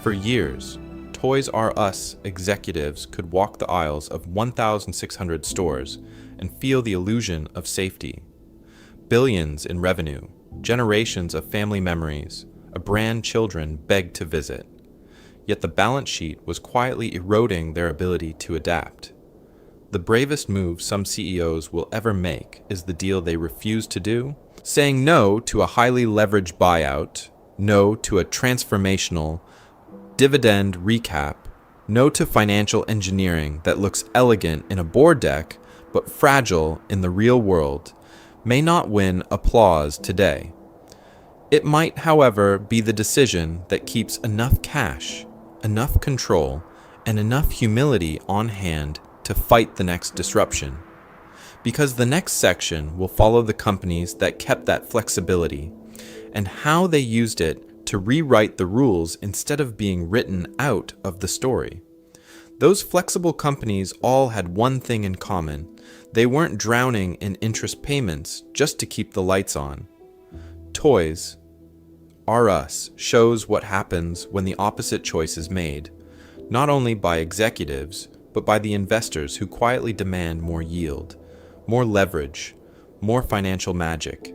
S1: For years, Toys R Us executives could walk the aisles of 1,600 stores and feel the illusion of safety. billions in revenue, generations of family memories, a brand children begged to visit. Yet the balance sheet was quietly eroding their ability to adapt. The bravest move some CEOs will ever make is the deal they refuse to do, saying no to a highly leveraged buyout, no to a transformational dividend recap, no to financial engineering that looks elegant in a board deck but fragile in the real world, may not win applause today. It might, however, be the decision that keeps enough cash, enough control, and enough humility on hand to fight the next disruption. Because the next section will follow the companies that kept that flexibility and how they used it to rewrite the rules instead of being written out of the story. Those flexible companies all had one thing in common. They weren't drowning in interest payments just to keep the lights on. Toys R Us shows what happens when the opposite choice is made, not only by executives, but by the investors who quietly demand more yield, more leverage, more financial magic.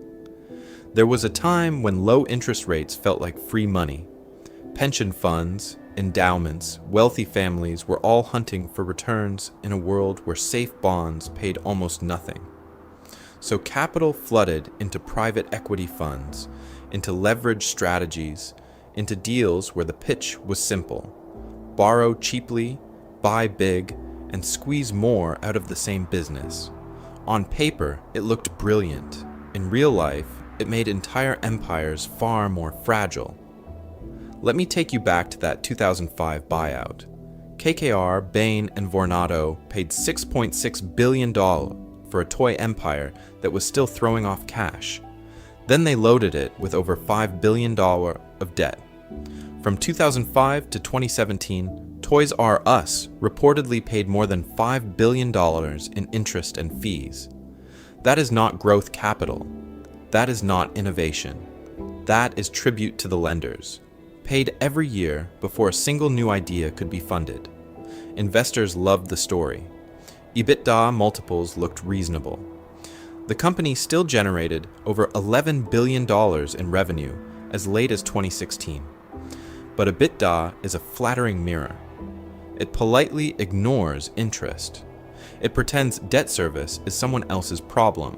S1: There was a time when low interest rates felt like free money. Pension funds, endowments, wealthy families were all hunting for returns in a world where safe bonds paid almost nothing. So capital flooded into private equity funds, into leverage strategies, into deals where the pitch was simple: borrow cheaply, buy big, and squeeze more out of the same business. On paper, it looked brilliant. In real life, it made entire empires far more fragile. Let me take you back to that 2005 buyout. KKR, Bain, and Vornado paid $6.6 billion for a toy empire that was still throwing off cash. Then they loaded it with over $5 billion of debt. From 2005 to 2017, Toys R Us reportedly paid more than $5 billion in interest and fees. That is not growth capital. That is not innovation. That is tribute to the lenders, paid every year before a single new idea could be funded. Investors loved the story. EBITDA multiples looked reasonable. The company still generated over $11 billion in revenue as late as 2016. But EBITDA is a flattering mirror. It politely ignores interest. It pretends debt service is someone else's problem.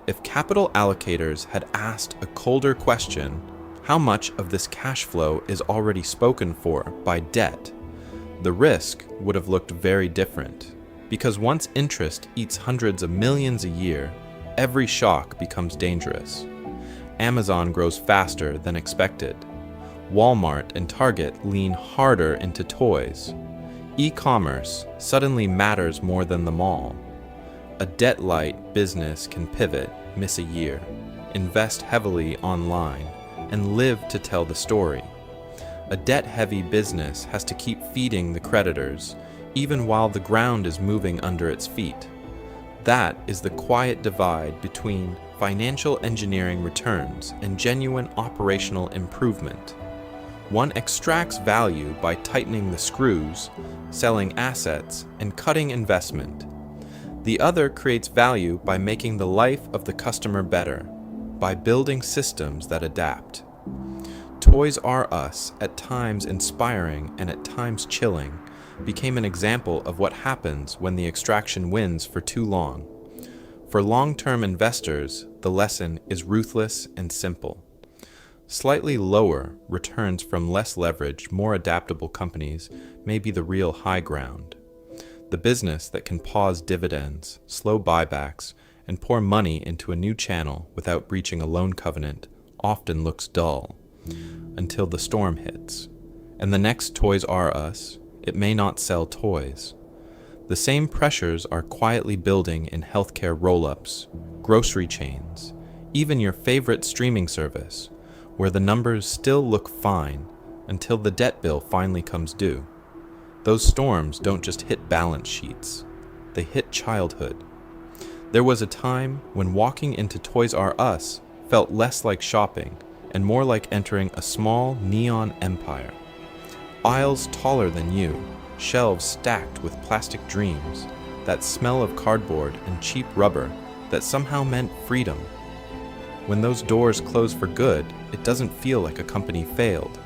S1: If capital allocators had asked a colder question, how much of this cash flow is already spoken for by debt, the risk would have looked very different. Because once interest eats hundreds of millions a year, every shock becomes dangerous. Amazon grows faster than expected. Walmart and Target lean harder into toys. E-commerce suddenly matters more than the mall. A debt-light business can pivot, miss a year, invest heavily online, and live to tell the story. A debt-heavy business has to keep feeding the creditors, even while the ground is moving under its feet. That is the quiet divide between financial engineering returns and genuine operational improvement. One extracts value by tightening the screws, selling assets, and cutting investment. The other creates value by making the life of the customer better, by building systems that adapt. Toys R Us, at times inspiring and at times chilling, became an example of what happens when the extraction wins for too long. For long-term investors, the lesson is ruthless and simple. Slightly lower returns from less leveraged, more adaptable companies may be the real high ground. The business that can pause dividends, slow buybacks, and pour money into a new channel without breaching a loan covenant often looks dull, until the storm hits. And the next Toys R Us, it may not sell toys. The same pressures are quietly building in healthcare roll-ups, grocery chains, even your favorite streaming service, where the numbers still look fine until the debt bill finally comes due. Those storms don't just hit balance sheets, they hit childhood. There was a time when walking into Toys R Us felt less like shopping and more like entering a small neon empire. Aisles taller than you, shelves stacked with plastic dreams, that smell of cardboard and cheap rubber that somehow meant freedom. When those doors close for good, it doesn't feel like a company failed.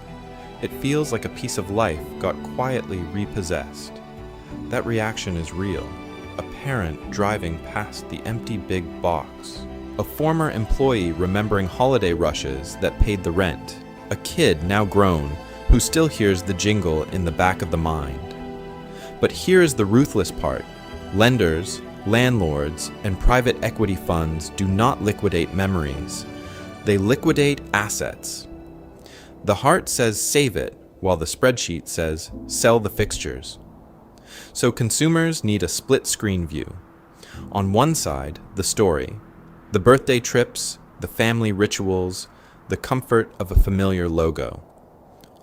S1: It feels like a piece of life got quietly repossessed. That reaction is real. A parent driving past the empty big box. A former employee remembering holiday rushes that paid the rent. A kid now grown who still hears the jingle in the back of the mind. But here is the ruthless part. Lenders, landlords, and private equity funds do not liquidate memories. They liquidate assets. The heart says save it, while the spreadsheet says sell the fixtures. So consumers need a split screen view. On one side, the story, the birthday trips, the family rituals, the comfort of a familiar logo.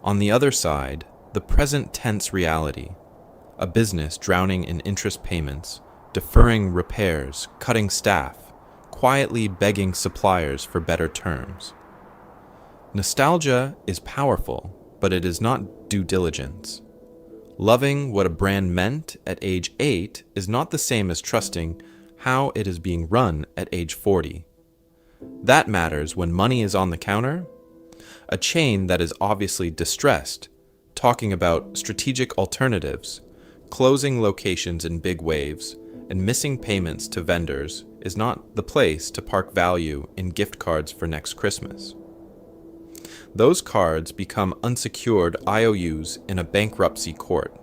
S1: On the other side, the present tense reality, a business drowning in interest payments, deferring repairs, cutting staff, quietly begging suppliers for better terms. Nostalgia is powerful, but it is not due diligence. Loving what a brand meant at age 8 is not the same as trusting how it is being run at age 40. That matters when money is on the counter. A chain that is obviously distressed, talking about strategic alternatives, closing locations in big waves, and missing payments to vendors is not the place to park value in gift cards for next Christmas. Those cards become unsecured IOUs in a bankruptcy court.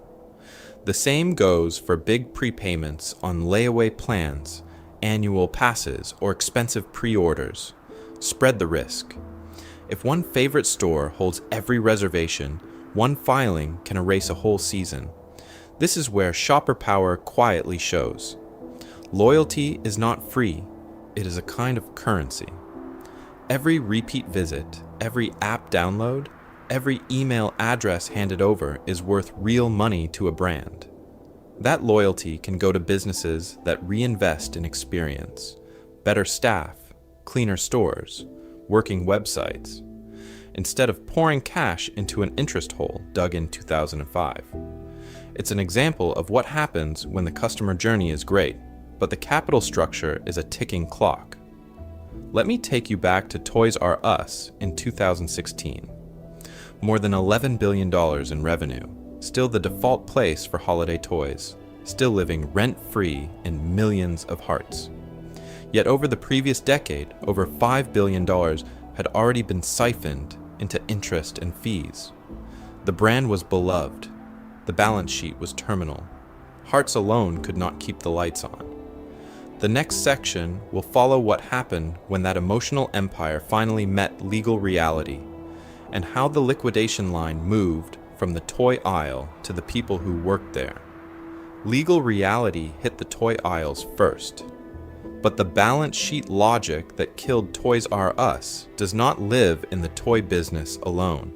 S1: The same goes for big prepayments on layaway plans, annual passes, or expensive pre-orders. Spread the risk. If one favorite store holds every reservation, one filing can erase a whole season. This is where shopper power quietly shows. Loyalty is not free, it is a kind of currency. Every repeat visit, every app download, every email address handed over is worth real money to a brand. That loyalty can go to businesses that reinvest in experience, better staff, cleaner stores, working websites, instead of pouring cash into an interest hole dug in 2005. It's an example of what happens when the customer journey is great, but the capital structure is a ticking clock. Let me take you back to Toys R Us in 2016. More than $11 billion in revenue, still the default place for holiday toys, still living rent-free in millions of hearts. Yet over the previous decade, over $5 billion had already been siphoned into interest and fees. The brand was beloved. The balance sheet was terminal. Hearts alone could not keep the lights on. The next section will follow what happened when that emotional empire finally met legal reality, and how the liquidation line moved from the toy aisle to the people who worked there. Legal reality hit the toy aisles first. But the balance sheet logic that killed Toys R Us does not live in the toy business alone.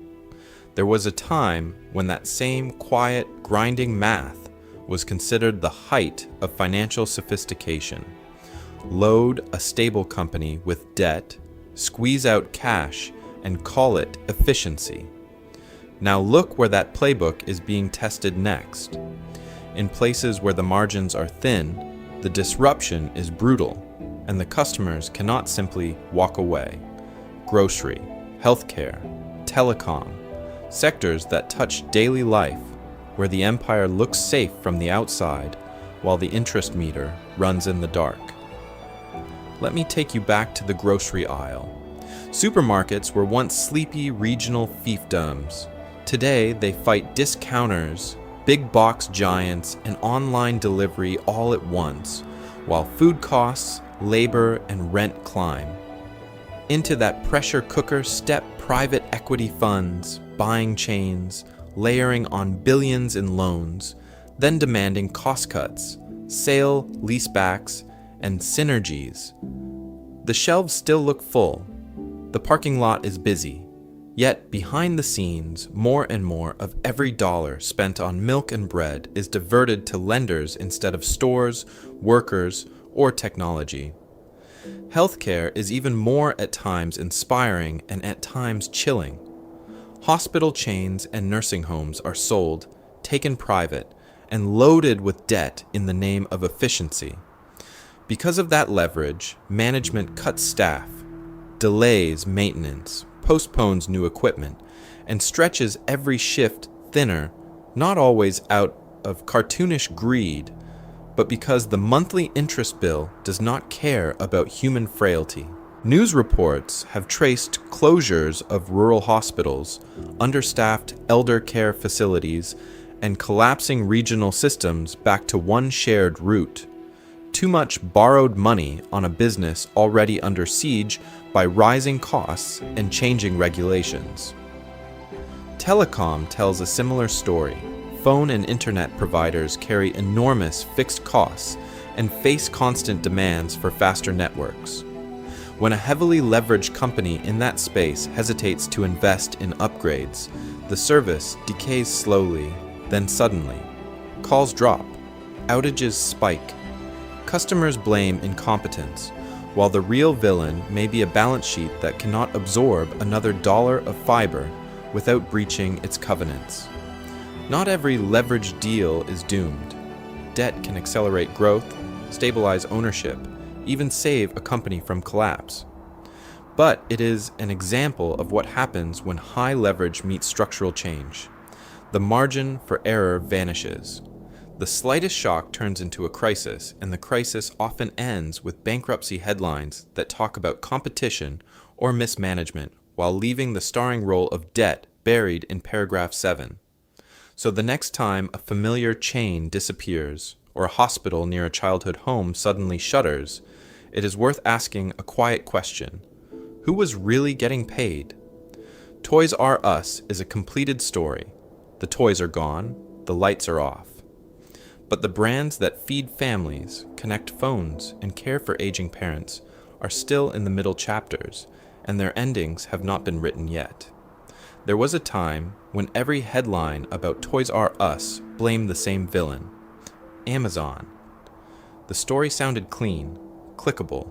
S1: There was a time when that same quiet, grinding math was considered the height of financial sophistication. Load a stable company with debt, squeeze out cash, and call it efficiency. Now look where that playbook is being tested next. In places where the margins are thin, the disruption is brutal, and the customers cannot simply walk away. Grocery, healthcare, telecom, sectors that touch daily life, where the empire looks safe from the outside while the interest meter runs in the dark. Let me take you back to the grocery aisle. Supermarkets were once sleepy regional fiefdoms. Today, they fight discounters, big box giants, and online delivery all at once, while food costs, labor, and rent climb. Into that pressure cooker step private equity funds, buying chains, layering on billions in loans, then demanding cost cuts, sale leasebacks, and synergies. The shelves still look full. The parking lot is busy. Yet behind the scenes, more and more of every dollar spent on milk and bread is diverted to lenders instead of stores, workers, or technology. Healthcare is even more at times inspiring and at times chilling. Hospital chains and nursing homes are sold, taken private, and loaded with debt in the name of efficiency. Because of that leverage, management cuts staff, delays maintenance, postpones new equipment, and stretches every shift thinner, not always out of cartoonish greed, but because the monthly interest bill does not care about human frailty. News reports have traced closures of rural hospitals, understaffed elder care facilities, and collapsing regional systems back to one shared root. Too much borrowed money on a business already under siege by rising costs and changing regulations. Telecom tells a similar story. Phone and internet providers carry enormous fixed costs and face constant demands for faster networks. When a heavily leveraged company in that space hesitates to invest in upgrades, the service decays slowly, then suddenly. Calls drop, outages spike. Customers blame incompetence, while the real villain may be a balance sheet that cannot absorb another dollar of fiber without breaching its covenants. Not every leveraged deal is doomed. Debt can accelerate growth, stabilize ownership, even save a company from collapse. But it is an example of what happens when high leverage meets structural change. The margin for error vanishes. The slightest shock turns into a crisis, and the crisis often ends with bankruptcy headlines that talk about competition or mismanagement, while leaving the starring role of debt buried in paragraph 7. So the next time a familiar chain disappears, or a hospital near a childhood home suddenly shutters, it is worth asking a quiet question. Who was really getting paid? Toys R Us is a completed story. The toys are gone, the lights are off. But the brands that feed families, connect phones, and care for aging parents are still in the middle chapters, and their endings have not been written yet. There was a time when every headline about Toys R Us blamed the same villain, Amazon. The story sounded clean, clickable,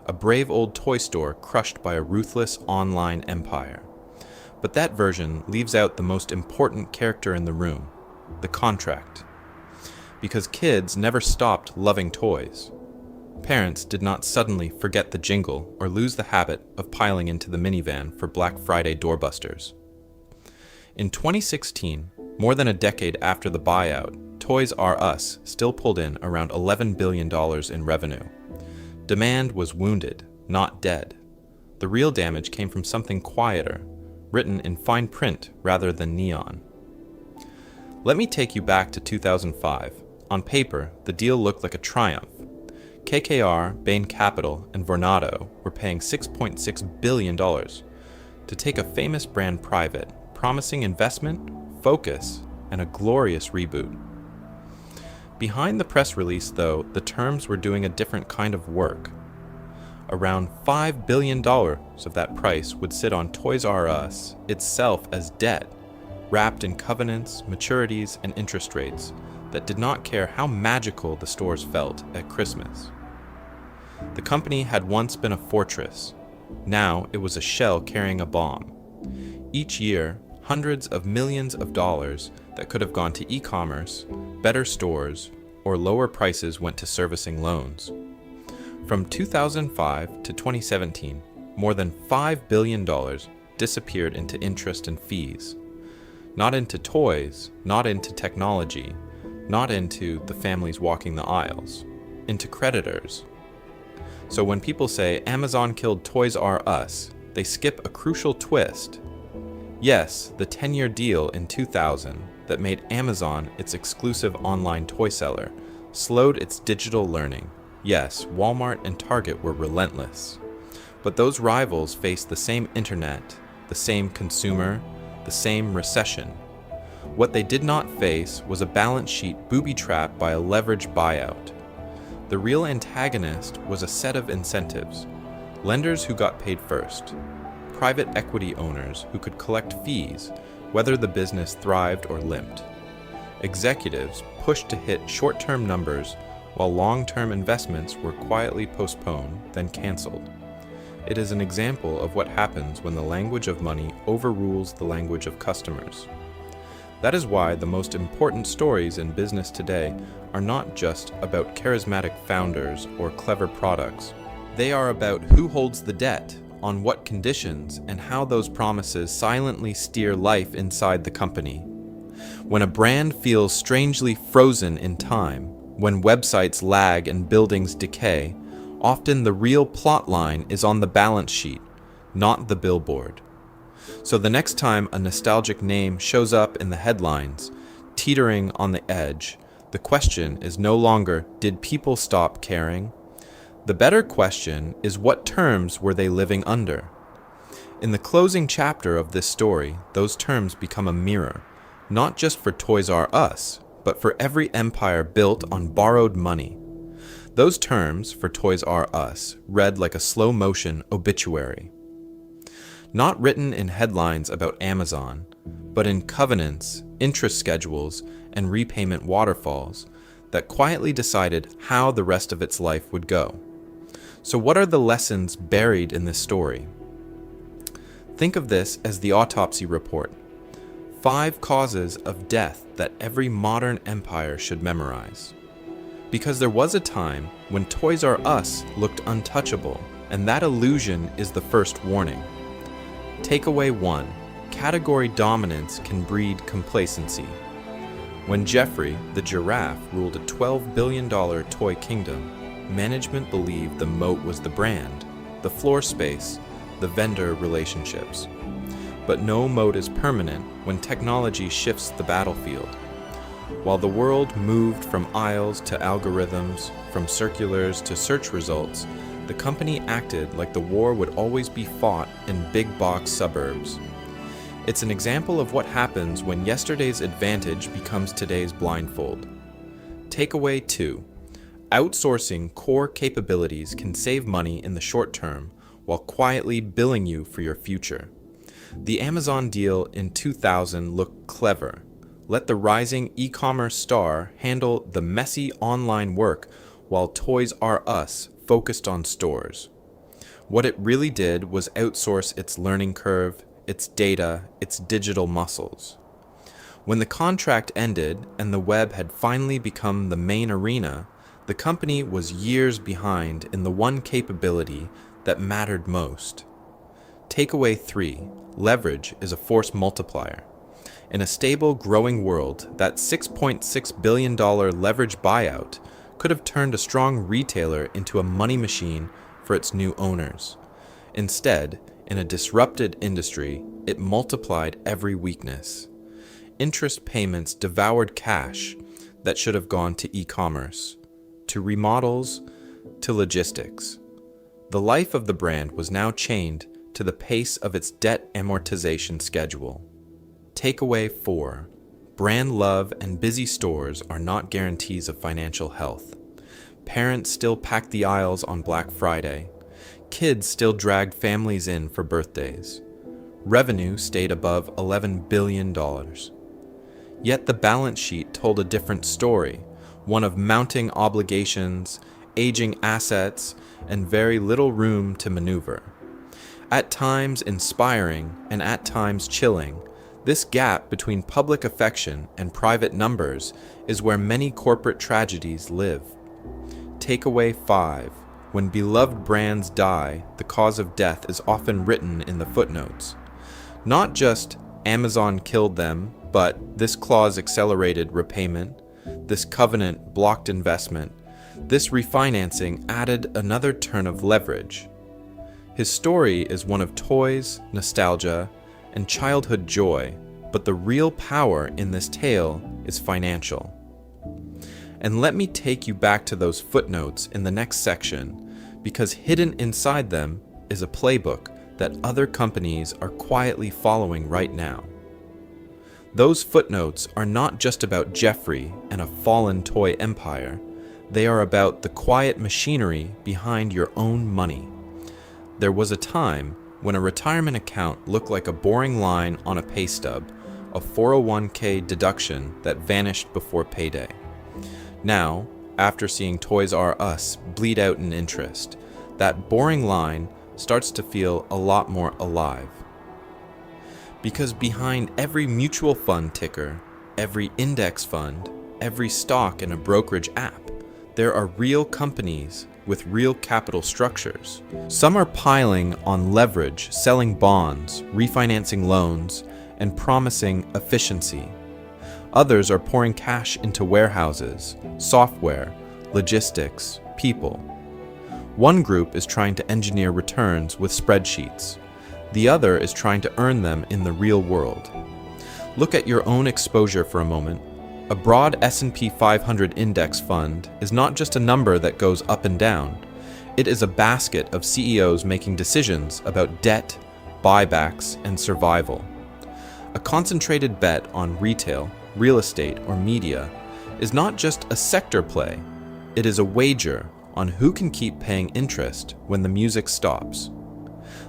S1: a brave old toy store crushed by a ruthless online empire. But that version leaves out the most important character in the room, the contract. Because kids never stopped loving toys. Parents did not suddenly forget the jingle or lose the habit of piling into the minivan for Black Friday doorbusters. In 2016, more than a decade after the buyout, Toys R Us still pulled in around $11 billion in revenue. Demand was wounded, not dead. The real damage came from something quieter, written in fine print rather than neon. Let me take you back to 2005. On paper, the deal looked like a triumph. KKR, Bain Capital, and Vornado were paying $6.6 billion to take a famous brand private, promising investment, focus, and a glorious reboot. Behind the press release, though, the terms were doing a different kind of work. Around $5 billion of that price would sit on Toys R Us itself as debt, wrapped in covenants, maturities, and interest rates that did not care how magical the stores felt at Christmas. The company had once been a fortress. Now it was a shell carrying a bomb. Each year, hundreds of millions of dollars that could have gone to e-commerce, better stores, or lower prices went to servicing loans. From 2005 to 2017, more than $5 billion disappeared into interest and fees. Not into toys, not into technology, not into the families walking the aisles, into creditors. So when people say Amazon killed Toys R Us, they skip a crucial twist. Yes, the 10-year deal in 2000 that made Amazon its exclusive online toy seller slowed its digital learning. Yes, Walmart and Target were relentless. But those rivals faced the same internet, the same consumer, the same recession. What they did not face was a balance sheet booby-trapped by a leveraged buyout. The real antagonist was a set of incentives. Lenders who got paid first. Private equity owners who could collect fees, whether the business thrived or limped. Executives pushed to hit short-term numbers while long-term investments were quietly postponed, then canceled. It is an example of what happens when the language of money overrules the language of customers. That is why the most important stories in business today are not just about charismatic founders or clever products. They are about who holds the debt, on what conditions and how those promises silently steer life inside the company. When a brand feels strangely frozen in time, when websites lag and buildings decay, often the real plot line is on the balance sheet, not the billboard. So the next time a nostalgic name shows up in the headlines, teetering on the edge, the question is no longer, did people stop caring? The better question is, what terms were they living under? In the closing chapter of this story, those terms become a mirror, not just for Toys R Us, but for every empire built on borrowed money. Those terms for Toys R Us read like a slow-motion obituary. Not written in headlines about Amazon, but in covenants, interest schedules, and repayment waterfalls that quietly decided how the rest of its life would go. So what are the lessons buried in this story? Think of this as the autopsy report. 5 causes of death that every modern empire should memorize. Because there was a time when Toys R Us looked untouchable, and that illusion is the first warning. Takeaway 1. Category dominance can breed complacency. When Jeffrey, the giraffe, ruled a $12 billion toy kingdom, management believed the moat was the brand, the floor space, the vendor relationships. But no moat is permanent when technology shifts the battlefield. While the world moved from aisles to algorithms, from circulars to search results, the company acted like the war would always be fought in big box suburbs. It's an example of what happens when yesterday's advantage becomes today's blindfold. Takeaway 2. Outsourcing core capabilities can save money in the short term while quietly billing you for your future. The Amazon deal in 2000 looked clever. Let the rising e-commerce star handle the messy online work while Toys R Us focused on stores. What it really did was outsource its learning curve, its data, its digital muscles. When the contract ended and the web had finally become the main arena, the company was years behind in the one capability that mattered most. Takeaway 3. Leverage is a force multiplier. In a stable, growing world, that $6.6 billion leverage buyout could have turned a strong retailer into a money machine for its new owners. Instead, in a disrupted industry, it multiplied every weakness. Interest payments devoured cash that should have gone to e-commerce, to remodels, to logistics. The life of the brand was now chained to the pace of its debt amortization schedule. Takeaway 4. Brand love and busy stores are not guarantees of financial health. Parents still packed the aisles on Black Friday. Kids still dragged families in for birthdays. Revenue stayed above $11 billion. Yet the balance sheet told a different story, one of mounting obligations, aging assets, and very little room to maneuver. At times inspiring and at times chilling, this gap between public affection and private numbers is where many corporate tragedies live. Takeaway 5. When beloved brands die, the cause of death is often written in the footnotes. Not just Amazon killed them, but this clause accelerated repayment, this covenant blocked investment, this refinancing added another turn of leverage. His story is one of toys, nostalgia, and childhood joy, but the real power in this tale is financial. And let me take you back to those footnotes in the next section, because hidden inside them is a playbook that other companies are quietly following right now. Those footnotes are not just about Jeffrey and a fallen toy empire. They are about the quiet machinery behind your own money. There was a time when a retirement account looked like a boring line on a pay stub, a 401k deduction that vanished before payday. Now, after seeing Toys R Us bleed out in interest, that boring line starts to feel a lot more alive. Because behind every mutual fund ticker, every index fund, every stock in a brokerage app, there are real companies with real capital structures. Some are piling on leverage, selling bonds, refinancing loans, and promising efficiency. Others are pouring cash into warehouses, software, logistics, people. One group is trying to engineer returns with spreadsheets. The other is trying to earn them in the real world. Look at your own exposure for a moment. A broad S&P 500 index fund is not just a number that goes up and down. It is a basket of CEOs making decisions about debt, buybacks, and survival. A concentrated bet on retail, real estate, or media is not just a sector play. It is a wager on who can keep paying interest when the music stops.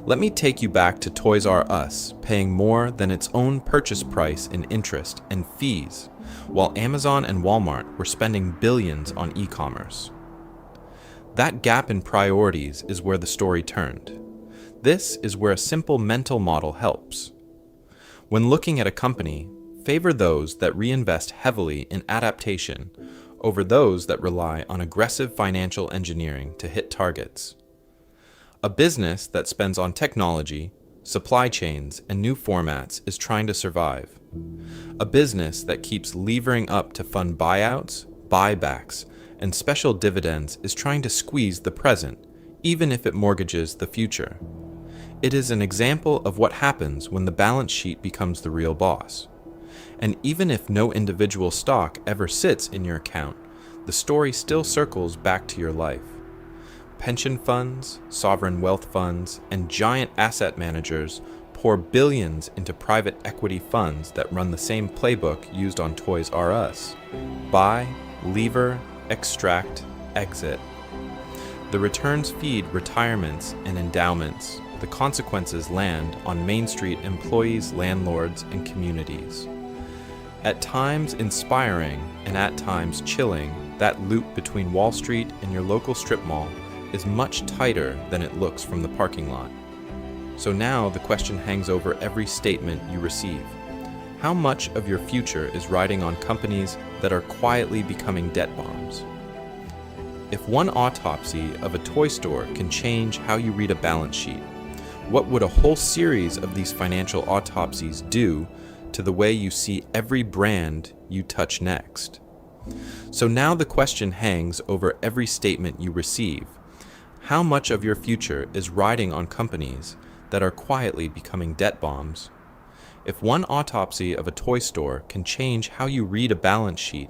S1: Let me take you back to Toys R Us paying more than its own purchase price in interest and fees, while Amazon and Walmart were spending billions on e-commerce. That gap in priorities is where the story turned. This is where a simple mental model helps. When looking at a company, favor those that reinvest heavily in adaptation over those that rely on aggressive financial engineering to hit targets. A business that spends on technology, supply chains, and new formats is trying to survive. A business that keeps levering up to fund buyouts, buybacks, and special dividends is trying to squeeze the present, even if it mortgages the future. It is an example of what happens when the balance sheet becomes the real boss. And even if no individual stock ever sits in your account, the story still circles back to your life. Pension funds, sovereign wealth funds, and giant asset managers pour billions into private equity funds that run the same playbook used on Toys R Us. Buy, lever, extract, exit. The returns feed retirements and endowments. The consequences land on Main Street employees, landlords, and communities. At times inspiring and at times chilling, that loop between Wall Street and your local strip mall is much tighter than it looks from the parking lot. So now the question hangs over every statement you receive. How much of your future is riding on companies that are quietly becoming debt bombs? If one autopsy of a toy store can change how you read a balance sheet, what would a whole series of these financial autopsies do to the way you see every brand you touch next? So now the question hangs over every statement you receive. How much of your future is riding on companies that are quietly becoming debt bombs? If one autopsy of a toy store can change how you read a balance sheet,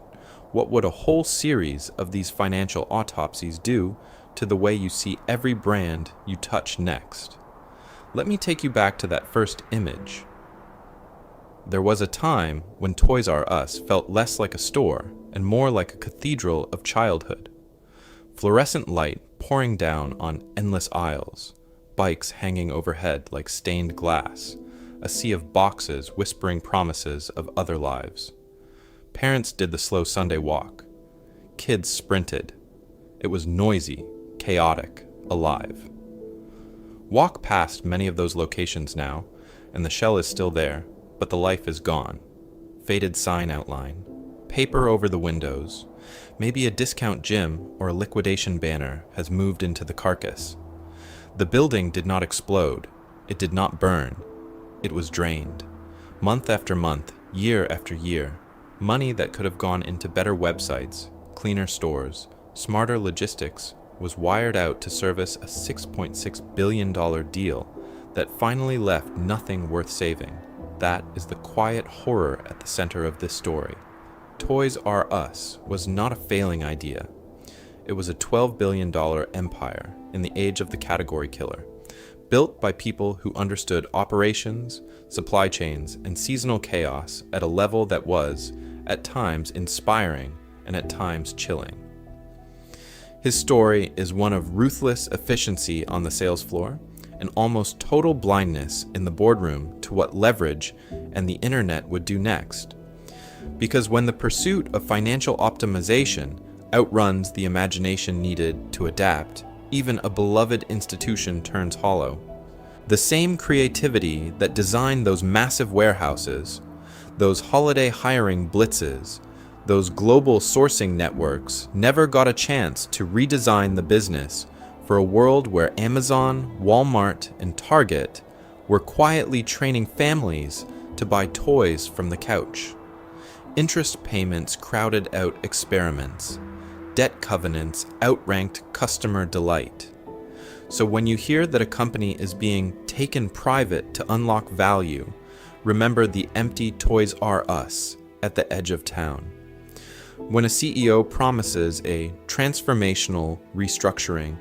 S1: what would a whole series of these financial autopsies do to the way you see every brand you touch next? Let me take you back to that first image. There was a time when Toys R Us felt less like a store and more like a cathedral of childhood. Fluorescent light pouring down on endless aisles, bikes hanging overhead like stained glass, a sea of boxes whispering promises of other lives. Parents did the slow Sunday walk. Kids sprinted. It was noisy, chaotic, alive. Walk past many of those locations now, and the shell is still there, but the life is gone. Faded sign outline, paper over the windows. Maybe a discount gym or a liquidation banner has moved into the carcass. The building did not explode. It did not burn. It was drained. Month after month, year after year, money that could have gone into better websites, cleaner stores, smarter logistics was wired out to service a $6.6 billion deal that finally left nothing worth saving. That is the quiet horror at the center of this story. Toys R Us was not a failing idea. It was a $12 billion empire in the age of the category killer, built by people who understood operations, supply chains, and seasonal chaos at a level that was, at times, inspiring and at times chilling. His story is one of ruthless efficiency on the sales floor and almost total blindness in the boardroom to what leverage and the internet would do next. Because when the pursuit of financial optimization outruns the imagination needed to adapt, even a beloved institution turns hollow. The same creativity that designed those massive warehouses, those holiday hiring blitzes, Those global sourcing networks never got a chance to redesign the business for a world where Amazon, Walmart, and Target were quietly training families to buy toys from the couch. Interest payments crowded out experiments. Debt covenants outranked customer delight. So when you hear that a company is being taken private to unlock value, remember the empty Toys R Us at the edge of town. When a CEO promises a transformational restructuring,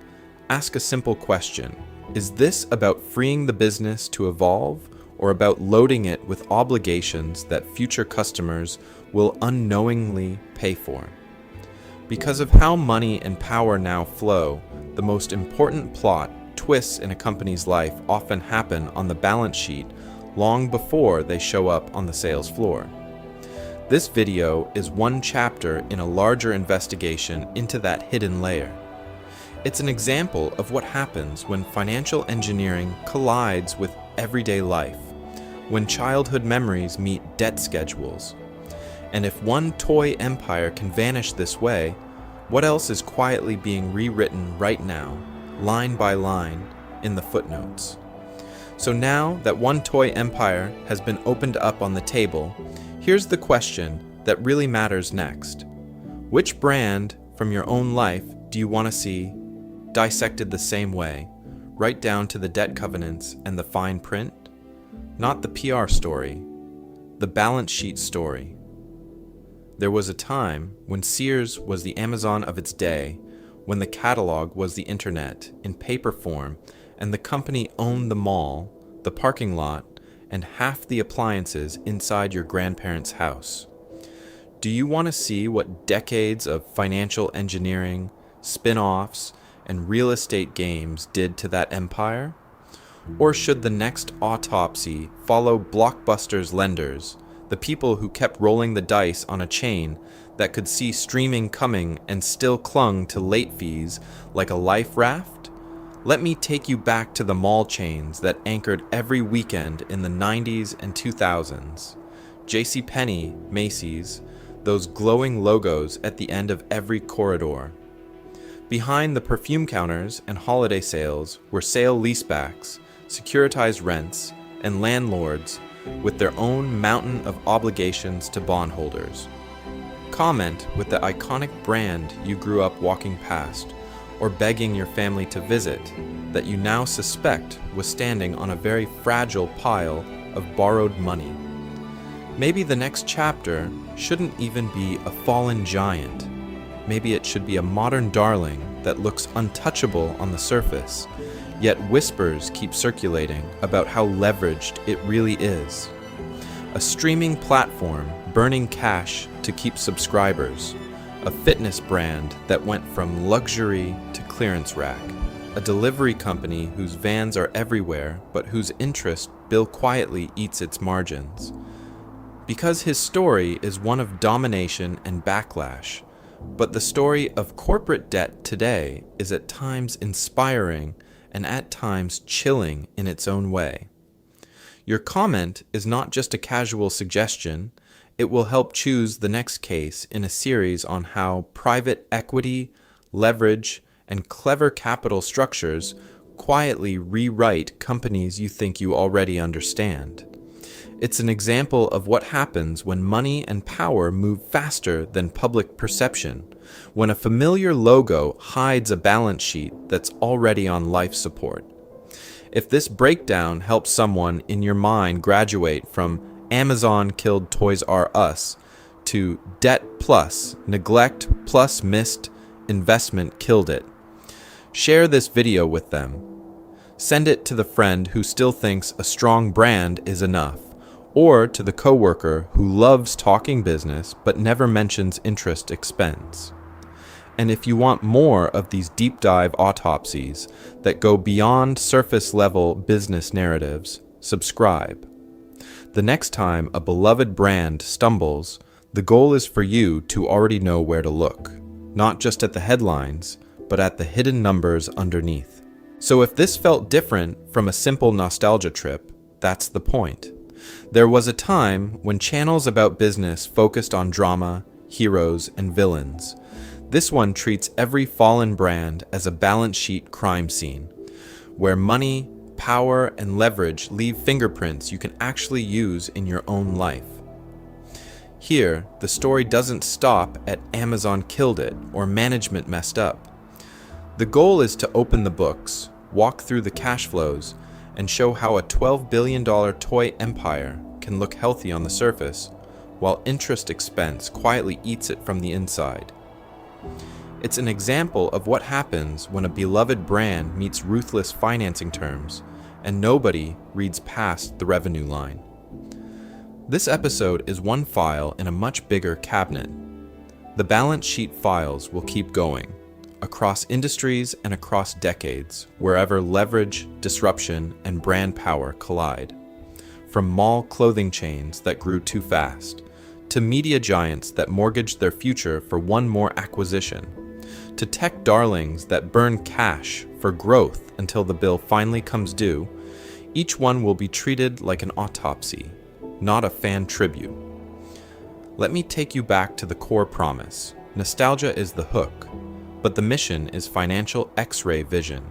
S1: ask a simple question. Is this about freeing the business to evolve or about loading it with obligations that future customers will unknowingly pay for? Because of how money and power now flow, the most important plot twists in a company's life often happen on the balance sheet long before they show up on the sales floor. This video is one chapter in a larger investigation into that hidden layer. It's an example of what happens when financial engineering collides with everyday life, when childhood memories meet debt schedules. And if one toy empire can vanish this way, what else is quietly being rewritten right now, line by line, in the footnotes? So now that one toy empire has been opened up on the table, here's the question that really matters next. Which brand from your own life do you want to see dissected the same way, right down to the debt covenants and the fine print? Not the PR story, the balance sheet story. There was a time when Sears was the Amazon of its day, when the catalog was the internet in paper form, and the company owned the mall, the parking lot, and half the appliances inside your grandparents' house. Do you want to see what decades of financial engineering, spin-offs, and real estate games did to that empire? Or should the next autopsy follow Blockbuster's lenders, the people who kept rolling the dice on a chain that could see streaming coming and still clung to late fees like a life raft? Let me take you back to the mall chains that anchored every weekend in the 90s and 2000s. JCPenney, Macy's, those glowing logos at the end of every corridor. Behind the perfume counters and holiday sales were sale leasebacks, securitized rents, and landlords with their own mountain of obligations to bondholders. Comment with the iconic brand you grew up walking past or begging your family to visit that you now suspect was standing on a very fragile pile of borrowed money. Maybe the next chapter shouldn't even be a fallen giant. Maybe it should be a modern darling that looks untouchable on the surface, yet whispers keep circulating about how leveraged it really is. A streaming platform burning cash to keep subscribers. A fitness brand that went from luxury to clearance rack. A delivery company whose vans are everywhere, but whose interest bill quietly eats its margins. Because his story is one of domination and backlash, but the story of corporate debt today is at times inspiring and at times chilling in its own way. Your comment is not just a casual suggestion. It will help choose the next case in a series on how private equity, leverage, and clever capital structures quietly rewrite companies you think you already understand. It's an example of what happens when money and power move faster than public perception, when a familiar logo hides a balance sheet that's already on life support. If this breakdown helps someone in your mind graduate from Amazon killed Toys R Us to debt plus, neglect plus missed investment killed it, share this video with them. Send it to the friend who still thinks a strong brand is enough, or to the coworker who loves talking business but never mentions interest expense. And if you want more of these deep dive autopsies that go beyond surface level business narratives, subscribe. The next time a beloved brand stumbles, the goal is for you to already know where to look, not just at the headlines, but at the hidden numbers underneath. So if this felt different from a simple nostalgia trip, that's the point. There was a time when channels about business focused on drama, heroes, and villains. This one treats every fallen brand as a balance sheet crime scene, where money, power, and leverage leave fingerprints you can actually use in your own life. Here, the story doesn't stop at Amazon killed it or management messed up. The goal is to open the books, walk through the cash flows, and show how a $12 billion toy empire can look healthy on the surface, while interest expense quietly eats it from the inside. It's an example of what happens when a beloved brand meets ruthless financing terms, and nobody reads past the revenue line. This episode is one file in a much bigger cabinet. The balance sheet files will keep going, across industries and across decades, wherever leverage, disruption, and brand power collide. From mall clothing chains that grew too fast, to media giants that mortgaged their future for one more acquisition, to tech darlings that burn cash for growth until the bill finally comes due, each one will be treated like an autopsy, not a fan tribute. Let me take you back to the core promise. Nostalgia is the hook, but the mission is financial X-ray vision.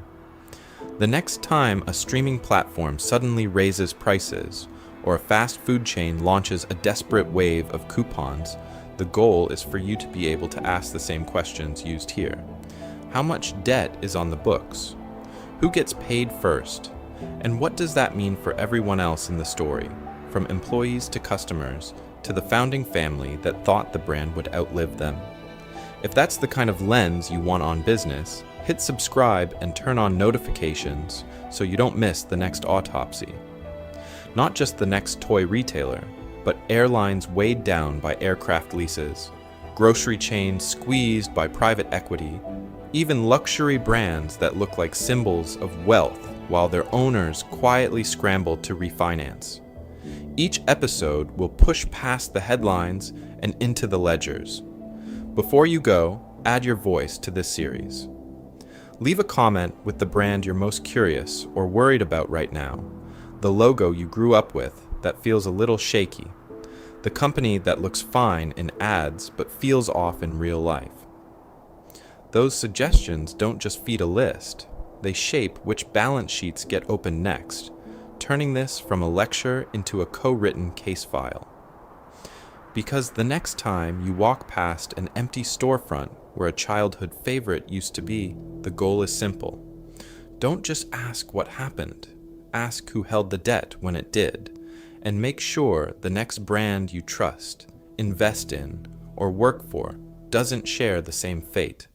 S1: The next time a streaming platform suddenly raises prices, or a fast food chain launches a desperate wave of coupons, the goal is for you to be able to ask the same questions used here. How much debt is on the books? Who gets paid first? And what does that mean for everyone else in the story, from employees to customers, to the founding family that thought the brand would outlive them? If that's the kind of lens you want on business, hit subscribe and turn on notifications so you don't miss the next autopsy. Not just the next toy retailer, but airlines weighed down by aircraft leases, grocery chains squeezed by private equity, even luxury brands that look like symbols of wealth while their owners quietly scramble to refinance. Each episode will push past the headlines and into the ledgers. Before you go, add your voice to this series. Leave a comment with the brand you're most curious or worried about right now, the logo you grew up with that feels a little shaky, the company that looks fine in ads but feels off in real life. Those suggestions don't just feed a list, they shape which balance sheets get opened next, turning this from a lecture into a co-written case file. Because the next time you walk past an empty storefront where a childhood favorite used to be, the goal is simple. Don't just ask what happened. Ask who held the debt when it did, and make sure the next brand you trust, invest in, or work for doesn't share the same fate.